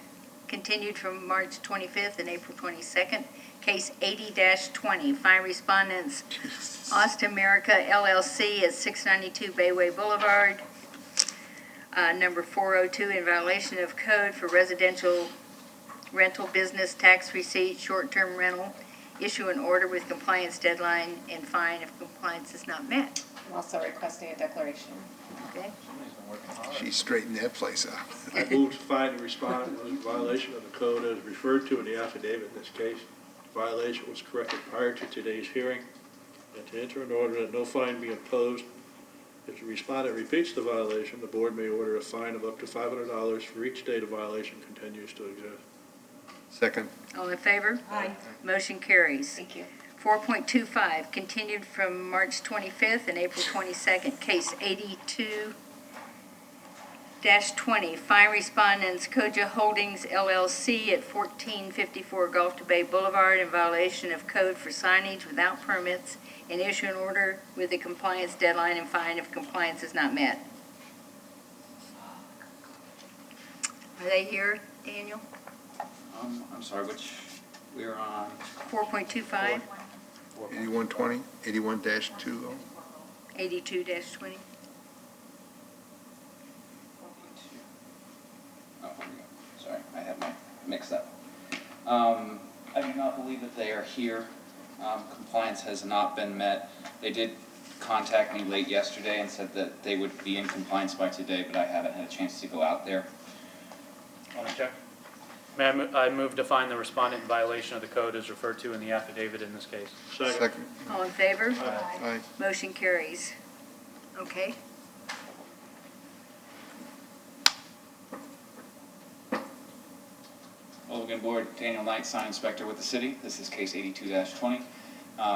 Continued from March 25th and April 22nd. Case 80-20. Five respondents, Austin America LLC at 692 Bayway Boulevard, number 402, in violation of code for residential rental business tax receipt, short-term rental. Issue an order with compliance deadline and fine if compliance is not met. I'm also requesting a declaration. Okay? She straightened that place out. I move to find the respondent was in violation of the code as referred to in the affidavit in this case. The violation was corrected prior to today's hearing, and to enter an order that no fine be imposed. If the respondent repeats the violation, the board may order a fine of up to $500 for each day the violation continues to exist. Second. All in favor? Aye. Motion carries. Thank you. 4.25, continued from March 25th and April 22nd, case 82-20. Five respondents, Koja Holdings LLC at 1454 Gulf to Bay Boulevard, in violation of code for signage without permits, and issue an order with a compliance deadline and fine if compliance is not met. Are they here, Daniel? I'm sorry, which, we're on 4.25, 8120, 81-20. 82-20. Oh, here we go. Sorry, I had my mixed up. I do not believe that they are here. Compliance has not been met. They did contact me late yesterday and said that they would be in compliance by today, but I haven't had a chance to go out there. Want to check? May I move to find the respondent in violation of the code as referred to in the affidavit in this case. Second. All in favor? Aye. Motion carries. Okay. Logan Board, Daniel Knight, sign inspector with the city. This is case 82-20.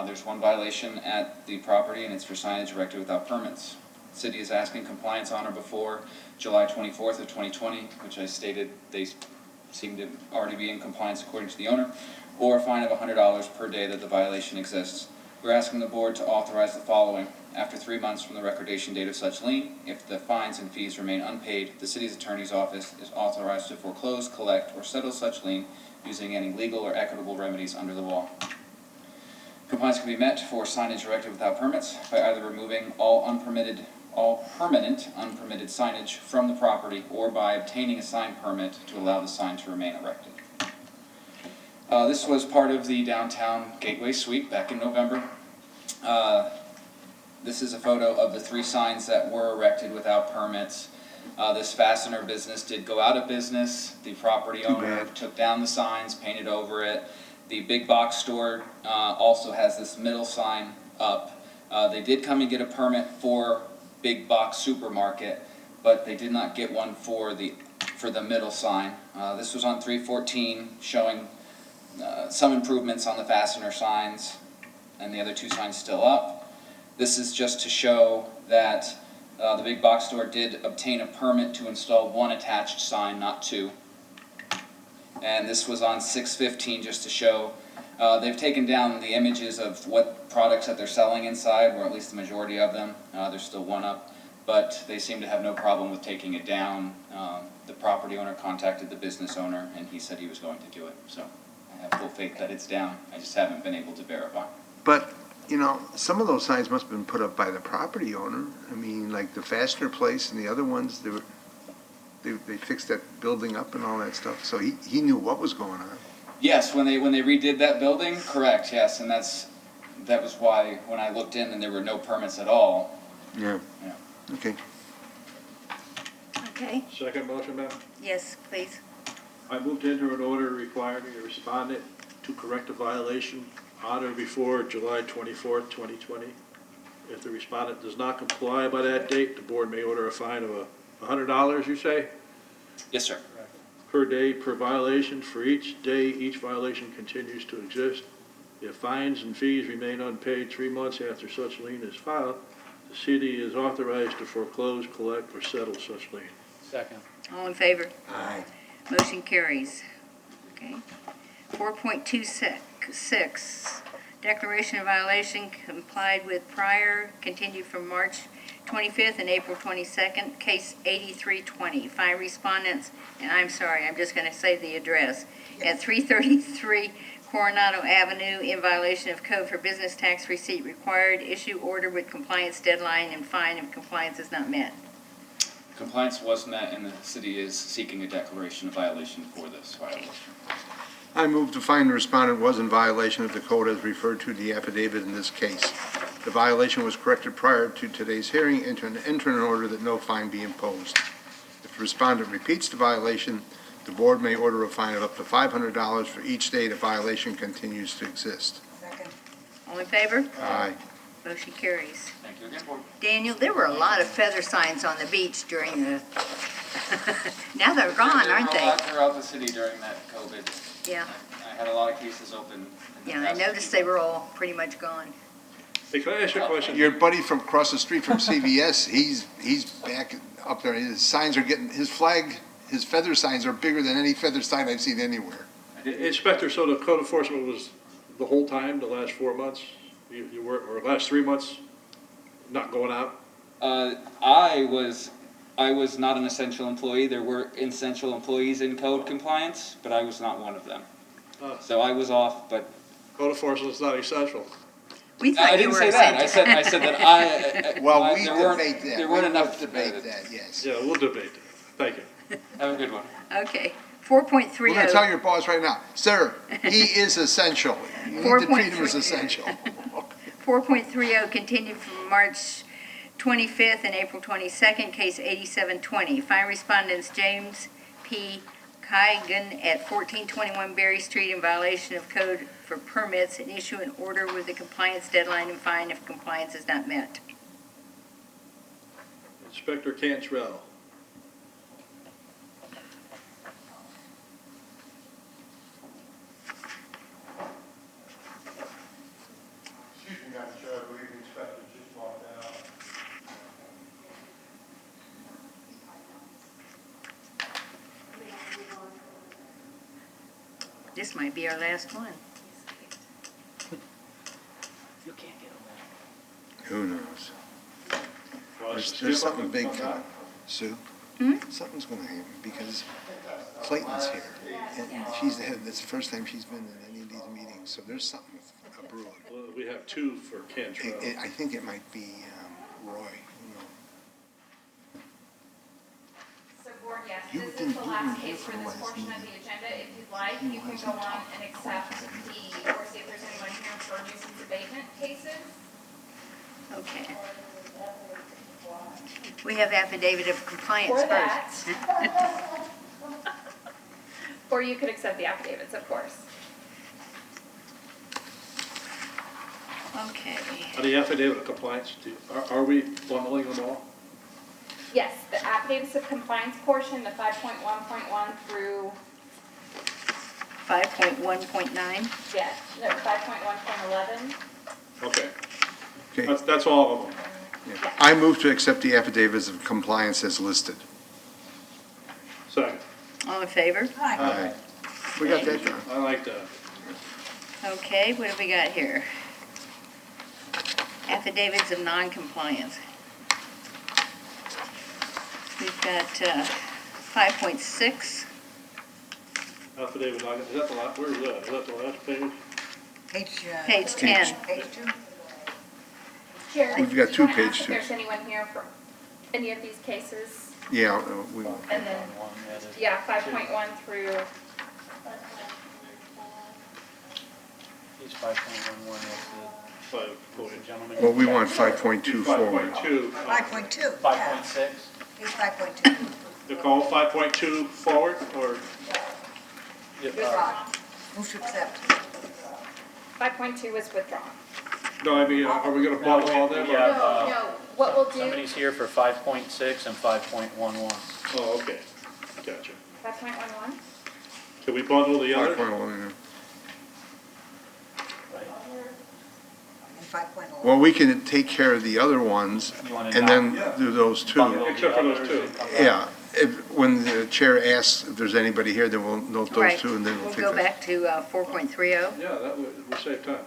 There's one violation at the property, and it's for signage erected without permits. The city is asking compliance on or before July 24th of 2020, which I stated they seem to already be in compliance according to the owner, or a fine of $100 per day that the violation exists. We're asking the board to authorize the following. After 3 months from the recordation date of such lien, if the fines and fees remain unpaid, the city's attorney's office is authorized to foreclose, collect, or settle such lien using any legal or equitable remedies under the law. Compliance can be met for signage erected without permits by either removing all permanent unpermitted signage from the property or by obtaining a sign permit to allow the sign to remain erected. This was part of the downtown gateway sweep back in November. This is a photo of the 3 signs that were erected without permits. This fastener business did go out of business. The property owner took down the signs, painted over it. The big box store also has this middle sign up. They did come and get a permit for big box supermarket, but they did not get one for the middle sign. This was on 314, showing some improvements on the fastener signs, and the other 2 signs still up. This is just to show that the big box store did obtain a permit to install 1 attached sign, not 2. And this was on 615, just to show they've taken down the images of what products that they're selling inside, or at least the majority of them. There's still 1 up, but they seem to have no problem with taking it down. The property owner contacted the business owner, and he said he was going to do it. So I have full faith that it's down. I just haven't been able to verify. But, you know, some of those signs must have been put up by the property owner. I mean, like the fastener place and the other ones, they fixed that building up and all that stuff, so he knew what was going on. Yes, when they redid that building, correct, yes, and that was why when I looked in and there were no permits at all. Yeah. Yeah. Okay. Okay, Second motion, ma'am? yes, please. I moved into an order requiring the respondent to correct a violation on or before July 24th, 2020. If the respondent does not comply by that date, the board may order a fine of $100, you say, Yes, sir. per day per violation. For each day each violation continues to exist, if fines and fees remain unpaid 3 months after such lien is filed, the city is authorized to foreclose, collect, or settle such lien. Second. All in favor? Aye. Motion carries. Okay. 4.26, declaration of violation complied with prior, continued from March 25th and April 22nd, case 8320. 5 respondents, and I'm sorry, I'm just going to say the address, at 333 Coronado Avenue, in violation of code for business tax receipt required, issue order with compliance deadline and fine if compliance is not met. Compliance was met, and the city is seeking a declaration of violation for this violation. I move to find the respondent was in violation of the code as referred to in the affidavit in this case. The violation was corrected prior to today's hearing, enter an order that no fine be imposed. If the respondent repeats the violation, the board may order a fine of up to $500 for each day the violation continues to exist. Second. All in favor? Aye. Motion carries. Thank you again, board. Daniel, there were a lot of feather signs on the beach during the, now they're gone, aren't There were a they? lot throughout the city during that COVID. Yeah, I had a lot of cases open. in the yeah, I past few noticed they were all pretty much gone. Hey, can I ask you a question? Your buddy from across the street from CVS, he's back up there. His signs are getting, his feather signs are bigger than any feather sign I've seen anywhere. Inspector, so the code enforcement was the whole time, the last 4 months, you were, or last 3 months, not going out? I was not an essential employee. There were essential employees in code compliance, but I was not one of them. So I was off, but. Code enforcement is not essential. We thought I you didn't were say that. essential. I said that I. Well, we there weren't- debate that. There weren't We enough. will debate that, yes. Yeah, we'll debate that. Thank you. Have a good one. Okay, We're gonna tell 4.30, your boss right now, sir, he is essential. You need to treat him as essential. 4.30 continued from March 25th and April 22nd, case 8720. 5 respondents, James P. Kaigan at 1421 Berry Street, in violation of code for permits, and issue an order with a compliance deadline and fine if compliance is not met. Inspector Cantrell. This might be our last one. You can't get away. Who knows? Well, There's something big coming, Sue. Hmm? Something's gonna happen, because Clayton's here, and she's the head, that's the first time she's been in any of these meetings, so there's something brewing. Well, we have two for Cantrell. I think it might be Roy, you know. So board, yes, You this is didn't the even last hear case for from this last portion of meeting. the agenda. If you'd like, you can go on and accept the, or see if there's anyone here for nuisance abatement cases. Okay. We have affidavit of compliance For first. that. Or you could accept the affidavits, of course. Okay. On the affidavit of compliance, are we bundling them all? Yes, the affidavits of compliance portion, the 5.1.1 through, 5.1.9. yes, no, 5.1.11. Okay. Okay. That's all of them. Yeah. I move to accept the affidavits of compliance as listed. Second. All in favor? Aye. We got that done. I like that. Okay, what do we got here? Affidavits of non-compliance. We've got 5.6. Affidavit, is that the last, where is that? Is that the last page? Page 10. Page 2. Chair, We've got do two you wanna page ask if twos. there's anyone here for any of these cases? Yeah, we, And then, yeah, 5.1 through, He's 5.11, Five point. the gentleman. well, we want 5.2 forward. 5.2. 5.2. 5.6? He's 5.2. Nicole, 5.2 forward, or? Withdrawn. Move to accept. 5.2 is withdrawn. No, I mean, are we gonna bundle all them? or- No, what we'll do, Somebody's here for 5.6 and 5.11. Oh, okay, gotcha. 5.11? Can we bundle the other? 5.1, And 5.11. well, we can take care of the other ones You wanna and then do those two. bundle the Except for those others two. and come back? Yeah, when the chair asks if there's anybody here, then we'll note those Right. two and then we'll We'll take go that. back to 4.30. Yeah, that would save time.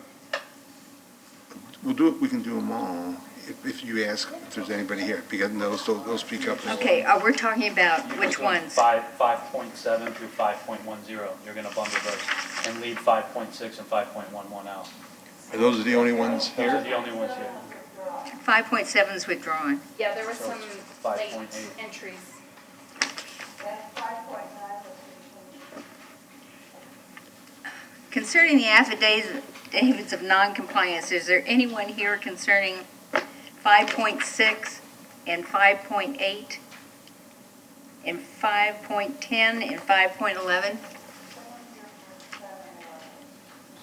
We'll do it, we can do them all, if you ask if there's anybody here, because they'll speak up. Okay, we're talking about which ones? 5.7 through 5.10, you're gonna bundle those, and leave 5.6 and 5.11 out. Are those the only ones Those are here? the only ones here. 5.7 is withdrawn. Yeah, there was So some it's late 5.8. entries. Concerning the affidavits of non-compliance, is there anyone here concerning 5.6 and 5.8 and 5.10 and 5.11?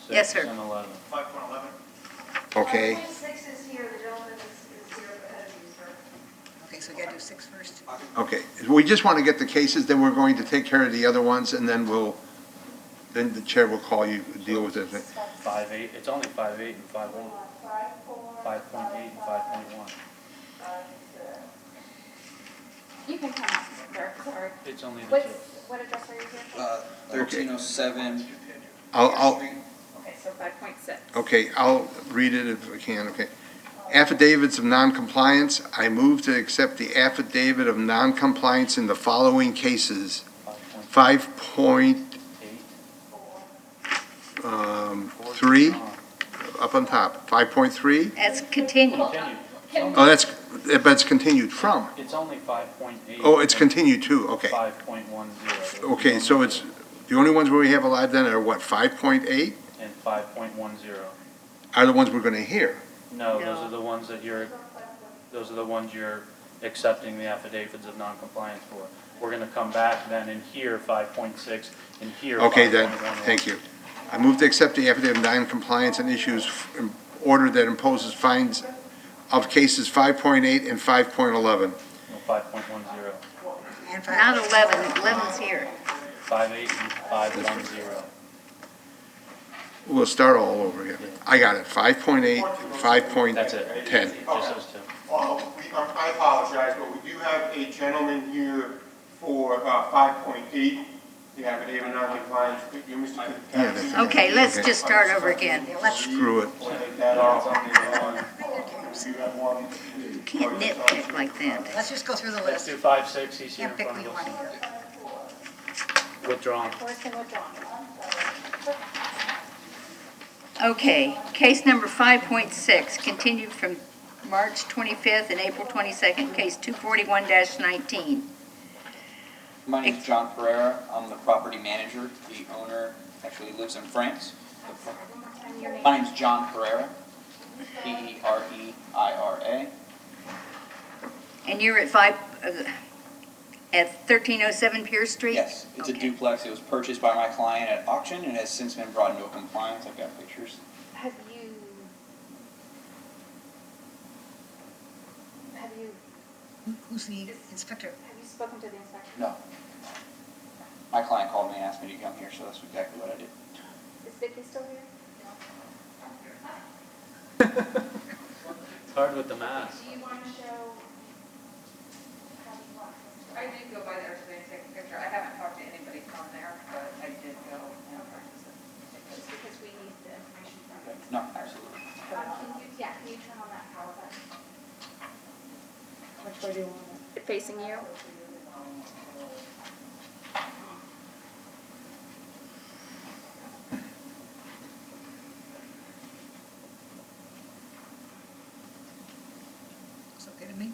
Yes, sir. 6 and 11. 5.11. Okay, 6 is here, the gentleman is here ahead of you, sir. Okay, so we gotta do 6 first. okay. We just want to get the cases, then we're going to take care of the other ones, and then then the chair will call you, deal with it. 5.8, it's only 5.8 and 5.1. 5.8 and 5.1. You can come up there, sorry. It's only the What, two. what address are you here for? 1307. I'll, Okay, so 5.6. okay, I'll read it if I can, okay. Affidavits of non-compliance, I move to accept the affidavit of non-compliance in the following cases. 5.3, up on top, 5.3, That's continued. Continued. oh, but it's continued from, It's only 5.8. oh, it's continued too, okay. 5.10. Okay, so it's, the only ones where we have alive then are what, 5.8? And 5.10. Are the ones we're gonna hear? No, those No. are the ones that those are the ones you're accepting the affidavits of non-compliance for. We're gonna come back then and hear 5.6 and hear 5.11. Okay, then, thank you. I move to accept the affidavit of non-compliance and issues in order that imposes fines of cases 5.8 and 5.11. No, 5.10. And Not 11, 11's here. 5.8 and 5.10. We'll start all over again. I got it, 5.8, That's it. 5.10. Just those two. I apologize, but we do have a gentleman here for 5.8. the affidavit of non-compliance, you, Mr. Yeah, Fitzpatrick. that's- Okay, let's just start over again. Screw it. We'll take that off. You have one. You can't nitpick like that. Let's just go through the Let's list. do 5, 6, he's here Can't in pick front what of you us. want here. Withdrawn. Forrest and withdrawn. Okay, case number 5.6, continued from March 25th and April 22nd, case 241-19. My name's John Pereira. I'm the property manager. The owner actually lives in France. My name's John Pereira, Pereira. And you're at 1307 Pierce Street? Yes, it's a Okay. duplex. It was purchased by my client at auction and has since been brought into compliance. I've got pictures. Have you Who's the inspector? have you spoken to the inspector? No. My client called me and asked me to come here, so that's exactly what I did. Is Vicky still here? It's hard with the mask. Do you want to show how you want? I did go by there today and take a picture. I haven't talked to anybody from there, but I did go and practice it. Just because we need the information from you. No, absolutely. Can you turn on that power button? Which way do you want it? Facing you? It's okay to me.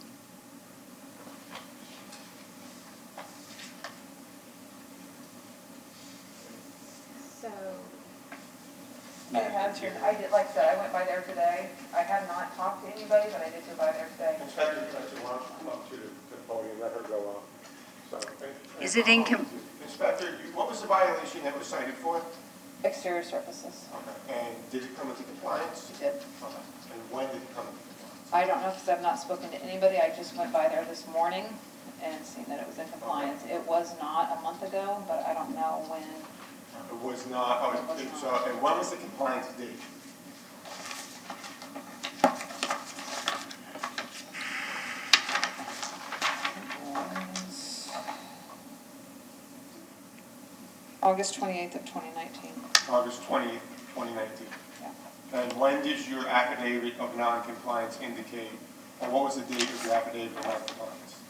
So, May I I did, like I said, I went by there today. I have not talked to anybody, but I did go by there today. Inspector, why don't you come up to the podium, let her go on. So, Is it Inspector, what was the violation that was cited for? Exterior surfaces. Okay. And did it come into compliance? It did. Okay. And when did it come into compliance? I don't know because I've not spoken to anybody. I just went by there this morning and seen that it was in compliance. It was not a month ago, but I don't know when. It was not, oh, so, and when was the compliance date? August 28th of 2019. August 20th, 2019. Yeah. And when did your affidavit of non-compliance indicate, and what was the date of your affidavit of non-compliance?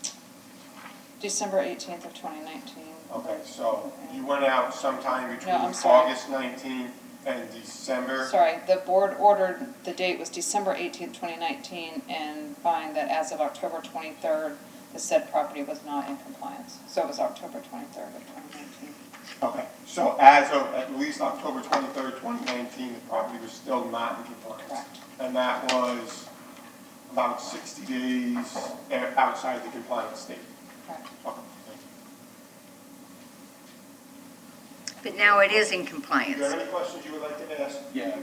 December 18th of 2019. Okay, so you went out sometime between I'm sorry. August 19th and December? Sorry, the board ordered, the date was December 18th, 2019, and find that as of October 23rd, the said property was not in compliance. So it was October 23rd of 2019. Okay, so as of at least October 23rd, 2019, the property was still not in compliance? Correct. And that was about 60 days outside the compliance state? Correct. Okay, thank you. But now it is in Do compliance. you have any questions you would like to ask? Yeah,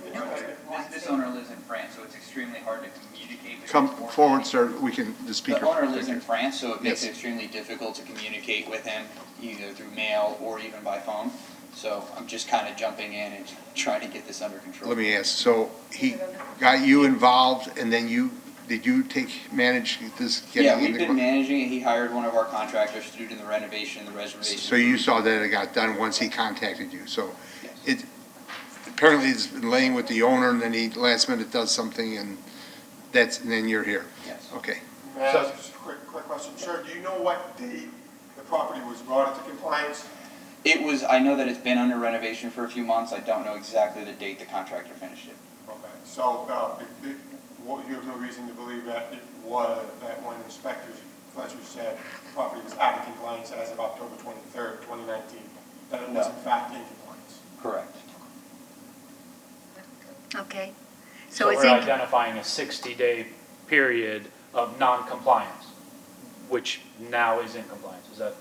this owner lives in France, so it's extremely hard to communicate with Come him. forward, sir, we can, the speaker. The owner lives in France, so it makes Yes. it extremely difficult to communicate with him, either through mail or even by phone. So I'm just kind of jumping in and trying to get this under control. Let me ask, so he got you involved and then did you manage this getting Yeah, in we've the... been managing it. He hired one of our contractors to do the renovation, the reservation. So you saw that it got done once he contacted you, so Yes. apparently it's been laying with the owner and then he last minute does something and then you're here? Yes. Okay. May I ask just a quick question? Sir, do you know what date the property was brought into compliance? It was, I know that it's been under renovation for a few months. I don't know exactly the date the contractor finished it. Okay, so, you have no reason to believe that it was, that when Inspector Fletcher said the property was out of compliance as of October 23rd, 2019, that it was in fact in compliance? Correct. Okay. So it's we're in, identifying a 60-day period of non-compliance, which now is in compliance. Is that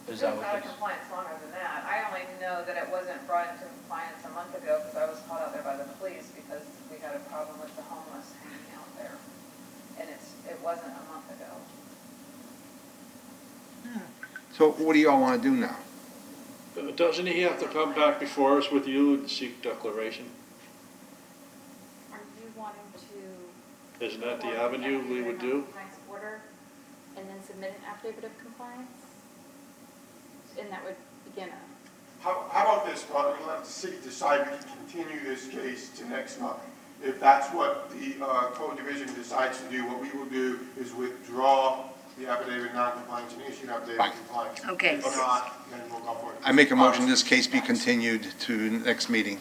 It was what out of this? compliance longer than that. I only know that it wasn't brought into compliance a month ago because I was caught out there by the police because we had a problem with the homeless hanging out there. And it wasn't a month ago. So what do y'all want to do now? Doesn't he have to come back before us with you and seek declaration? Are you wanting to? Isn't that the avenue we would do? Non-compliance order and then submit an affidavit of compliance? And that would begin at. How about this, we'll let the city decide we can continue this case to next month. If that's what the code division decides to do, what we will do is withdraw the affidavit of non-compliance and issue an affidavit of compliance. Okay. If not, then we'll go for it. I make a motion this case be continued to next meeting.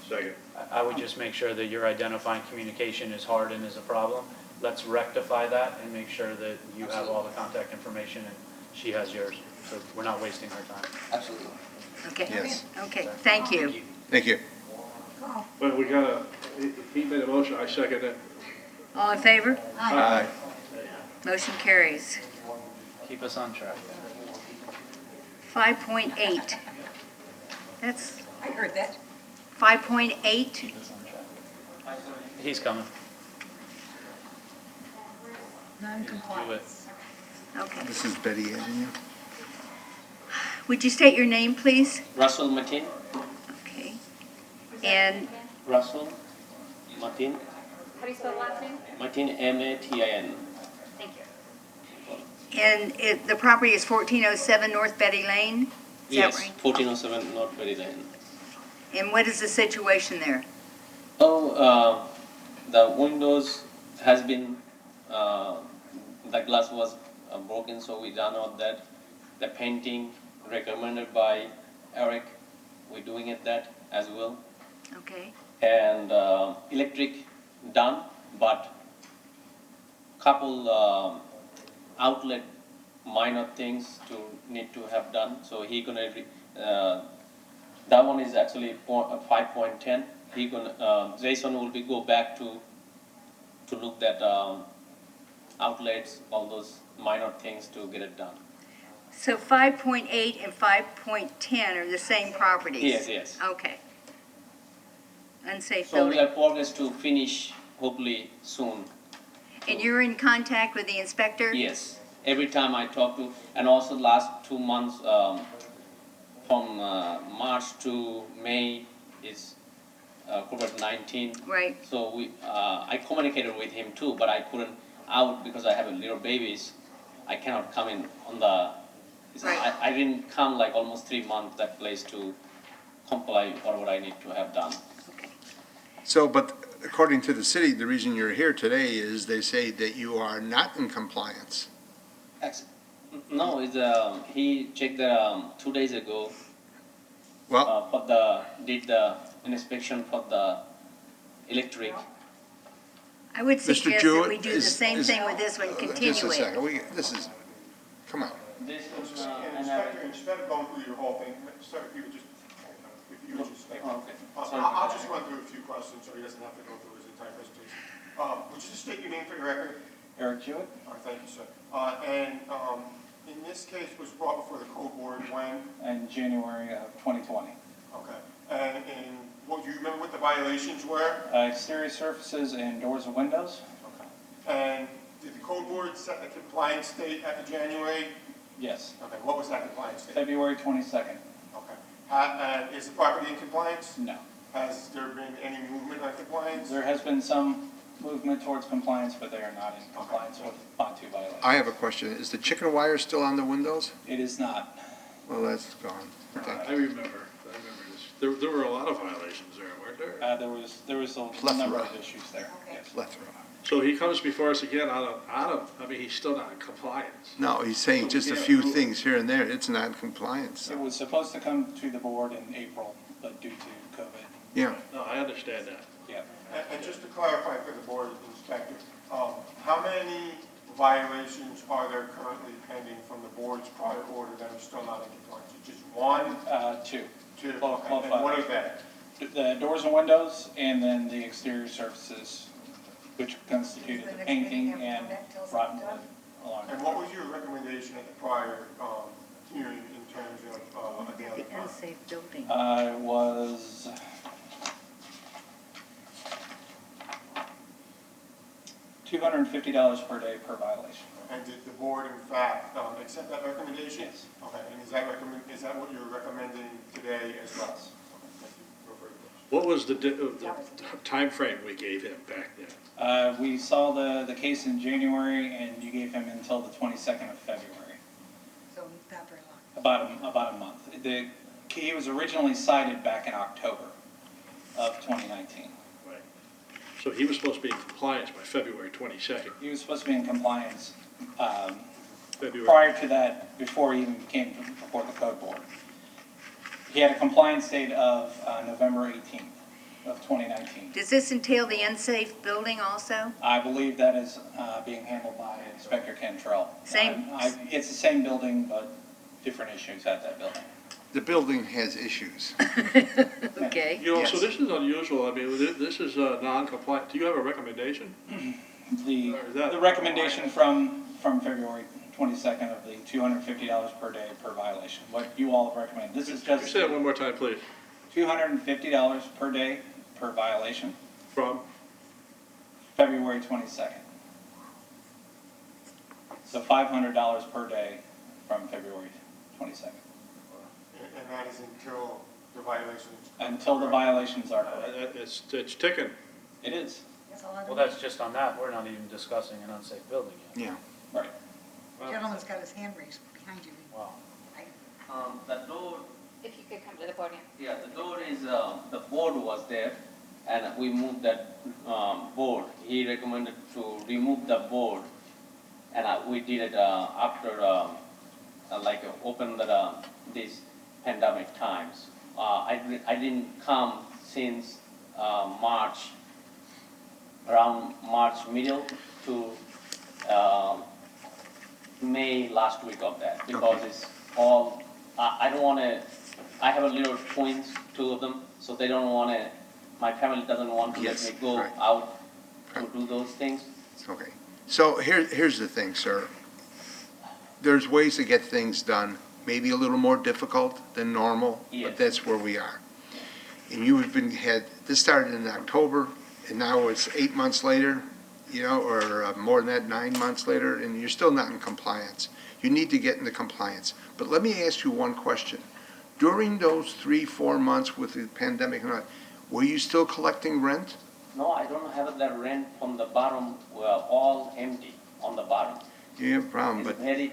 Second. I would just make sure that you're identifying communication is hard and is a problem. Let's rectify that and make sure that you have all the contact information and she has yours, so we're not wasting our time. Absolutely. Okay, Yes. okay, thank you. Thank you. But we gotta, he made a motion, I second it. All in favor? Aye. Motion carries. Keep us on track. 5.8. That's I heard that. 5.8. Keep us on track. He's coming. Do it. Non-compliance. Okay. This is Betty Avenue. Would you state your name, please? Russell Martin. Okay. And Russell Martin. How do you spell the last name? Martin, M-A-T-I-N. Thank you. and the property is 1407 North Betty Lane? Is that Yes, right? 1407 North Berry Lane. And what is the situation there? Oh, the windows has been, the glass was broken, so we done all that. The painting recommended by Eric, we're doing it that as well. Okay. And electric done, but couple outlet minor things to need to have done. So he gonna that one is actually 5.10. He gonna Jason will be go back to look at outlets, all those minor things to get it done. So 5.8 and 5.10 are the same properties? Yes, yes. Okay. Unsafe So building. we are progress to finish hopefully soon. And you're in contact with the inspector? Yes, every time I talk to, and also last 2 months, from March to May is COVID-19. Right. So I communicated with him too, but I couldn't out because I have a little babies. I cannot come in on the, Right. I didn't come like almost 3 months that place to comply or what I need to have done. So, but according to the city, the reason you're here today is they say that you are not in compliance. No, it's, he checked 2 days ago. Well, Did the inspection for the electric. I would Mr. suggest that Jewett we do the is- same is- thing with this one, continue just a it. second, this is, come on. This is, Inspector, instead of going through your whole thing, sir, if you would just, okay. I'll just run through a few questions so he doesn't have to go through his entire presentation. Would you just state your name for your record? Eric Jewett? All right, thank you, sir. And in this case was brought before the code board when? In January of 2020. Okay. And what, do you remember what the violations were? Exterior surfaces and doors and windows? Okay. And did the code board set the compliance date at the January? Yes. Okay, what was that compliance date? February 22nd. Okay. And is the property in compliance? No. Has there been any movement on compliance? There has been some movement towards compliance, but they are not in compliance with Bond 2 violations. I have a question. Is the chicken wire still on the windows? It is not. Well, that's gone. Thank I remember this. There were a lot of violations there, weren't there? There was a Plethora. number of issues there. Yes. Plethora. So he comes before us again I mean, he's still not in compliance. No, he's saying just a few things here and there. It's not in compliance. It was supposed to come to the board in April, but due to COVID. Yeah. No, I understand that. Yeah. And just to clarify for the board inspector, how many violations are there currently pending from the board's prior order that are still not in compliance? Just one? Two. Two, Both okay. And what are violations. they? The doors and windows, and then the exterior surfaces, which constituted the painting and rotten wood along. And what was your recommendation at the prior hearing in terms of a daily The unsafe building. Was $250 per day per violation. And did the board in fact accept that recommendation? Yes. Okay, and is that what you're recommending today as well? Yes. Okay, thank you. No further questions. What was the timeframe we gave him back then? We saw the case in January, and you gave him until the 22nd of February. So not very long. About a month. He was originally cited back in October of 2019. Right. So he was supposed to be in compliance by February 22nd. He was supposed to be in compliance February. prior to that, before he even came before the code board. He had a compliance date of November 18th of 2019. Does this entail the unsafe building also? I believe that is being handled by Inspector Cantrell. Same- It's the same building, but different issues at that building. The building has issues. Okay. You know, so Yes. this is unusual. I mean, this is non-compliant. Do you have a recommendation? The, Or is that- the recommendation from February 22nd of the $250 per day per violation, what you all have recommended. This is Can you just say that one more time, please? $250 per day per violation, From? February 22nd. So $500 per day from February 22nd. And that is until the violations. Until the violations are correct. It's ticking. It is, Well, that's just on that, we're not even discussing an unsafe building yet. Yeah. right. Gentleman's got his hand raised behind you. Wow. The door, If you could come to the podium. yeah, the door is, the board was there, and we moved that board. He recommended to remove the board, and we did it after, open these pandemic times. I didn't come since March, around March middle to May last week of that, because it's all, I don't wanna, I have a little twins, 2 of them, so they don't wanna, my family doesn't want to let Yes, me go right. out to do those things. Okay. So here's the thing, sir. There's ways to get things done, maybe a little more difficult than normal, Yes. but that's where we are. And you have this started in October, and now it's 8 months later, you know, or more than that, 9 months later, and you're still not in compliance. You need to get into compliance. But let me ask you one question. During those 3-4 months with the pandemic, were you still collecting rent? No, I don't have that rent from the bottom, all empty on the bottom. You have a problem, It's but very,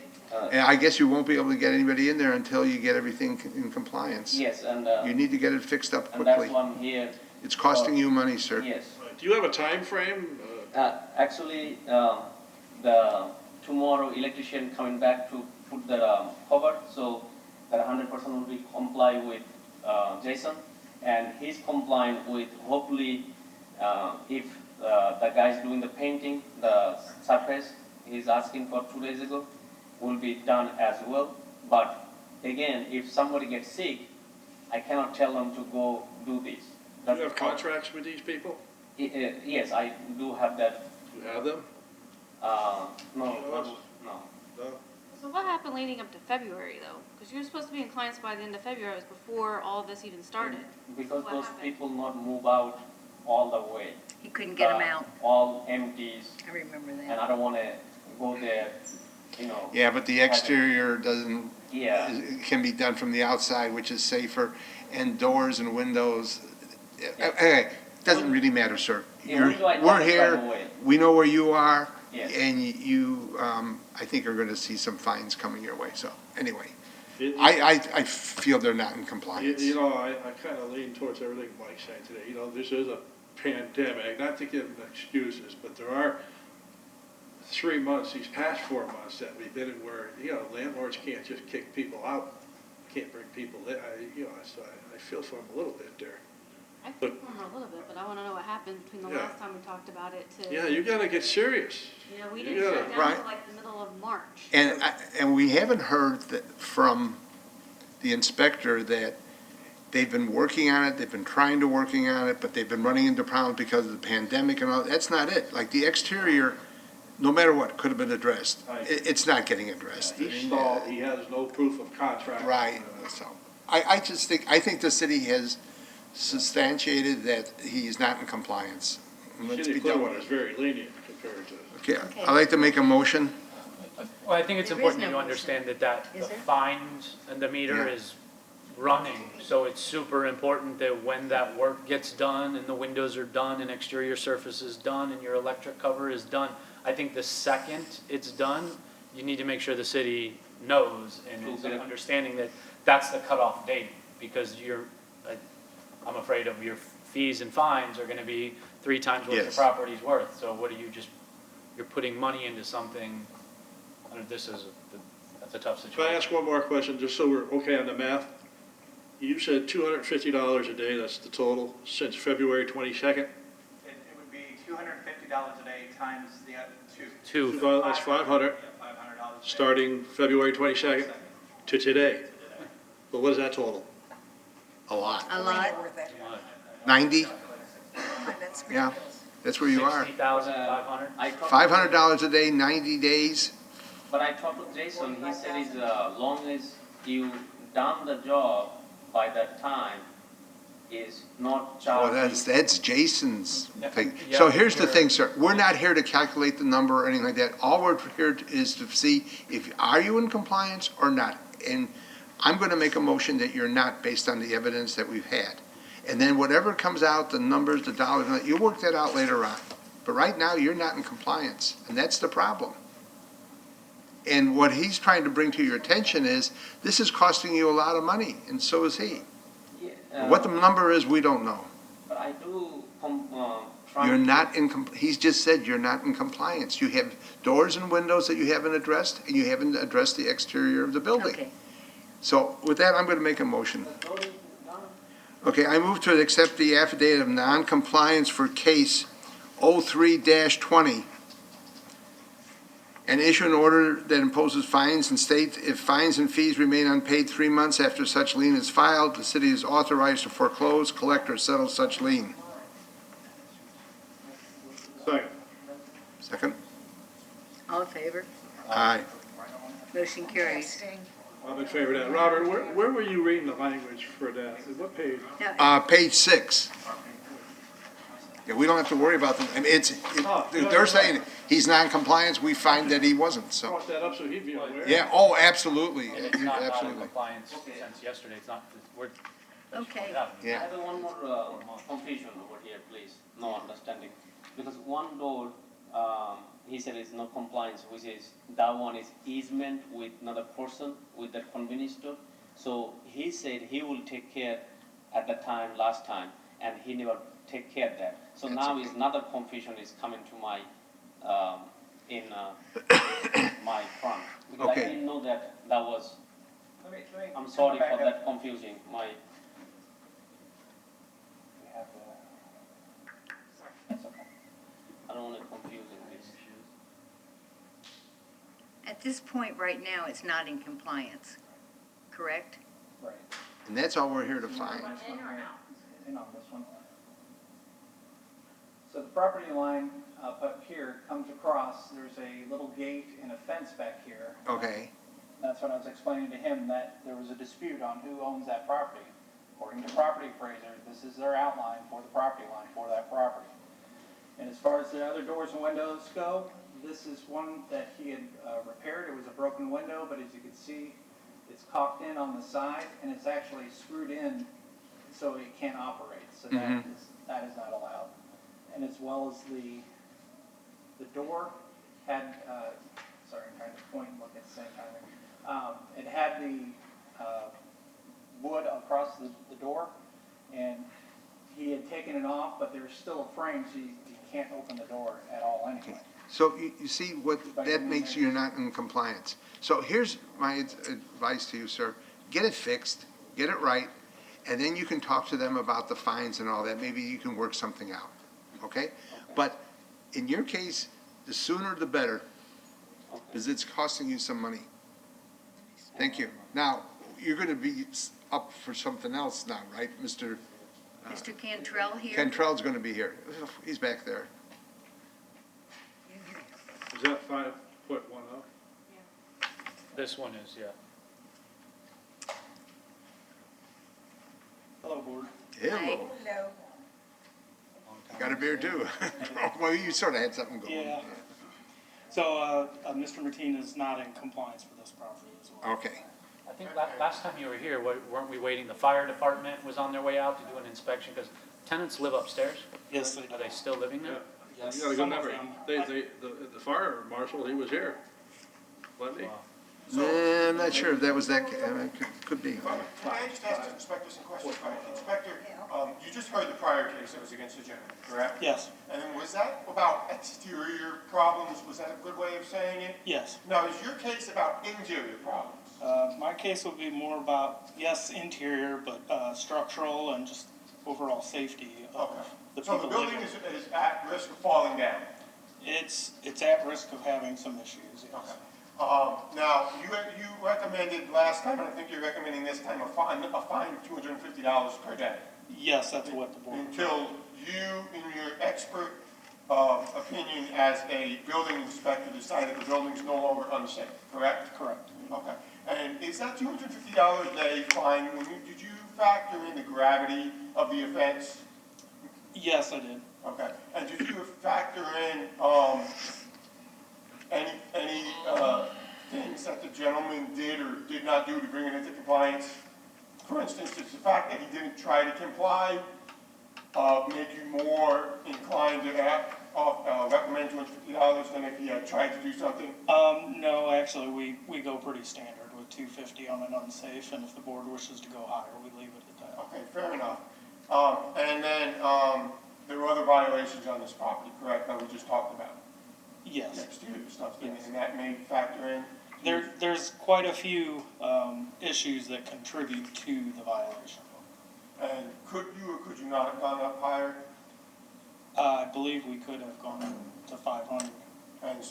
and I guess you won't be able to get anybody in there until you get everything in compliance. yes, and, You need to get it fixed up and that's quickly. why I'm here. It's costing you money, sir. Yes. Do you have a time frame? Actually, tomorrow electrician coming back to put the cover, so that 100% will be comply with Jason, and he's compliant with, hopefully, if the guy's doing the painting, the surface, he's asking for 2 days ago, will be done as well. But again, if somebody gets sick, I cannot tell them to go do this. Do you have contracts with these people? Yes, I do have that. Do you have them? No. No? So what happened leading up to February though? Because you were supposed to be in compliance by the end of February, it was before all of this even started. Because What those happened? people not move out all the way. He couldn't get them out. All empties, I remember and that. I don't wanna go there, you know. Yeah, but the exterior Yeah. can be done from the outside, which is safer, and doors and windows. Okay, doesn't really matter, sir. Yeah, window I know We're is here, right away. we know where you are, Yes. and you, I think are gonna see some fines coming your way, so, anyway. You I feel they're not in compliance. you know, I kind of lean towards everything Mike's saying today. You know, this is a pandemic, not to give them excuses, but there are 3 months, these past 4 months that we've been in where, you know, landlords can't just kick people out, can't bring people in. So I feel for them a little bit there. I feel for him a little bit, but I want to know what happened between the Yeah. last time we talked about it to. Yeah, you gotta get serious. You know, we You didn't gotta- shut down Right. until like the middle of March. And we haven't heard from the inspector that they've been working on it, they've been trying to working on it, but they've been running into problems because of the pandemic and all. That's not it. Like the exterior, no matter what, could have been addressed. Right. It's not getting addressed. He's stalled, he has no proof of contract. Right, so, I think the city has substantiated that he's not in compliance. And let's City be of done Clearwater with is it. very lenient compared to. Okay, I'd like to make a motion. Well, I think it's There is important no you motion. understand that Is the there? fines and the meter Yeah. is running. So it's super important that when that work gets done and the windows are done and exterior surface is done and your electric cover is done, I think the second it's done, you need to make sure the city knows and is understanding that that's the cutoff date. because I'm afraid of your fees and fines are gonna be 3 times what the Yes. property's worth. So what you're putting money into something, that's a tough Can I situation. ask one more question, just so we're okay on the math? You said $250 a day, that's the total, since February 22nd? It would be $250 a day times the other Two. That's 500, $500 starting February 22nd to today. But what is that total? A lot. A lot. 90? Yeah, that's where you are. 60,500? $500 a day, 90 days. But I talked to Jason, he said as long as you done the job by that time, is not Oh, charged. that's Jason's thing. Yeah, So here's the you're- thing, sir. We're not here to calculate the number or anything like that. All we're here is to see are you in compliance or not? And I'm going to make a motion that you're not based on the evidence that we've had. And then whatever comes out, the numbers, the dollars, you'll work that out later on. But right now, you're not in compliance, and that's the problem. And what he's trying to bring to your attention is, this is costing you a lot of money, and so is he. What the number is, we don't know. But I do try. You're not he's just said you're not in compliance. You have doors and windows that you haven't addressed, and you haven't addressed the exterior of the building. Okay. So with that, I'm going to make a motion. Okay, I move to accept the affidavit of non-compliance for case 03-20 and issue an order that imposes fines and state if fines and fees remain unpaid 3 months after such lien is filed, the city is authorized to foreclose, collect, or settle such lien. Second. Second? All in favor? Aye. Motion carries. I'm in favor of that. Robert, where were you reading the language for that? What page? Page 6. Yeah, we don't have to worry about them. I mean, they're saying he's non-compliant, we find that he wasn't, so. Brought that up so he'd be aware. Yeah, oh, absolutely, And it's not in absolutely. compliance since yesterday, it's not, we're. Okay. Yeah. I have one more confusion over here, please, no understanding. Because one door, he said it's no compliance, which is, that one is easement with another person with that convenience store. So he said he will take care at the time, last time, and he never take care of that. So now is another confusion is coming to my, my front. Because Okay. I didn't know that was, Let me I'm sorry back for up. that confusing, my. We have the- That's okay. I don't want to confuse this. At this point, right now, it's not in compliance, correct? Right. And that's all we're here to find. In on this one. So the property line up here comes across, there's a little gate and a fence back here. Okay, That's what I was explaining to him, that there was a dispute on who owns that property. According to property appraisers, this is their outline for the property line for that property. And as far as the other doors and windows go, this is one that he had repaired. It was a broken window, but as you can see, it's caulked in on the side, and it's actually screwed in so it can't operate. So that is not allowed. And as well as the door had, sorry, I'm trying to point and look at the same time. It had the wood across the door, and he had taken it off, but there's still a frame, so you can't open the door at all anyway. so you see what, that makes you not in compliance. So here's my advice to you, sir. Get it fixed, get it right, and then you can talk to them about the fines and all that. Maybe you can work something out, okay? But in your case, the sooner the better, because it's costing you some money. Thank you. Now, you're going to be up for something else now, right, Mr. Mr. Cantrell here? Cantrell's going to be here. He's back there. Is that 5 foot 1 up? This one is, yeah. Hello, board. Hello. Got a beer too. Well, you sort of had something going. Yeah. So, Mr. Martinez is not in compliance for this property as well. Okay. I think last time you were here, weren't we waiting, the fire department was on their way out to do an inspection, because tenants live upstairs? Yes, they do. Are they still living there? Yes, You got a good some of memory. them. The fire marshal, he was here, wasn't he? Wow. Nah, I'm not sure if that was that, could be. Can I just ask the inspector some questions? Inspector, you just heard the prior case that was against the gentleman, correct? Yes, And then was that about exterior problems? Was that a good way of saying it? yes. Now, is your case about interior problems? My case would be more about, yes, interior, but structural and just overall safety of the So people the building living. is at risk of falling down? It's at risk of having some issues, yes. Okay. Now, you recommended last time, and I think you're recommending this time, a fine of $250 per day. Yes, that's what the board. Until you, in your expert opinion as a building inspector, decide that the building's no longer unsafe, correct? Correct. Okay. And is that $250 a day fine, did you factor in the gravity of the offense? Yes, I did. Okay. And did you factor in any things that the gentleman did or did not do to bring it into compliance? For instance, does the fact that he didn't try to comply make you more inclined to recommend $250 than if he had tried to do something? No, actually, we go pretty standard with $250 on an unsafe, and if the board wishes to go higher, we leave it at that. Okay, fair enough. And then there were other violations on this property, correct, that we just talked about? Yes. The exterior stuff, Yes. and that may factor in? There's quite a few issues that contribute to the violation. And could you or could you not have gone up higher? I believe we could have gone to 500.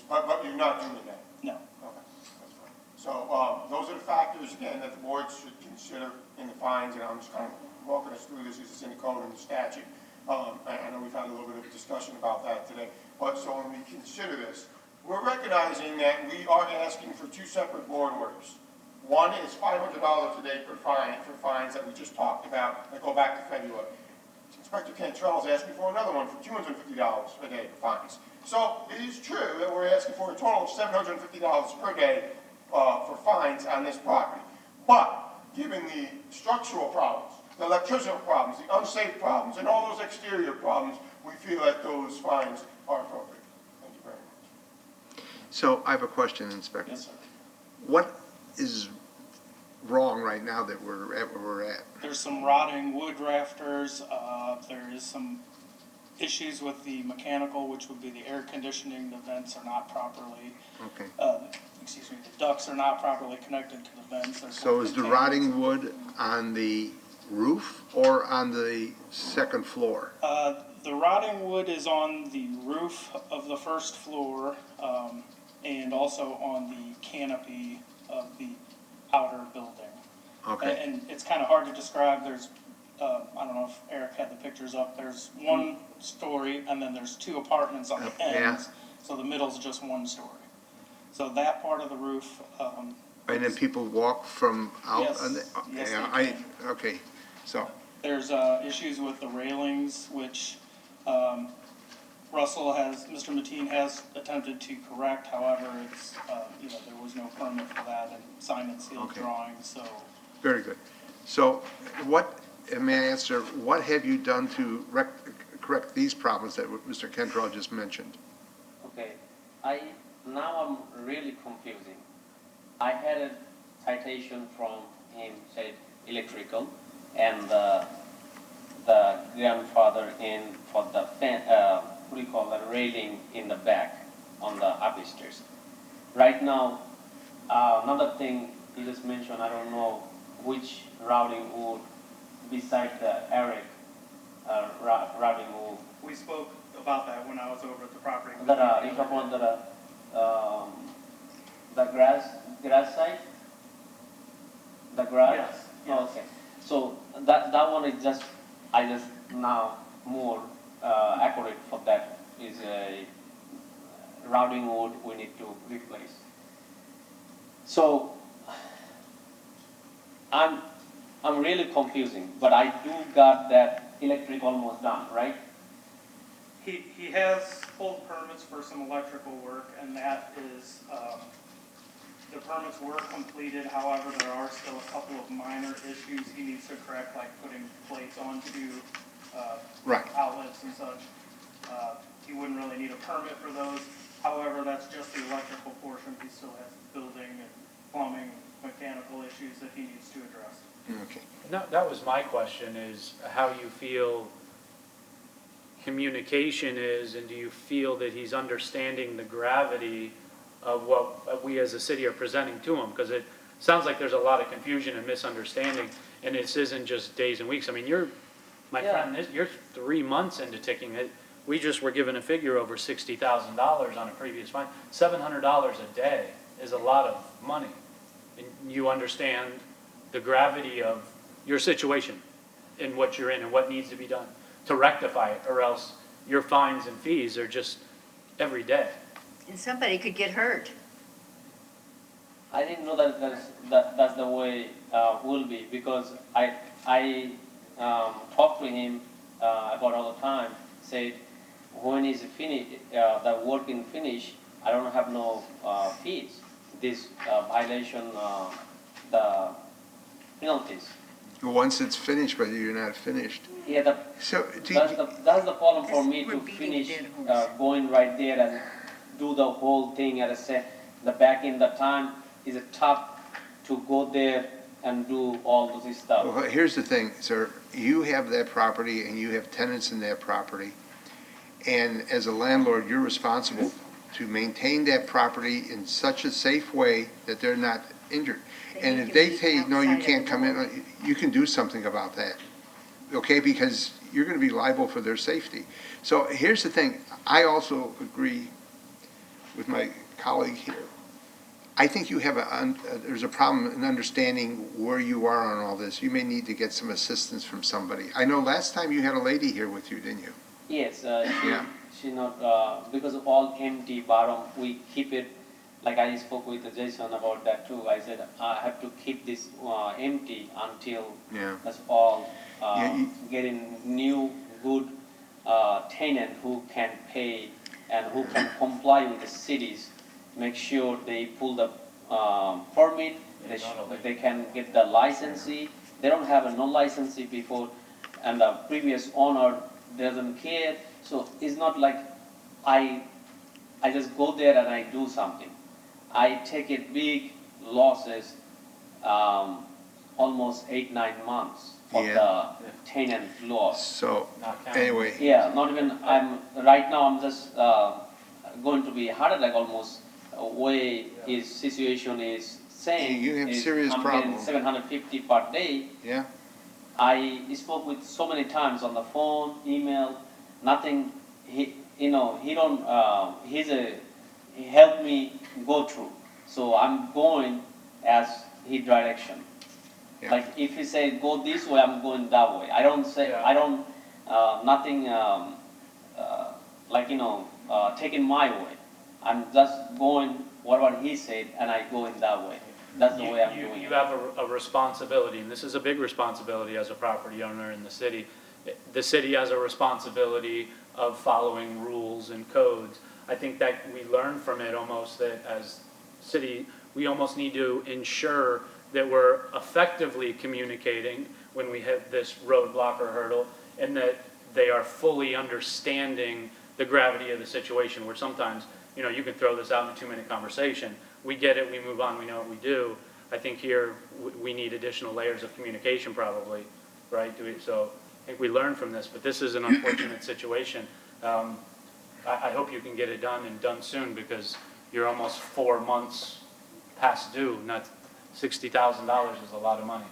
But you're not doing that? No. Okay, that's fine. So those are the factors, again, that the board should consider in the fines, and I'm just kind of walking us through this, because it's in the code and the statute. I know we've had a little bit of discussion about that today. But so when we consider this, we're recognizing that we are asking for two separate board orders. One is $500 a day for fines that we just talked about, that go back to February. Inspector Cantrell is asking for another one for $250 a day for fines. So it is true that we're asking for a total of $750 per day for fines on this property. But given the structural problems, the electrical problems, the unsafe problems, and all those exterior problems, we feel that those fines are appropriate. Thank you very much. So I have a question, Inspector. Yes, sir. What is wrong right now that we're at where we're at? There's some rotting wood rafters. There is some issues with the mechanical, which would be the air conditioning. The vents are not properly, Okay. the ducts are not properly connected to the vents. They're So is the rotting wood on the roof or on the second floor? The rotting wood is on the roof of the first floor, and also on the canopy of the outer building. Okay. And it's kind of hard to describe. There's, I don't know if Eric had the pictures up. There's one story, and then there's two apartments on the ends. So the middle's just one story. So that part of the roof. And then people walk from out? Yes. On the, Yes, yeah, they can. okay, so, There's issues with the railings, which Mr. Mateen has attempted to correct. However, it's, there was no permit for that and signed and sealed Okay. drawings, so. very good. So may I ask, sir, what have you done to correct these problems that Mr. Cantrell just mentioned? Okay, now I'm really confusing. I had a citation from him, said electrical, and the grandfather in for the railing in the back on the upstairs. Right now, another thing he just mentioned, I don't know which routing wood beside the routing wood. We spoke about that when I was over at the property. You talk about the grass side? The grass? Yes. Yes. Okay. So that one is just, I just now more accurate for that is a routing wood we need to replace. So I'm really confusing, but I do got that electric almost done, right? He has pulled permits for some electrical work, and that is, the permits were completed. However, there are still a couple of minor issues he needs to correct, like putting plates onto Right. outlets and such. He wouldn't really need a permit for those. However, that's just the electrical portion. He still has building and plumbing, mechanical issues that he needs to address. Okay. That was my question, is how you feel communication is, and do you feel that he's understanding the gravity of what we as a city are presenting to him? Because it sounds like there's a lot of confusion and misunderstanding, and this isn't just days and weeks. I mean, my friend, you're 3 months into ticking it. We just were given a figure over $60,000 on a previous fine. $700 a day is a lot of money. And you understand the gravity of your situation and what you're in and what needs to be done to rectify it, or else your fines and fees are just every day. And somebody could get hurt. I didn't know that's the way will be, because I talked to him about all the time, said when is finished, the work in finish, I don't have no fees. This violation, the penalties. Once it's finished, but you're not finished. Yeah, So, that's the problem for me to We're beating finish dead horse. going right there and do the whole thing at a set. The back end, the time is tough to go there and do all this stuff. well, here's the thing, sir. You have that property and you have tenants in that property. And as a landlord, you're responsible to maintain that property in such a safe way that they're not injured. And if they say, no, you can't come in, you can do something about that, okay? Because you're gonna be liable for their safety. So here's the thing, I also agree with my colleague here. I think you have there's a problem in understanding where you are on all this. You may need to get some assistance from somebody. I know last time you had a lady here with you, didn't you? Yes, Yeah. she not, because of all empty bottom, we keep it, like I spoke with Jason about that too. I said, I have to keep this empty until Yeah. that's all, Yeah, getting new, good tenant who can pay and who can comply with the cities, make sure they pull the permit, they can get the licensee. They don't have a no licensee before, and the previous owner doesn't care. So it's not like I just go there and I do something. I take it big losses, almost 8-9 months for the tenant loss. So, anyway. Yeah, not even, right now I'm just going to be heart attack almost, way his situation is saying. You have is serious I'm problems. getting $750 per day. Yeah. I spoke with so many times on the phone, email, nothing. He don't. He helped me go through. So I'm going as his direction. Yeah. Like if he say go this way, I'm going that way. I don't say I don't nothing taking my way. I'm just going whatever he said, and I go in that way. That's the way I'm doing You it. have a responsibility, and this is a big responsibility as a property owner in the city. The city has a responsibility of following rules and codes. I think that we learn from it almost that as city, we almost need to ensure that we're effectively communicating when we hit this roadblock or hurdle, and that they are fully understanding the gravity of the situation, where sometimes, you can throw this out in a 2-minute conversation. We get it, we move on, we know what we do. I think here, we need additional layers of communication probably, right? So I think we learn from this, but this is an unfortunate situation. I hope you can get it done and done soon, because you're almost 4 months past due. Not $60,000 is a lot of money.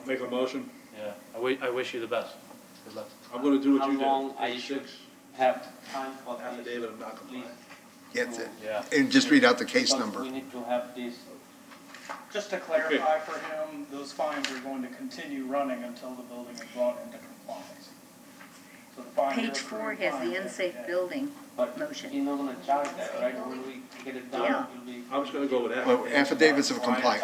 Make a motion. Yeah, I wish you the best. Good luck. I'm gonna do what How you did. long I should have time for this? Affidavit of Non-Compliance. Gets it. Yeah. And just read out the case Because number. we need to have this. Just to clarify for him, those fines are going to continue running until the building is brought into compliance. So the fine Page 4 has the unsafe building But motion. you're not gonna charge that, right? When we get it done, Yeah. it'll be. I was gonna go with Well, affidavits of compliance,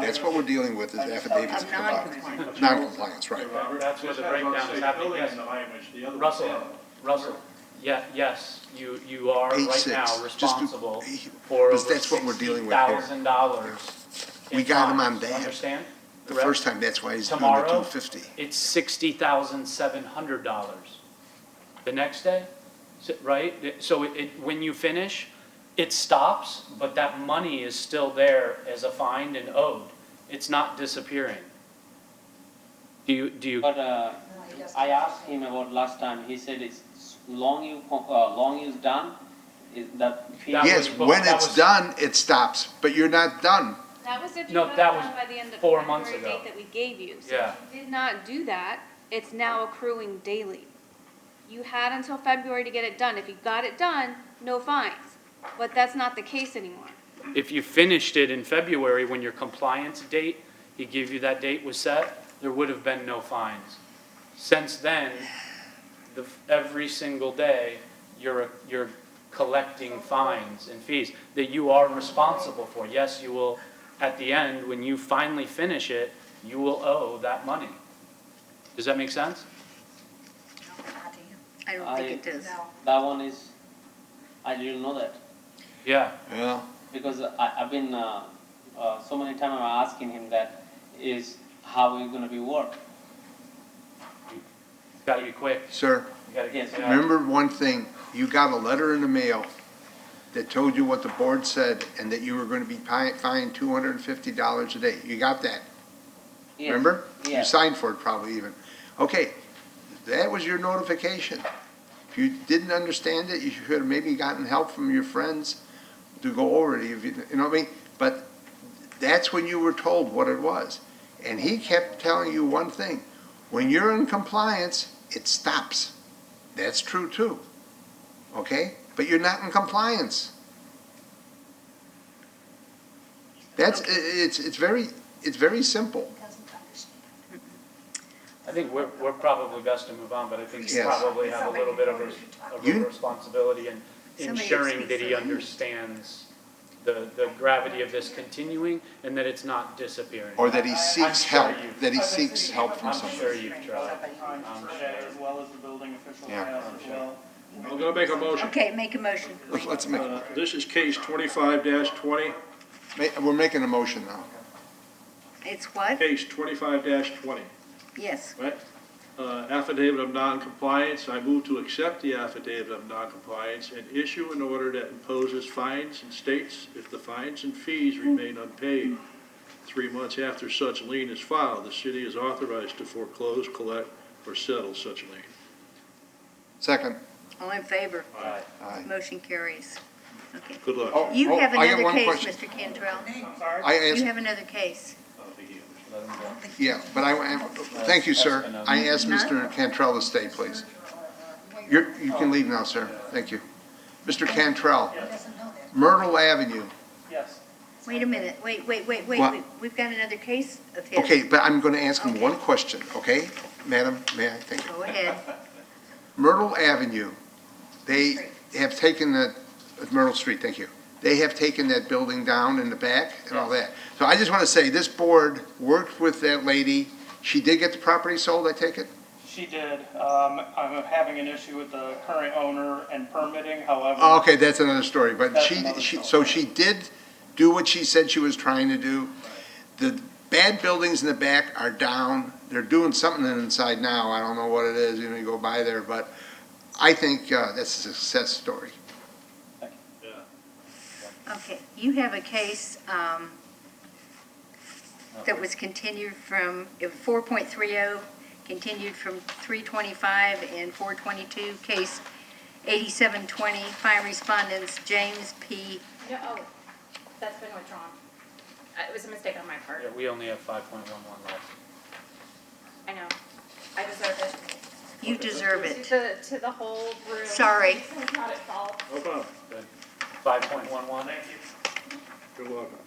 that's what we're dealing with, is affidavits of compliance. Non-compliance, right. That's where the breakdown is happening. Yes. Russell, yes, you are Page right now 6, responsible just- for because over that's what we're dealing with here. $60,000 We got him on that. Understand? The first time, that's why he's under Tomorrow, 250. it's $60,700. The next day, right? So when you finish, It stops, but that money is still there as a fine and owed. It's not disappearing. Do you? But I asked him about last time, he said it's long you done, is that. Yes, when it's done, it stops, but you're not done. That was if you No, got it that done was by the end of 4 months February ago. date that we gave you. So Yeah. if you did not do that, it's now accruing daily. You had until February to get it done. If you got it done, no fines. But that's not the case anymore. If you finished it in February when your compliance date, he gave you that date was set, there would have been no fines. Since then, every single day, you're collecting fines and fees that you are responsible for. Yes, you will, at the end, when you finally finish it, you will owe that money. Does that make sense? I don't think it does. That one is, I didn't know that. Yeah. Yeah. Because I've been, so many times I'm asking him that, is how it gonna be work? It's gotta be quick. Sir, You gotta get it. remember one thing, you got a letter in the mail that told you what the board said and that you were gonna be fined $250 a day. You got that? Yes. Remember? You Yes. signed for it probably even. Okay, that was your notification. If you didn't understand it, you should have maybe gotten help from your friends to go over it, if you know what I mean? But that's when you were told what it was. And he kept telling you one thing, when you're in compliance, it stops. That's true too, okay? But you're not in compliance. That's, it's very simple. I think we're probably best to move on, but I think you Yes. probably have a little bit of a responsibility in Somebody ensuring speak that for he him. understands the gravity of this continuing and that it's not disappearing. Or that he seeks I'm sure help, you've- that he seeks help from I'm somebody. sure you've tried. Time I'm today, sure. as well as the building official Yeah. has as well. I'm gonna make a motion. Okay, make a motion. Let's make, This is case 25-20, we're making a motion now. It's what? case 25-20, Yes. right? Affidavit of non-compliance, I move to accept the affidavit of non-compliance and issue an order that imposes fines and states if the fines and fees remain unpaid 3 months after such lien is filed, the city is authorized to foreclose, collect, or settle such lien. Second. All in favor? Aye. Motion carries. Okay. Good luck. Oh, You have I got another one case, question. Mr. Cantrell. I You asked, have another case. yeah, but thank you, sir. I asked Mr. Cantrell to stay, please. You can leave now, sir. Thank you. Mr. Cantrell, Myrtle Avenue. Yes. Wait a minute, wait. What? We've got another case of his. Okay, but I'm gonna ask him one question, okay? Madam, may I? Thank you. Go ahead. Myrtle Avenue, they have taken Myrtle Street, thank you. They have taken that building down in the back and all that. So I just want to say, this board worked with that lady. She did get the property sold, I take it? She did. I'm having an issue with the current owner and permitting, however. Oh, okay, that's another story, but That's she, another she, story. so she did do what she said she was trying to do. The bad buildings in the back are down. They're doing something inside now. I don't know what it is, you go by there, but I think that's a success story. Okay, you have a case that was continued from, 4.30, continued from 325 and 422, case 8720, fine respondents James P. No, oh, that's been withdrawn. It was a mistake on my part. Yeah, we only have 5.11 left. I know. I deserve it. You deserve it. To the whole room. Sorry. It's not at fault. No problem. Good. 5.11? You're welcome.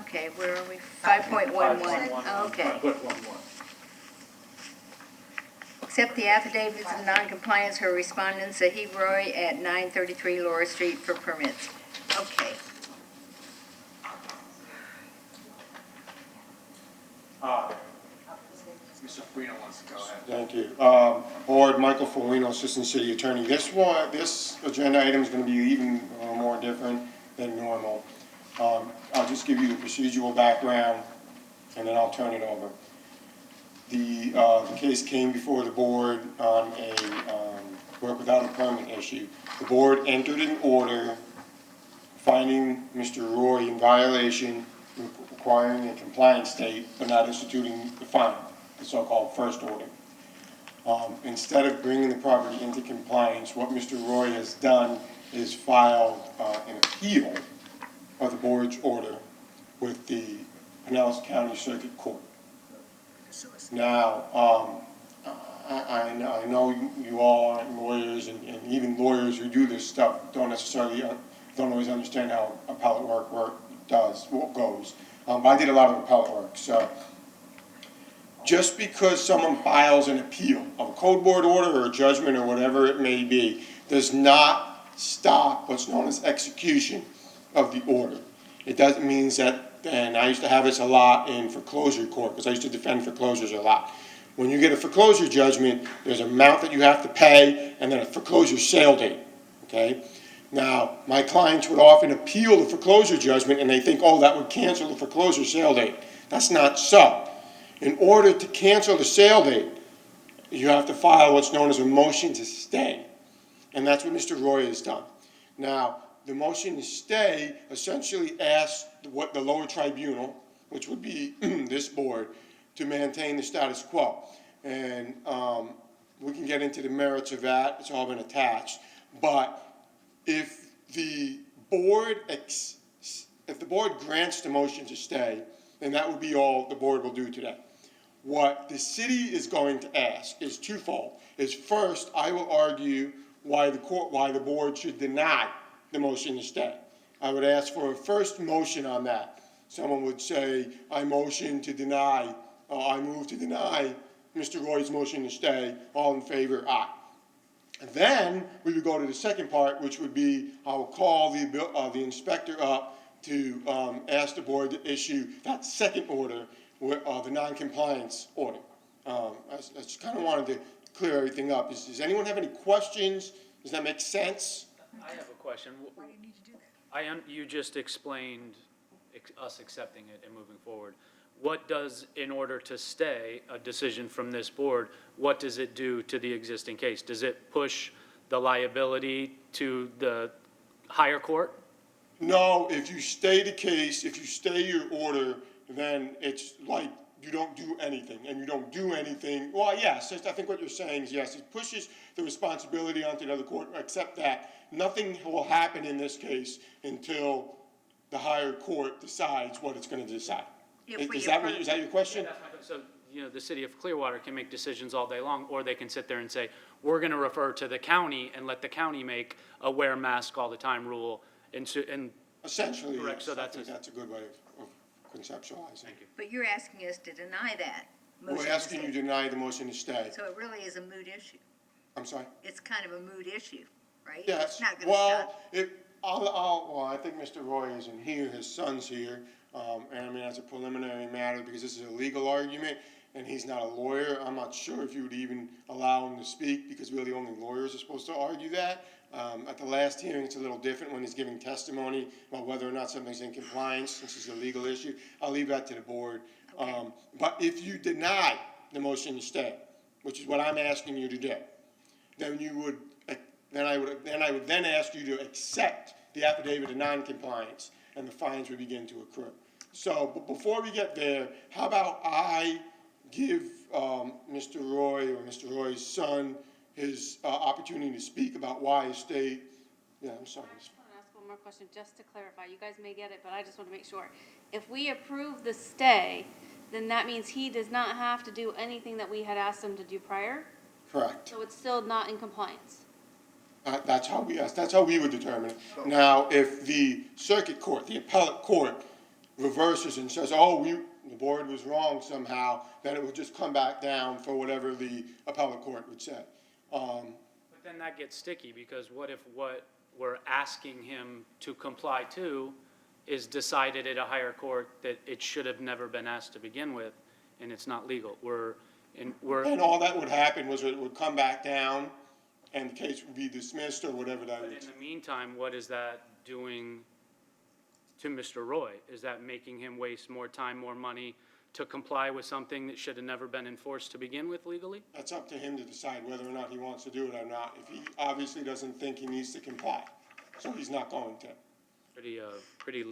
Okay, where are we? 5.11. 5.11. Okay. 5.11. Accept the affidavits of non-compliance for respondents Sahib Roy at 933 Laura Street for permits. Okay. Mr. Farino wants to go ahead. Thank you. Board, Michael Foligno, Assistant City Attorney. This agenda item is going to be even more different than normal. I'll just give you the procedural background, and then I'll turn it over. The case came before the board on a work without a permit issue. The board entered an order finding Mr. Roy in violation, requiring a compliance state, but not instituting the fine, the so-called first order. Instead of bringing the property into compliance, what Mr. Roy has done is filed an appeal of the board's order with the Pinellas County Circuit Court. Now, I know you all aren't lawyers, and even lawyers who do this stuff don't always understand how appellate work goes. But I did a lot of appellate work, so just because someone files an appeal of a code board order or a judgment or whatever it may be, does not stop what's known as execution of the order. It doesn't mean that, and I used to have this a lot in foreclosure court, because I used to defend foreclosures a lot. When you get a foreclosure judgment, there's an amount that you have to pay, and then a foreclosure sale date, okay? Now, my clients would often appeal the foreclosure judgment, and they think, oh, that would cancel the foreclosure sale date. That's not so. In order to cancel the sale date, you have to file what's known as a motion to stay. And that's what Mr. Roy has done. Now, the motion to stay essentially asks what the lower tribunal, which would be this board, to maintain the status quo. And we can get into the merits of that. It's all been attached. But if the board grants the motion to stay, then that would be all the board will do today. What the city is going to ask is twofold. First, I will argue why the board should deny the motion to stay. I would ask for a first motion on that. Someone would say, I motion to deny, I move to deny Mr. Roy's motion to stay. All in favor, aye. And then we would go to the second part, which would be I will call the inspector up to ask the board to issue that second order, the non-compliance order. I just kind of wanted to clear everything up. Does anyone have any questions? Does that make sense? I have a question. Why do you need to do that? You just explained us accepting it and moving forward. What does, in order to stay a decision from this board, what does it do to the existing case? Does it push the liability to the higher court? No, if you stay the case, if you stay your order, then it's like you don't do anything, and you don't do anything. Well, yes, I think what you're saying is yes, it pushes the responsibility onto another court, except that nothing will happen in this case until the higher court decides what it's going to decide. Is that your question? Yeah, so, the city of Clearwater can make decisions all day long, or they can sit there and say, we're going to refer to the county and let the county make a wear mask all the time rule. And essentially, correct, yes, so I think that's a good way of conceptualizing. Thank you. But you're asking us to deny that motion. We're asking you to deny the motion to stay. So it really is a moot issue. I'm sorry? It's kind of a moot issue, right? Yes. It's not gonna stop. I think Mr. Roy isn't here, his son's here, and I mean, as a preliminary matter, because this is a legal argument, and he's not a lawyer, I'm not sure if you would even allow him to speak, because really only lawyers are supposed to argue that. At the last hearing, it's a little different when he's giving testimony about whether or not something's in compliance, since it's a legal issue. I'll leave that to the board. Okay. But if you deny the motion to stay, which is what I'm asking you to do, then I would then ask you to accept the affidavit of non-compliance, and the fines would begin to accrue. So, but before we get there, how about I give Mr. Roy or Mr. Roy's son his opportunity to speak about why his state. Yeah, I'm sorry. I just want to ask one more question, just to clarify. You guys may get it, but I just want to make sure. If we approve the stay, then that means he does not have to do anything that we had asked him to do prior? Correct. So it's still not in compliance? That's how we would determine it. Now, if the circuit court, the appellate court, reverses and says, the board was wrong somehow, then it would just come back down for whatever the appellate court would say. But then that gets sticky, because what if what we're asking him to comply to is decided at a higher court that it should have never been asked to begin with, and it's not legal? And all that would happen was it would come back down, and the case would be dismissed or whatever that But is. in the meantime, what is that doing to Mr. Roy? Is that making him waste more time, more money to comply with something that should have never been enforced to begin with legally? That's up to him to decide whether or not he wants to do it or not. If he obviously doesn't think he needs to comply, so he's not going to. pretty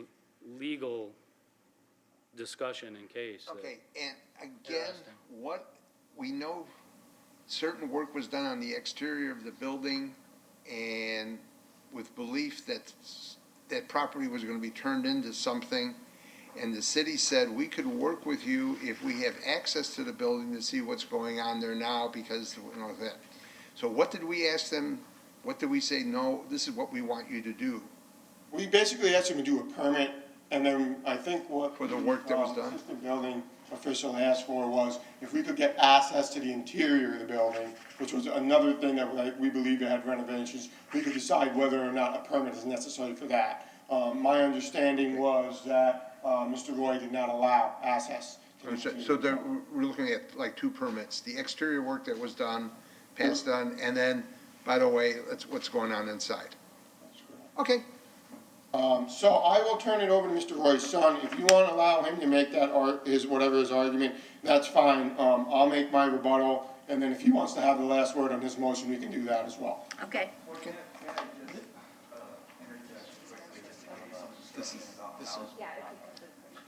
legal discussion and case. that- Okay, and again, what, we know certain work was done on the exterior of the building and with belief that that property was gonna be turned into something. And the city said, we could work with you if we have access to the building to see what's going on there now because, you know, that. So what did we ask them? What did we say? No, this is what we want you to do. We basically asked him to do a permit, and then I think what. For the work that was done? Assistant building official asked for was if we could get access to the interior of the building, which was another thing that we believe it had renovations, we could decide whether or not a permit is necessary for that. My understanding was that, Mr. Roy did not allow access to the interior. So there, we're looking at like two permits, the exterior work that was done, past done, and then, by the way, that's what's going on inside. Okay. So I will turn it over to Mr. Roy's son. If you want to allow him to make that, whatever his argument, that's fine. I'll make my rebuttal, and then if he wants to have the last word on his motion, we can do that as well. Okay. Yeah,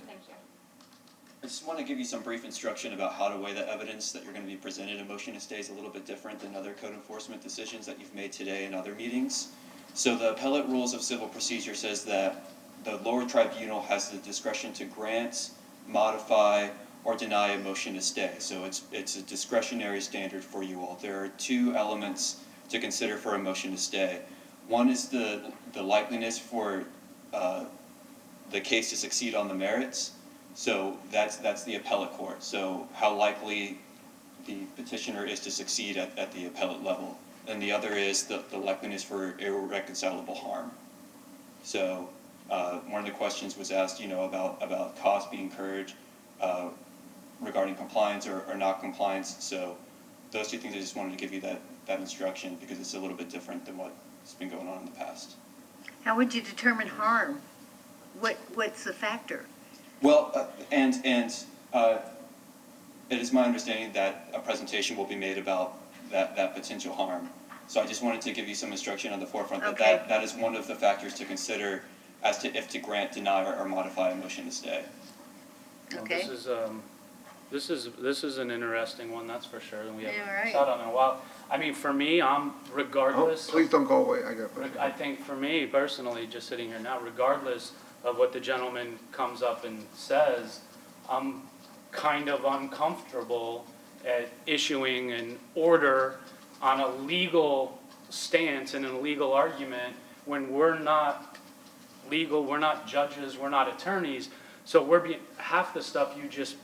thank you. I just want to give you some brief instruction about how to weigh the evidence that you're going to be presented. A motion to stay is a little bit different than other code enforcement decisions that you've made today in other meetings. So the appellate rules of civil procedure says that the lower tribunal has the discretion to grant, modify, or deny a motion to stay. So it's a discretionary standard for you all. There are two elements to consider for a motion to stay. One is the likeliness for the case to succeed on the merits. So that's the appellate court. So how likely the petitioner is to succeed at the appellate level. And the other is the likeliness for irreconcilable harm. So one of the questions was asked, about costs being incurred regarding compliance or not compliance. So those two things, I just wanted to give you that instruction because it's a little bit different than what's been going on in the past. How would you determine harm? What's the factor? Well, and it is my understanding that a presentation will be made about that potential harm. So I just wanted to give you some instruction on the forefront that that is one of the factors to consider as to if to grant, deny, or modify a motion to stay. Okay. This is an interesting one, that's for sure, and we haven't Yeah, right. sat on it in a while. I mean, for me, regardless. Please don't go away, I think for me personally, just sitting here now, regardless of what the gentleman comes up and says, I'm kind of uncomfortable at issuing an order on a legal stance and a legal argument when we're not legal, we're not judges, we're not attorneys. So half the stuff you just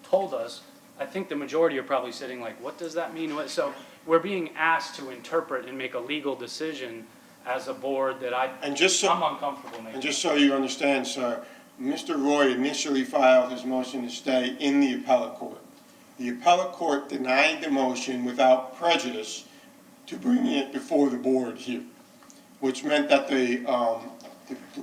told us, I think the majority are probably sitting like, what does that mean? So we're being asked to interpret and make a legal decision as a board that I'm uncomfortable making. And just so you understand, sir, Mr. Roy initially filed his motion to stay in the appellate court. The appellate court denied the motion without prejudice to bring it before the board here, which meant that the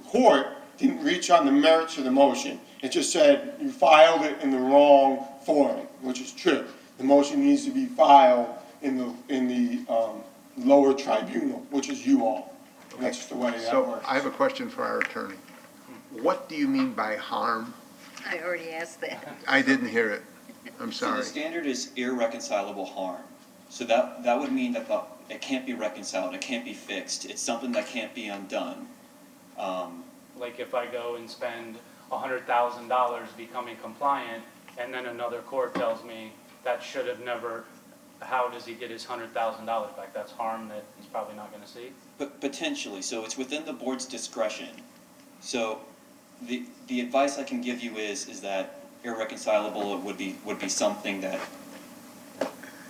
court didn't reach on the merits of the motion. It just said you filed it in the wrong forum, which is true. The motion needs to be filed in the lower tribunal, which is you all. That's just the way that works. So I have a question for our attorney. What do you mean by harm? I already asked that. I didn't hear it. I'm So sorry. the standard is irreconcilable harm. So that would mean that it can't be reconciled, it can't be fixed, it's something that can't be undone. Like if I go and spend $100,000 becoming compliant, and then another court tells me that should have never, how does he get his $100,000 back? That's harm that he's probably not gonna see? But potentially, so it's within the board's discretion. So the advice I can give you is that irreconcilable would be something that,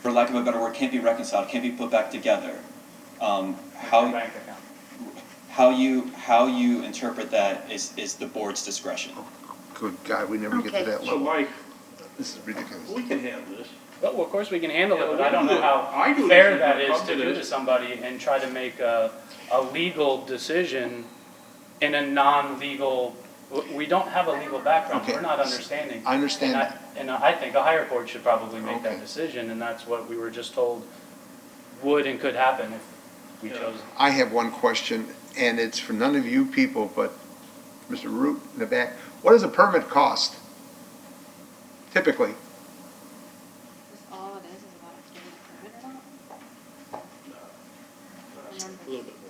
for lack of a better word, can't be reconciled, can't be put back together. How you interpret that is the board's discretion. Good God, we never get to that level. So Mike, this is ridiculous. we can handle this. Well, of course we can handle it, but Yeah, I don't know I how do fair this that if it is comes to to do to this. somebody and try to make a legal decision in a non-legal, we don't have a legal background, Okay. we're not understanding. I understand. And I think a higher court should probably make that decision, and that's what we were just told would and could happen if we chose. I have one question, and it's for none of you people, but Mr. Root in the back, what does a permit cost? Typically, That's all it is about getting a permit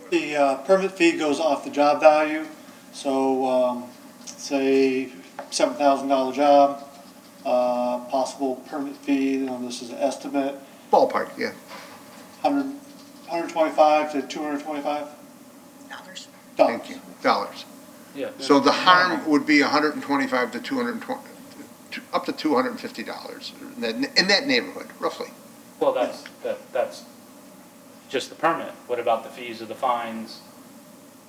or not? The permit fee goes off the job value, so say $7,000 job, possible permit fee, this is an estimate, ballpark, yeah. 125 to 225 Dollars. Thank you, dollars. Yeah. So the harm would be 125 to 220, up to $250, in that neighborhood, roughly. Well, that's just the permit. What about the fees or the fines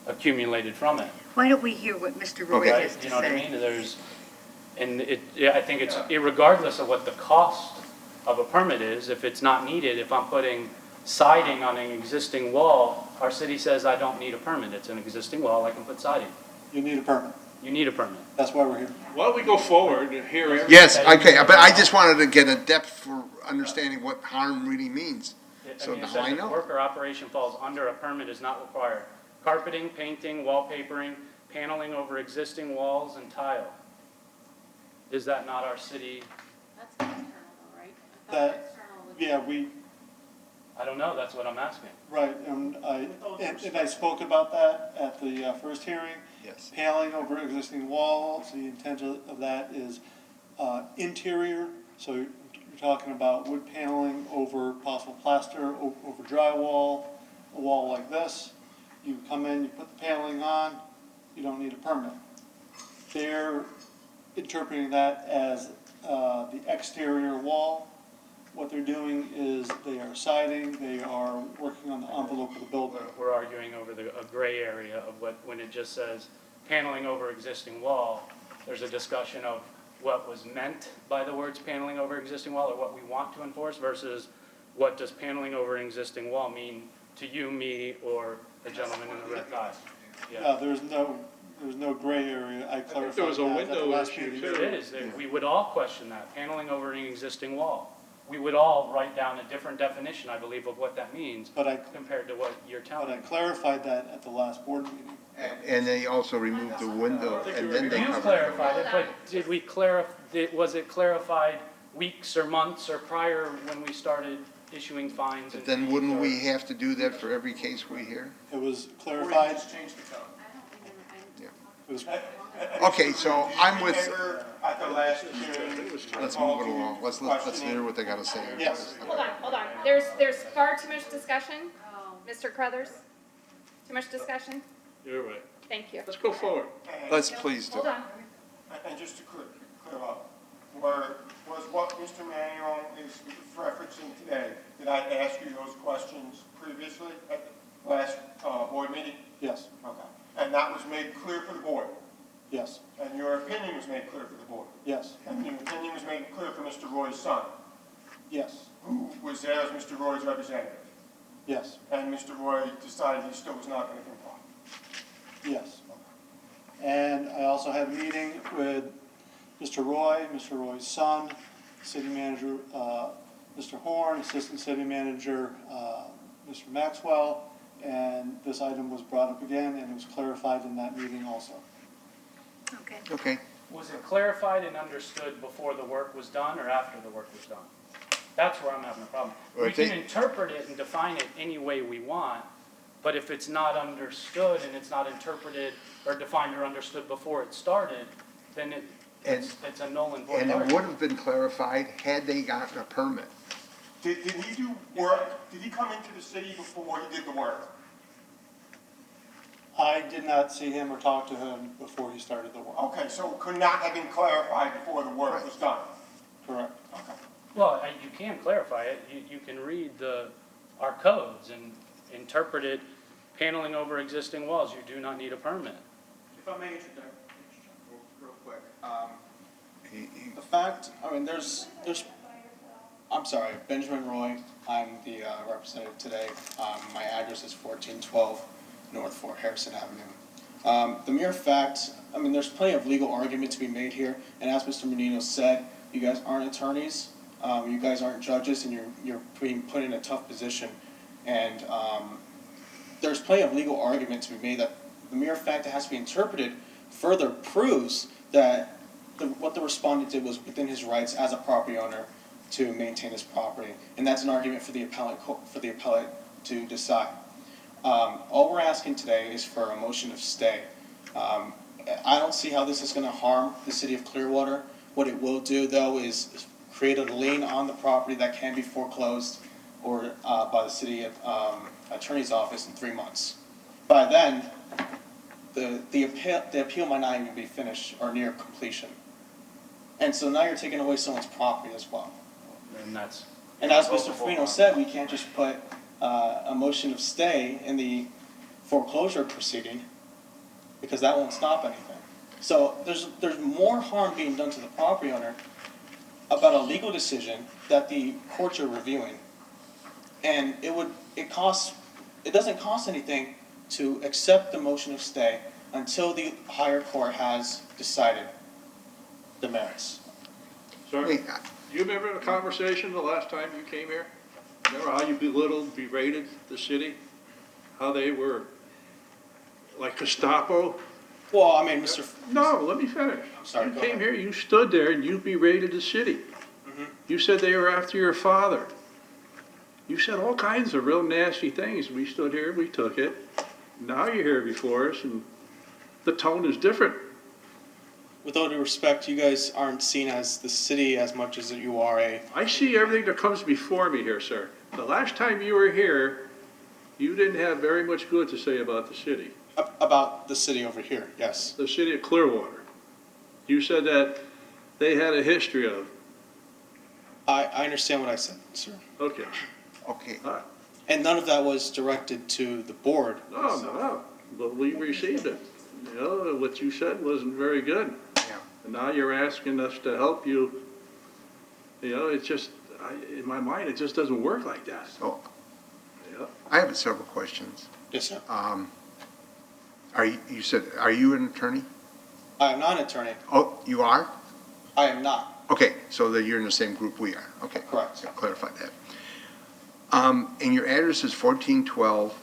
accumulated from it? Why don't we hear what Mr. Roy Right? has to You know what I say? mean? I think it's irregardless of what the cost of a permit is, if it's not needed, if I'm putting siding on an existing wall, our city says I don't need a permit. It's an existing wall, I can put siding. You need a permit. You need a permit. That's why we're here. Why don't we go forward and hear everything? Yes, okay, but I just wanted to get a depth for understanding what harm really means. So It now says I if know. work or operation falls under a permit is not required. Carpeting, painting, wallpapering, paneling over existing walls and tile. Is that not our city? That's external though, right? I thought That, external would yeah, we, I don't know, that's what I'm asking. right, and I spoke about that at the first hearing. Yes. Paneling over existing walls, the intent of that is interior, so you're talking about wood paneling over possible plaster, over drywall, a wall like this. You come in, you put the paneling on, you don't need a permit. They're interpreting that as the exterior wall. What they're doing is they are siding, they are working on the envelope of the building. We're arguing over a gray area of when it just says paneling over existing wall, there's a discussion of what was meant by the words paneling over existing wall or what we want to enforce versus what does paneling over an existing wall mean to you, me, or the gentleman in the red tie. Yeah. There's no gray area. I clarified there was a that at the window last issue, meeting. too. There is. We would all question that, paneling over an existing wall. We would all write down a different definition, I believe, of what that means compared to what you're telling But me. I clarified that at the last board meeting. And they also removed the window, and then they You covered it. clarified it, but did we was it clarified weeks or months or prior when we started issuing fines? But then wouldn't we have to do that for every case we hear? It was clarified. It was, Okay, so I'm with, At the last hearing. let's move it along, let's hear what they gotta say. Yes. Hold on. There's far too much discussion. Mr. Crothers? Too much discussion? You're right. Thank you. Let's go forward. Let's please do. Hold on. And just to clear up, was what Mr. Manuel is referencing today, did I ask you those questions previously at the last board meeting? yes, Okay. And that was made clear for the board? yes, And your opinion was made clear for the board? yes, And your opinion was made clear for Mr. Roy's son, yes, who was there as Mr. Roy's representative? yes, And Mr. Roy decided he still was not going to comply? yes. And I also had a meeting with Mr. Roy, Mr. Roy's son, city manager, Mr. Horn, assistant city manager, Mr. Maxwell, and this item was brought up again, and it was clarified in that meeting also. Okay. Okay, Was it clarified and understood before the work was done or after the work was done? That's where I'm having a problem. Or We if they- can interpret it and define it any way we want, but if it's not understood and it's not interpreted or defined or understood before it started, then it's a null and void and it argument. would have been clarified had they gotten a permit. Did he do work, did he come into the city before he did the work? I did not see him or talk to him before he started the work. Okay, so it could not have been clarified before the work was done? Correct. Okay. Well, you can clarify it. You can read our codes and interpret it, paneling over existing walls. You do not need a permit. If I may interject real quick. He- The fact, I'm sorry, Benjamin Roy, I'm the representative today. My address is 1412 North Fort Harrison Avenue. The mere fact, there's plenty of legal argument to be made here, and as Mr. Menino said, you guys aren't attorneys, you guys aren't judges, and you're being put in a tough position. And there's plenty of legal argument to be made that the mere fact it has to be interpreted further proves that what the respondent did was within his rights as a property owner to maintain his property. And that's an argument for the appellate to decide. All we're asking today is for a motion of stay. I don't see how this is going to harm the city of Clearwater. What it will do, though, is create a lien on the property that can be foreclosed or by the city attorney's office in 3 months. By then, the appeal might not even be finished or near completion. And so now you're taking away someone's property as well. And as Mr. Farino said, we can't just put a motion of stay in the foreclosure proceeding because that won't stop anything. So there's more harm being done to the property owner about a legal decision that the courts are reviewing. And it doesn't cost anything to accept the motion of stay until the higher court has decided the merits. Sir, do you remember the conversation the last time you came here? Remember how you belittled, berated the city? How they were like Gestapo? Well, I mean, Mr. No, let me finish. I'm sorry, You go came ahead. here, you stood there and you berated the city. You said they were after your father. You said all kinds of real nasty things. We stood here, we took it. Now you're here before us and the tone is different. With all due respect, you guys aren't seen as the city as much as you are I see everything that comes before me here, sir. The last time you were here, you didn't have very much good to say about the city. about the city over here, yes. The city of Clearwater. You said that they had a history of. I understand what I said, sir. Okay. Okay. All right. And none of that was directed to the board. No, but we received it. You know, what you said wasn't very good. Yeah. And now you're asking us to help you. You know, it's just, in my mind, it just doesn't work like that. So, Yeah. I have several questions. Yes, sir. You said, are you an attorney? I am not an attorney. Oh, you are? I am not. Okay, so that you're in the same group we are. Okay. Correct. So clarify that. And your address is 1412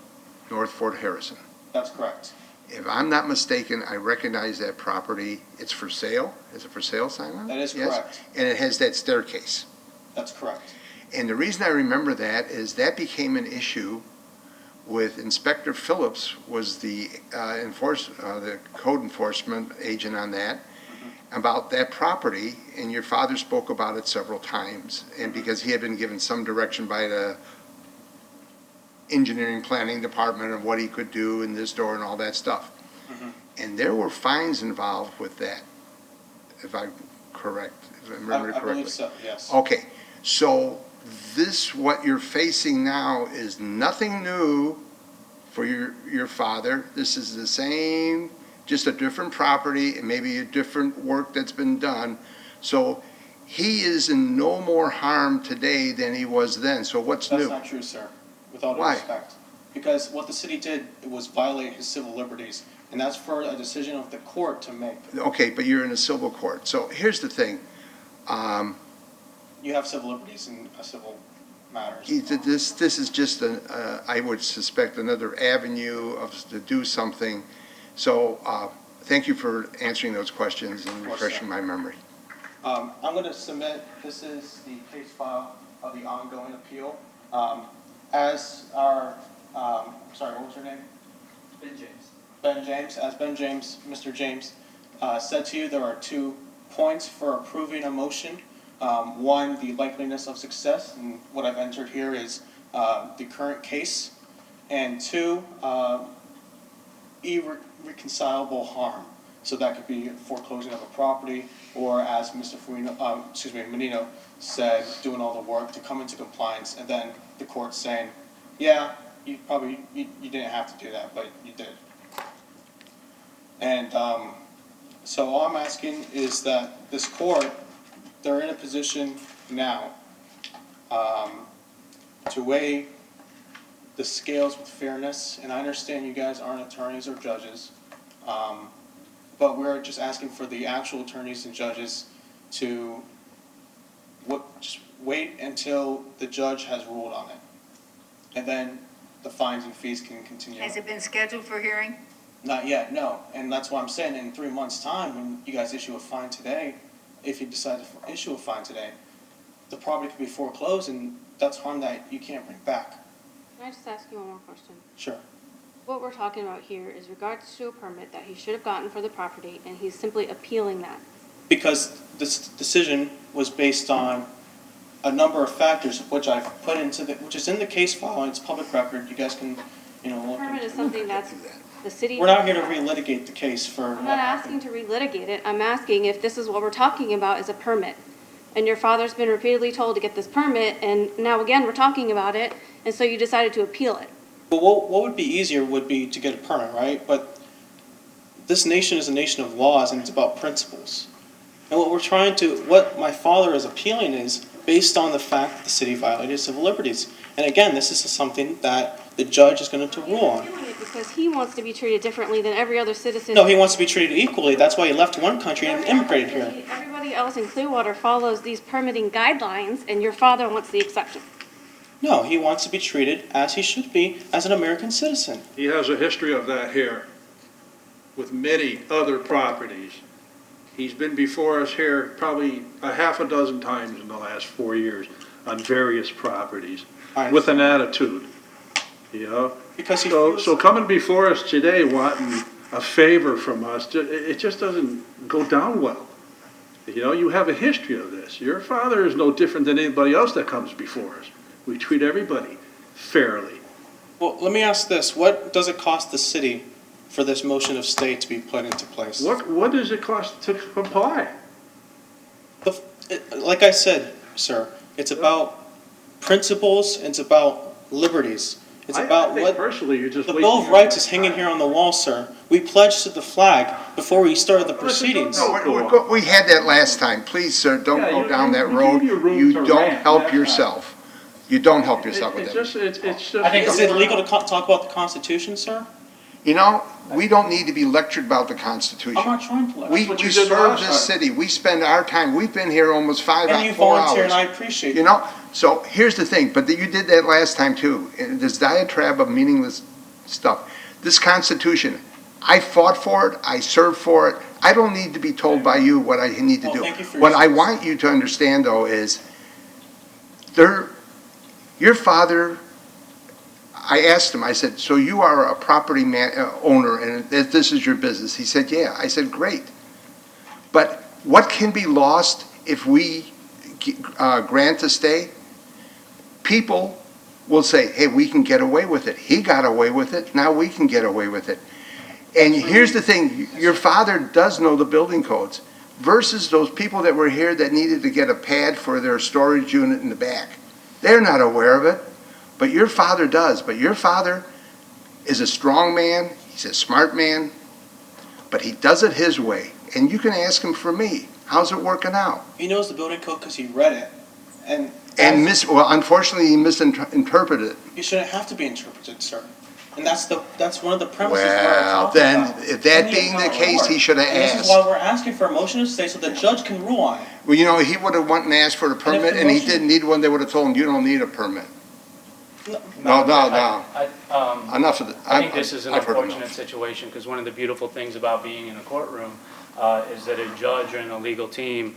North Fort Harrison. That's correct. If I'm not mistaken, I recognize that property. It's for sale? Is it for sale sign on it? That is Yes? correct. And it has that staircase. That's correct. And the reason I remember that is that became an issue with Inspector Phillips was the code enforcement agent on that, about that property, and your father spoke about it several times. And because he had been given some direction by the engineering planning department of what he could do in this door and all that stuff. And there were fines involved with that, if I'm correct, if I remember I correctly. believe so, yes. Okay, so this, what you're facing now is nothing new for your father. This is the same, just a different property and maybe a different work that's been done. So he is in no more harm today than he was then. So what's new? That's not true, sir, with all due Why? respect. Because what the city did was violate his civil liberties, and that's for a decision of the court to make. Okay, but you're in a civil court. So here's the thing. You have civil liberties in civil matters. This is just, I would suspect, another avenue to do something. So thank you for answering those questions and refreshing my memory. I'm going to submit, this is the case file of the ongoing appeal. As our, I'm sorry, what was your name? Ben James. Ben James, as Ben James, Mr. James, said to you, there are 2 points for approving a motion. One, the likeliness of success, and what I've entered here is the current case. And 2, irreconcilable harm. So that could be foreclosing of a property, or as Mr. Menino said, doing all the work to come into compliance, and then the court saying, yeah, you didn't have to do that, but you did. And so all I'm asking is that this court, they're in a position now to weigh the scales with fairness, and I understand you guys aren't attorneys or judges, but we're just asking for the actual attorneys and judges to just wait until the judge has ruled on it, and then the fines and fees can continue. Has it been scheduled for hearing? Not yet, no. And that's why I'm saying in 3 months' time, when you guys issue a fine today, if you decide to issue a fine today, the property could be foreclosed, and that's harm that you can't bring back. Can I just ask you one more question? Sure. What we're talking about here is regards to a permit that he should have gotten for the property, and he's simply appealing that. Because this decision was based on a number of factors, which I've put into which is in the case file, and it's public record. You guys can, look Permit is into something that's the city. We're not here to relitigate the case for. I'm not asking to relitigate it. I'm asking if this is what we're talking about is a permit. And your father's been repeatedly told to get this permit, and now again, we're talking about it, and so you decided to appeal it. Well, what would be easier would be to get a permit, right? But this nation is a nation of laws, and it's about principles. And what my father is appealing is based on the fact that the city violated civil liberties. And again, this is something that the judge is going to rule on. He's doing it because he wants to be treated differently than every other citizen. No, he wants to be treated equally. That's why he left one country and immigrated here. Everybody else in Clearwater follows these permitting guidelines, and your father wants the exception. No, he wants to be treated as he should be as an American citizen. He has a history of that here with many other properties. He's been before us here probably a half a dozen times in the last 4 years on various properties with an attitude, Because so coming before us today wanting a favor from us, it just doesn't go down well. You have a history of this. Your father is no different than anybody else that comes before us. We treat everybody fairly. Well, let me ask this. What does it cost the city for this motion of stay to be put into place? What does it cost to comply? Like I said, sir, it's about principles, it's about liberties. It's about what personally you're just the Bill of Rights is hanging here on the wall, sir. We pledged to the flag before we started the proceedings. No, we had that last time. Please, sir, don't go down that road. You don't help yourself. You don't help yourself with it. I think is it illegal to talk about the Constitution, sir? We don't need to be lectured about the Constitution. I'm not trying to lecture. We serve this city. We spend our time. We've been here almost 4 hours. And you volunteer, and I appreciate it. So here's the thing, but you did that last time too. This diatribe of meaningless stuff. This Constitution, I fought for it. I served for it. I don't need to be told by you what I need to do. What I want you to understand, though, is your father. I asked him, I said, so you are a property owner and this is your business? He said, yeah. I said, great. But what can be lost if we grant a stay? People will say, hey, we can get away with it. He got away with it. Now we can get away with it. And here's the thing. Your father does know the building codes versus those people that were here that needed to get a pad for their storage unit in the back. They're not aware of it. But your father does. But your father is a strong man. He's a smart man. But he does it his way. And you can ask him for me. How's it working out? He knows the building code because he read it. Unfortunately, he misinterpreted it. It shouldn't have to be interpreted, sir. And that's one of the premises. Well, then, if that being the case, he should have asked. This is why we're asking for a motion to stay so the judge can rule on it. Well, he would have went and asked for a permit, and he didn't need one. They would have told him, you don't need a permit. No. Enough of it. I think this is an unfortunate situation because one of the beautiful things about being in a courtroom is that a judge and a legal team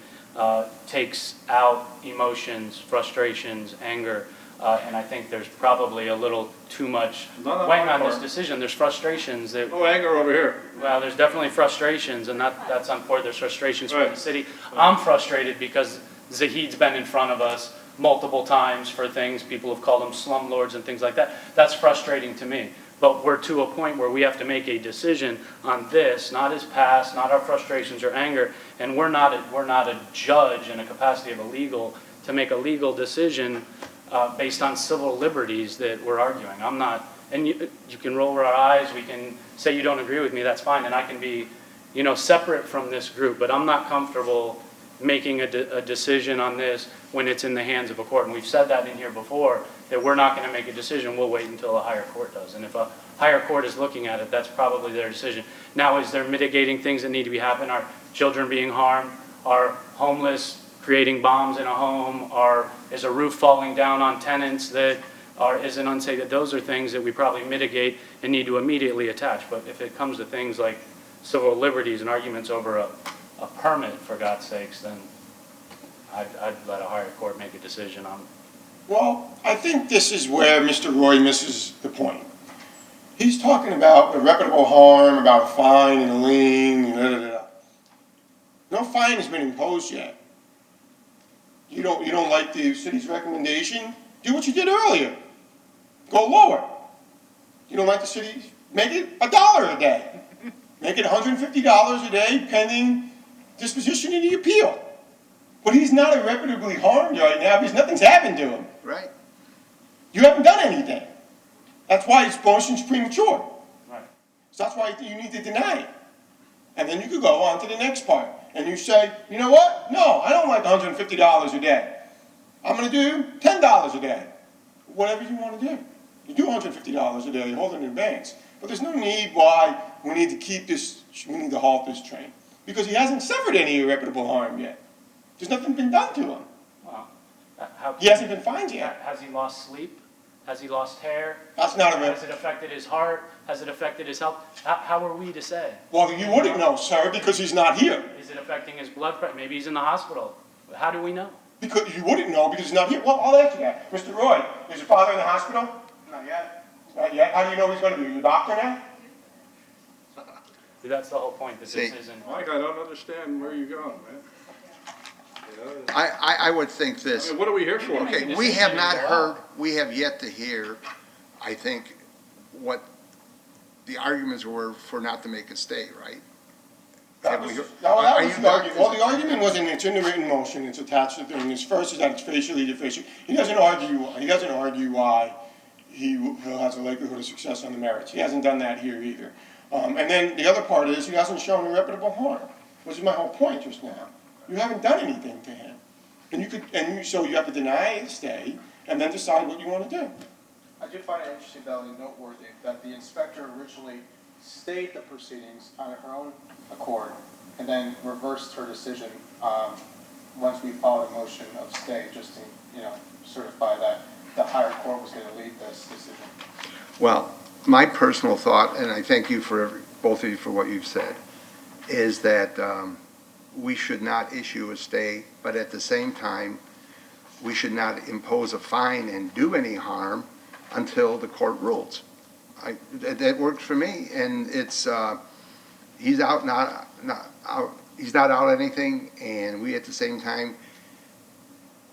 takes out emotions, frustrations, anger, and I think there's probably a little too much weighing on this decision. There's frustrations that. No anger over here. Well, there's definitely frustrations, and that's unfortunate. There's frustrations for the city. I'm frustrated because Zahid's been in front of us multiple times for things. People have called them slumlords and things like that. That's frustrating to me. But we're to a point where we have to make a decision on this, not his past, not our frustrations or anger, and we're not a judge in a capacity of a legal to make a legal decision based on civil liberties that we're arguing. I'm not, and you can roll our eyes, we can say you don't agree with me, that's fine, and I can be, separate from this group, but I'm not comfortable making a decision on this when it's in the hands of a court. And we've said that in here before, that we're not going to make a decision. We'll wait until a higher court does. And if a higher court is looking at it, that's probably their decision. Now, is there mitigating things that need to be happening? Are children being harmed? Are homeless creating bombs in a home? Is a roof falling down on tenants that isn't unsafe, those are things that we probably mitigate and need to immediately attach. But if it comes to things like civil liberties and arguments over a permit, for God's sakes, then I'd let a higher court make a decision on. Well, I think this is where Mr. Roy misses the point. He's talking about irreparable harm, about a fine and a lien, and da-da-da-da. No fine has been imposed yet. You don't like the city's recommendation? Do what you did earlier. Go lower. You don't like the city? Make it $1 a day. Make it $150 a day pending disposition of the appeal. But he's not irreparably harmed right now because nothing's happened to him. Right. You haven't done anything. That's why his motion's premature. Right. So that's why you need to deny it. And then you could go on to the next part. And you say, you know what? No, I don't like $150 a day. I'm going to do $10 a day. Whatever you want to do. You do $150 a day, hold it in banks. But there's no need why we need to keep this, we need to halt this train. Because he hasn't suffered any irreparable harm yet. There's nothing been done to him. Wow. He hasn't been fined yet. Has he lost sleep? Has he lost hair? That's not a Has it affected his heart? Has it affected his health? How are we to say? Well, you wouldn't know, sir, because he's not here. Is it affecting his blood pressure? Maybe he's in the hospital. How do we know? Because you wouldn't know because he's not here. Well, I'll answer that. Mr. Roy, is your father in the hospital? Not yet. Not yet. How do you know he's going to be? Your doctor now? That's the whole point. That this isn't. Mike, I don't understand where you're going, man. I would think this. I mean, what are we here for? Okay, we have not heard, we have yet to hear, I think, what the arguments were for not to make a stay, right? That was the argument. Well, the argument wasn't, it's in the written motion, it's attached to the thing. His first is that it's facially deficient. He doesn't argue why he has a likelihood of success on the merits. He hasn't done that here either. And then the other part is he hasn't shown irreparable harm, which is my whole point just now. You haven't done anything to him. So you have to deny the stay and then decide what you want to do. I do find it interesting, though, and noteworthy, that the inspector originally stayed the proceedings on her own accord and then reversed her decision once we filed a motion of stay, just to, certify that the higher court was going to lead this decision. Well, my personal thought, and I thank you both of you for what you've said, is that we should not issue a stay, but at the same time, we should not impose a fine and do any harm until the court rules. That works for me, and it's he's out not out. He's not out anything, and we at the same time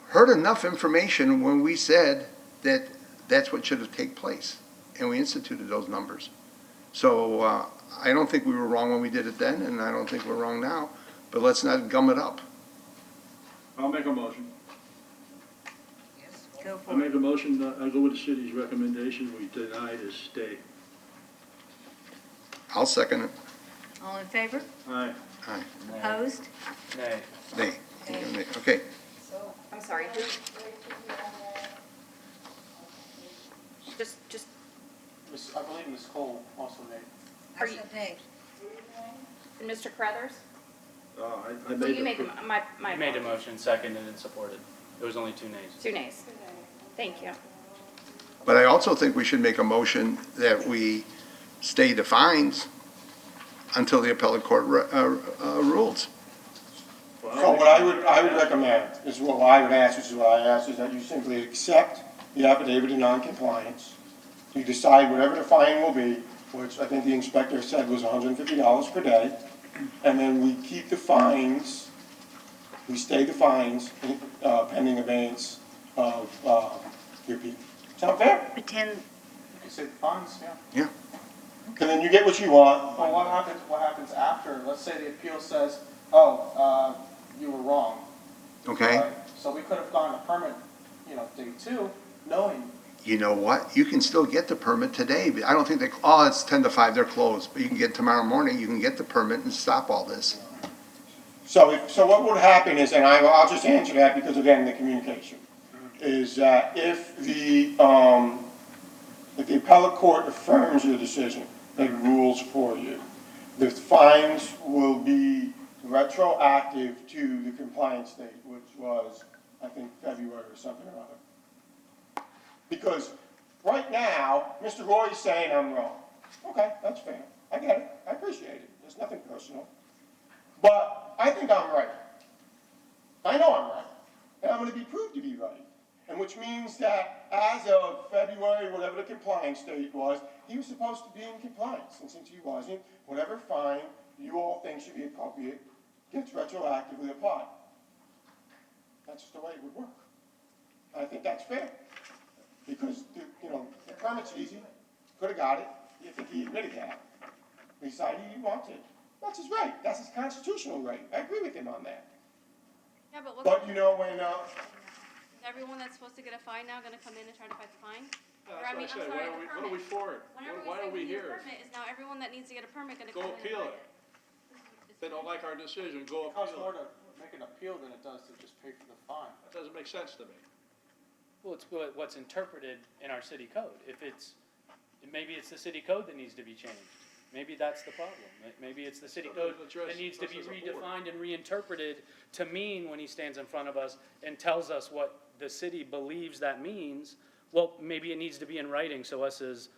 heard enough information when we said that that's what should have taken place, and we instituted those numbers. So I don't think we were wrong when we did it then, and I don't think we're wrong now. But let's not gum it up. I'll make a motion. Go for I'll make a motion, I'll go with the city's recommendation, we deny his stay. I'll second it. All in favor? Aye. Aye. Opposed? Nay. Nay. Okay. I'm sorry, just, I believe Ms. Cole also made. Are you- Nay. Mr. Carruthers? I Will made you make a, my. You made a motion, seconded and supported. There was only 2 nays. 2 nays. Thank you. But I also think we should make a motion that we stay the fines until the appellate court rules. So what I would recommend is what I would ask, is that you simply accept the affidavit of non-compliance. You decide whatever the fine will be, which I think the inspector said was $150 per day. And then we keep the fines, we stay the fines pending abeyance of your appeal. Sound fair? Pretend. You could say the fines, yeah. Yeah. And then you get what you want. Well, what happens after? Let's say the appeal says, oh, you were wrong. Okay? Right? So we could have gotten a permit, day 2, knowing. You know what? You can still get the permit today. I don't think it's 10 to 5, they're closed. But you can get tomorrow morning, you can get the permit and stop all this. So what would happen is, and I'll just answer that because again, the communication, is that if the appellate court affirms your decision, it rules for you, the fines will be retroactive to the compliance date, which was, I think, February or something or other. Because right now, Mr. Roy is saying I'm wrong. Okay, that's fair. I get it. I appreciate it. There's nothing personal. But I think I'm right. I know I'm right. And I'm going to be proved to be right. And which means that as of February, whatever the compliance date was, he was supposed to be in compliance. And since he wasn't, whatever fine you all think should be appropriate gets retroactively applied. That's just the way it would work. I think that's fair. Because, the permit's easy. Could have got it. You think he admitted that. He decided he wanted it. That's his right. That's his constitutional right. I agree with him on that. Yeah, but But what's, you know, when, everyone that's supposed to get a fine now gonna come in and try to fight the fine? Or, That's I mean, what I I'm said, sorry, what the are we permit. for it? Whenever Why are we we say we need a here? permit, is now everyone that needs to get a permit gonna Go come in and appeal fight it. it? If they don't like our decision, go It costs appeal more it. to make an appeal than it does to just pay for the fine. That doesn't make sense to me. Well, it's what's interpreted in our city code. Maybe it's the city code that needs to be changed. Maybe that's the problem. Maybe it's the city code that needs to be redefined and reinterpreted to mean when he stands in front of us and tells us what the city believes that means. Well, maybe it needs to be in writing so us as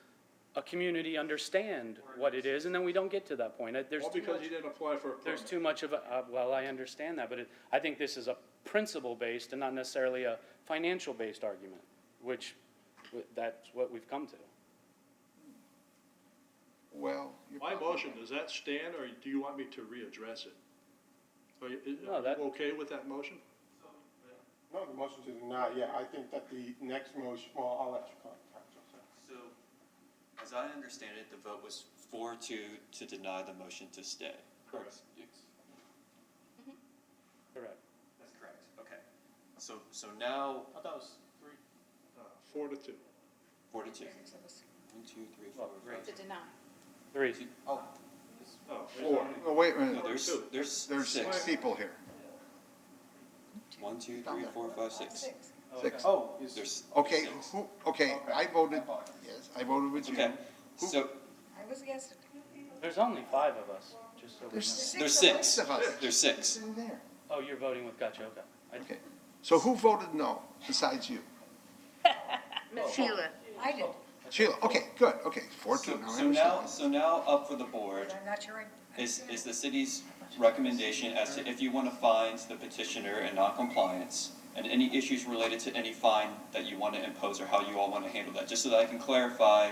a community understand what it is, and then we don't get to that point. All because he didn't apply for a permit. There's too much of well, I understand that, but I think this is a principle-based and not necessarily a financial-based argument, which that's what we've come to. Well, My motion, does that stand, or do you want me to readdress it? Are you okay with that motion? no, the motion to deny, yeah, I think that the next motion, well, I'll let you comment. So, as I understand it, the vote was 4-2 to deny the motion to stay. Correct. Yes. Correct. That's correct, okay. So now, I thought it was 3. 4-2. 4-2. 1, 2, 3, 4, 5. To deny. 3. Oh, Oh, 4. Oh, wait a minute. no, there's There's 6 people here. 1, 2, 3, 4, 5, 6. 6. Oh, There's Okay, six. I voted, yes, I voted with you. Okay, so I was guessing. There's only 5 of us, just so we know. There's there's 6. of us. There's 6. Sitting there. Oh, you're voting with gotcha, okay. Okay. So who voted no besides you? Sheila. I did, Sheila, okay, good, okay, 4-2, now I understand. So now up for the board but I'm not sure I. is the city's recommendation as to if you want to find the petitioner in non-compliance and any issues related to any fine that you want to impose or how you all want to handle that, just so that I can clarify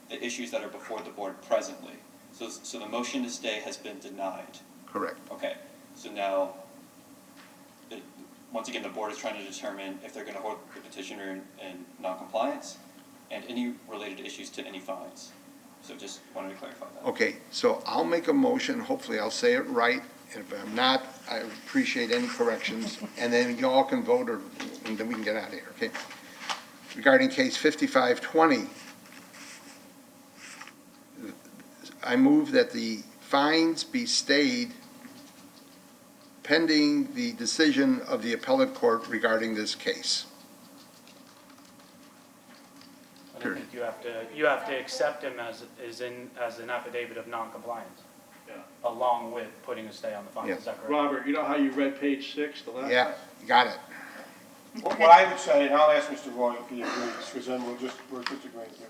the issues that are before the board presently. So the motion to stay has been denied. Correct. Okay, so now, once again, the board is trying to determine if they're going to hold the petitioner in non-compliance and any related issues to any fines. So just wanted to clarify that. Okay, so I'll make a motion, hopefully I'll say it right, and if I'm not, I appreciate any corrections, and then you all can vote, and then we can get out of here, okay? Regarding case 5520, I move that the fines be stayed pending the decision of the appellate court regarding this case. I don't think you have to accept him as an affidavit of non-compliance, Yeah. along with putting a stay on the fine, Yeah. is that correct? Robert, you know how you read page 6, the last? Yeah, got it. What I would say, and I'll ask Mr. Roy if he agrees, because then we're just agreeing here.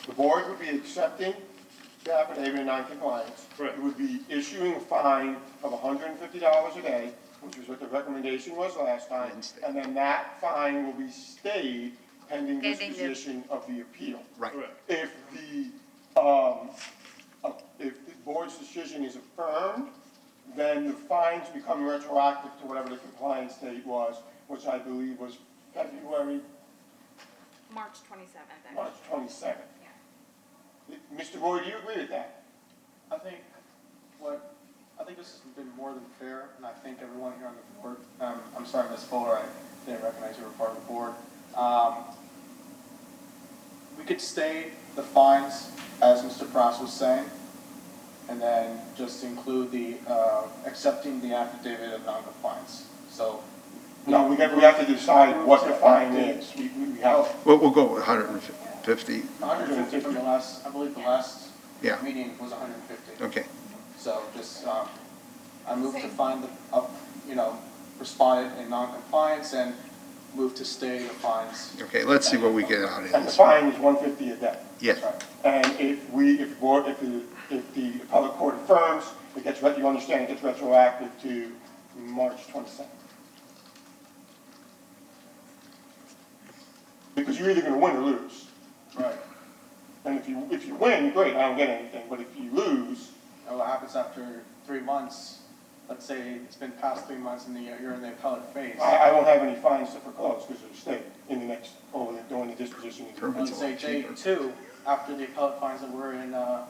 The board would be accepting the affidavit of non-compliance. Correct. It would be issuing a fine of $150 a day, which is what the recommendation was last time. And then that fine will be stayed pending disposition of the appeal. Right. Correct. If the board's decision is affirmed, then the fines become retroactive to whatever the compliance date was, which I believe was February, March 27th. March 27th. Mr. Roy, do you agree with that? I think this has been more than fair, and I think everyone here on the board, I'm sorry, Ms. Fuller, I didn't recognize you were part of the board. We could stay the fines, as Mr. Pross was saying, and then just include the, accepting the affidavit of non-compliance. So. No, we have to decide what the fine is. We have. We'll go with 150. 150 from the last, I believe the last Yeah. meeting was 150. Okay. So just, I moved to find the, respondent in non-compliance, and move to stay the fines. Okay, let's see what we get out of And the this. fine is $150 a day. Yes. And if the appellate court affirms, it gets, you understand, it gets retroactive to March 22nd. Because you're either gonna win or lose. Right. And if you win, great, I don't get anything, but if you lose, And what happens after 3 months, let's say it's been past 3 months and you're in the appellate phase. I won't have any fines to foreclose because it'll stay in the next, during the disposition. On say day 2, after the appellate finds that we're in, that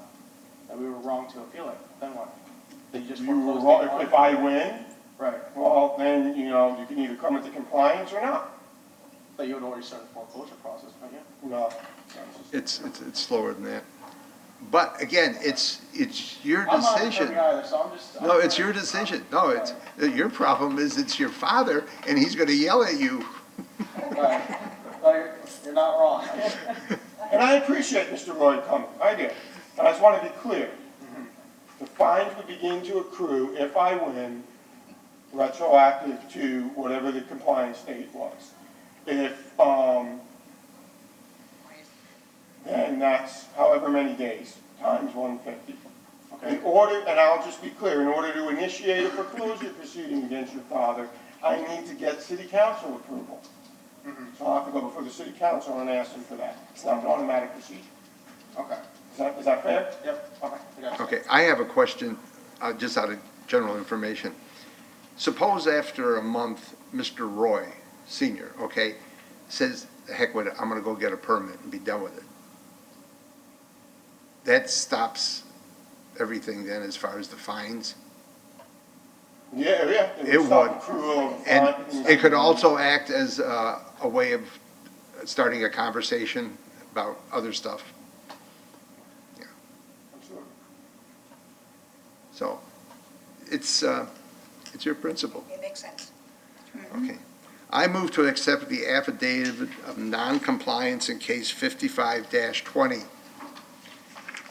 we were wrong to appeal it, then what? Then you just You were foreclose wrong, day 1? if I win, Right, well, then, you can either come into compliance or not. but you would already start the foreclosure process, wouldn't you? No. It's slower than that. But again, it's your I'm not an decision. attorney either, so I'm just. No, it's your decision. No, your problem is it's your father and he's gonna yell at you. Right, but you're not wrong. And I appreciate Mr. Roy coming, I do. And I just want to be clear. The fines would begin to accrue if I win, retroactive to whatever the compliance date was. If, then that's however many days, times 150. Okay. In order, and I'll just be clear, in order to initiate a foreclosure proceeding against your father, I need to get city council approval. So I'll have to go before the city council and ask them for that. It's not an automatic procedure. Okay. Is that fair? Yep, okay, I got you. Okay, I have a question, just out of general information. Suppose after a month, Mr. Roy, Senior, okay, says, "The heck with it, I'm gonna go get a permit and be done with it." That stops everything then as far as the fines? Yeah. It would. Accrual of And fines. it could also act as a way of starting a conversation about other stuff. Absolutely. So, it's your principle. It makes sense. Okay. I move to accept the affidavit of non-compliance in case 55-20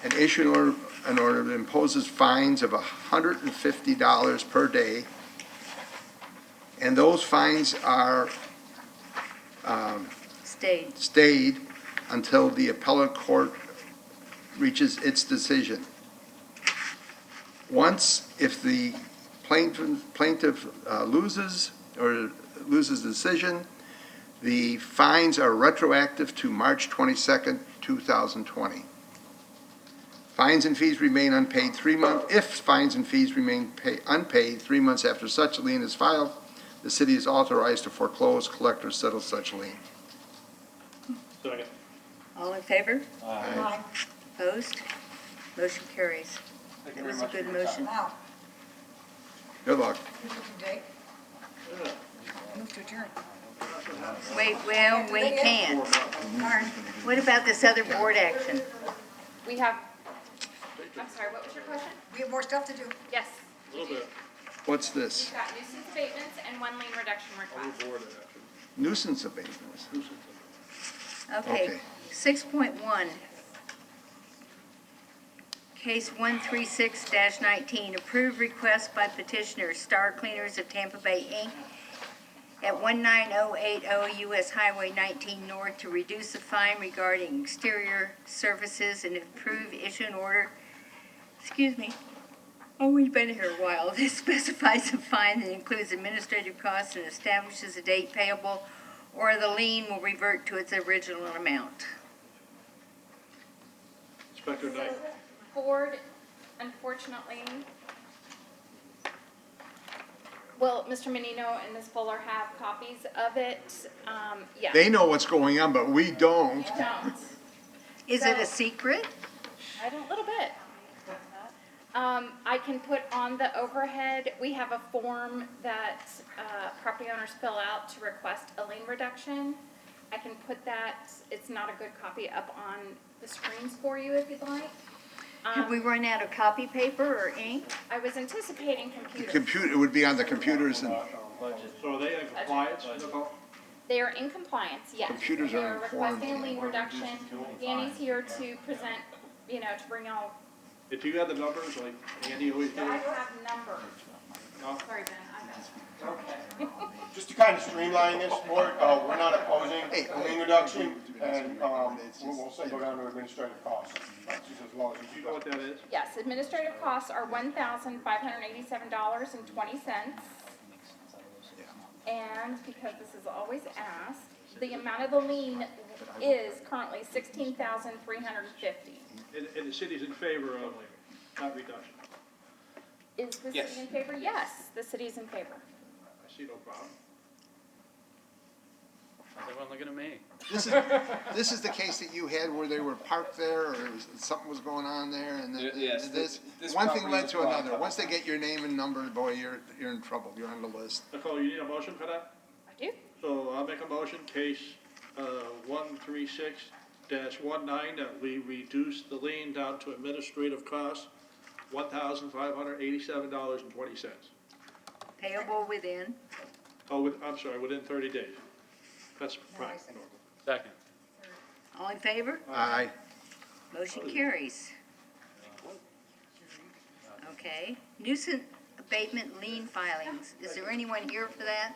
and issue an order that imposes fines of $150 per day. And those fines are stayed until the appellate court reaches its decision. Once, if the plaintiff loses the decision, the fines are retroactive to March 22nd, 2020. Fines and fees remain unpaid 3 months. If fines and fees remain unpaid 3 months after such lien is filed, the city is authorized to foreclose, collect, or settle such lien. Second. All in favor? Aye. Opposed? Motion carries. Thank you That very was a much for good your time. motion. Now, Good luck. Jake? Move to adjourn. Wait, well, we can't. What about this other board action? We have, I'm sorry, what was your question? We have more stuff to do. Yes. we do. What's this? We've got nuisance abatements and 1 lien reduction request. Nuisance abatements. Okay, Okay. 6.1. Case 136-19, approved request by petitioner Star Cleaners of Tampa Bay, Inc. at 19080 US Highway 19 North to reduce the fine regarding exterior surfaces and approve issue an order. Excuse me. Oh, we've been here a while. This specifies a fine that includes administrative costs and establishes a date payable, or the lien will revert to its original amount. Inspector Knight. Board, unfortunately, well, Mr. Menino and Ms. Fuller have copies of it. Yeah. They know what's going on, but we don't. Don't. Is it a secret? A little bit. I can put on the overhead, we have a form that property owners fill out to request a lien reduction. I can put that, it's not a good copy, up on the screens for you if you'd like. Have we run out of copy paper or ink? I was anticipating computers. It would be on the computers and So are they in compliance, Nicole? They are in compliance, yes. Computers are They're informed. requesting a lien reduction. Danny's here to present, to bring y'all. If you had the numbers, like Andy always I did? have numbers. No? Sorry, Ben, I Just to kind of streamline this more, we're not opposing the lien reduction, and we'll say go down to administrative costs. That's just as low as Do you know what that is? Yes, administrative costs are $1,587.20. And because this is always asked, the amount of the lien is currently $16,350. And the city's in favor of that reduction. Is the city in favor? Yes, the city is in favor. I see no problem. Everyone looking at me. This is the case that you had where they were parked there, or something was going on there, and then Yes, this, this one thing property led was to bought another. up. Once they get your name and number, boy, you're in trouble, you're on the list. Nicole, you need a motion for that? I do. So I'll make a motion, case 136-19, that we reduce the lien down to administrative costs, $1,587.20. Payable within. Oh, I'm sorry, within 30 days. That's fine, normal. Second. All in favor? Aye. Motion carries. Okay. Nuisance abatement lien filings. Is there anyone here for that?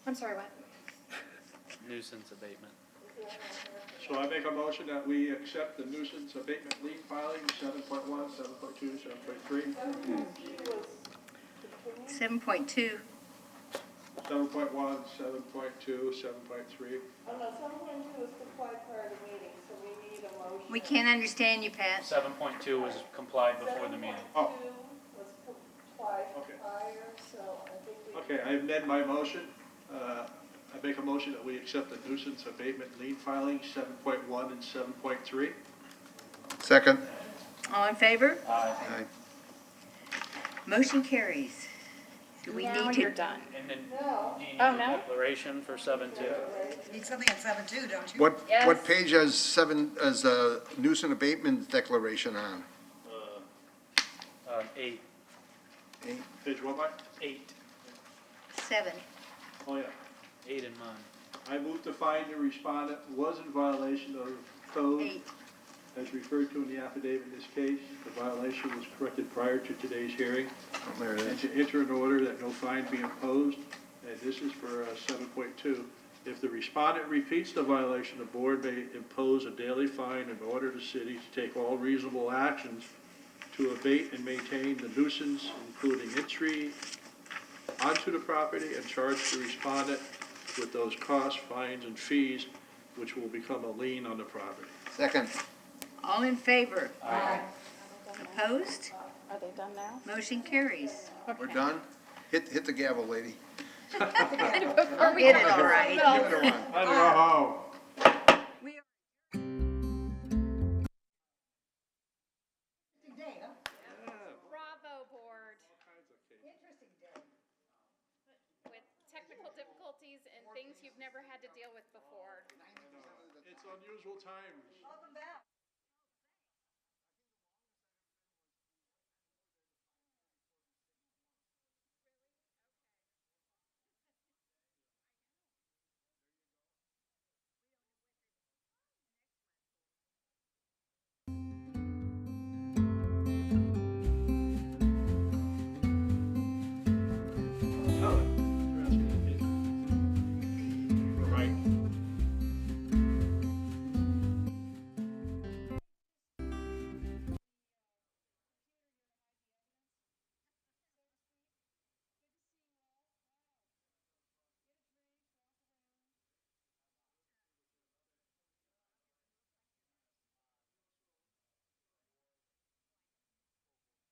I'm sorry, what? Nuisance abatement. So I make a motion that we accept the nuisance abatement lien filing, 7.1, 7.2, 7.3. 7.2. 7.1, 7.2, 7.3. Oh, no, 7.2 is complied prior to meeting, so we need a motion. We can't understand you, Pat. 7.2 was complied before the meeting. Oh. 7.2 was complied prior, so I think we. Okay, I amend my motion. I make a motion that we accept the nuisance abatement lien filing, 7.1 and 7.3. Second. All in favor? Aye. Motion carries. Do we Now need you're to? done. And then, No. do you need Oh, a no? declaration for 7.2? Need something at 7.2, don't you? What Yes. page has the nuisance abatement declaration on? 8. Page what, Mike? 8. 7. Oh, yeah. 8 in mine. I move to find the respondent was in violation of code 8. as referred to in the affidavit in this case. The violation was corrected prior to today's hearing. Oh, there it And is. to enter an order that no fine be imposed. And this is for 7.2. If the respondent repeats the violation, the board may impose a daily fine and order the city to take all reasonable actions to abate and maintain the nuisance, including entry onto the property, and charge the respondent with those costs, fines, and fees, which will become a lien on the property. Second. All in favor? Aye. Opposed? Are they done now? Motion carries. We're done? Hit the gavel, lady. Are we Get it all right. Give it a run. Oh. We are Bravo, board. Interesting day. With technical difficulties and things you've never had to deal with before. It's unusual times. Welcome back.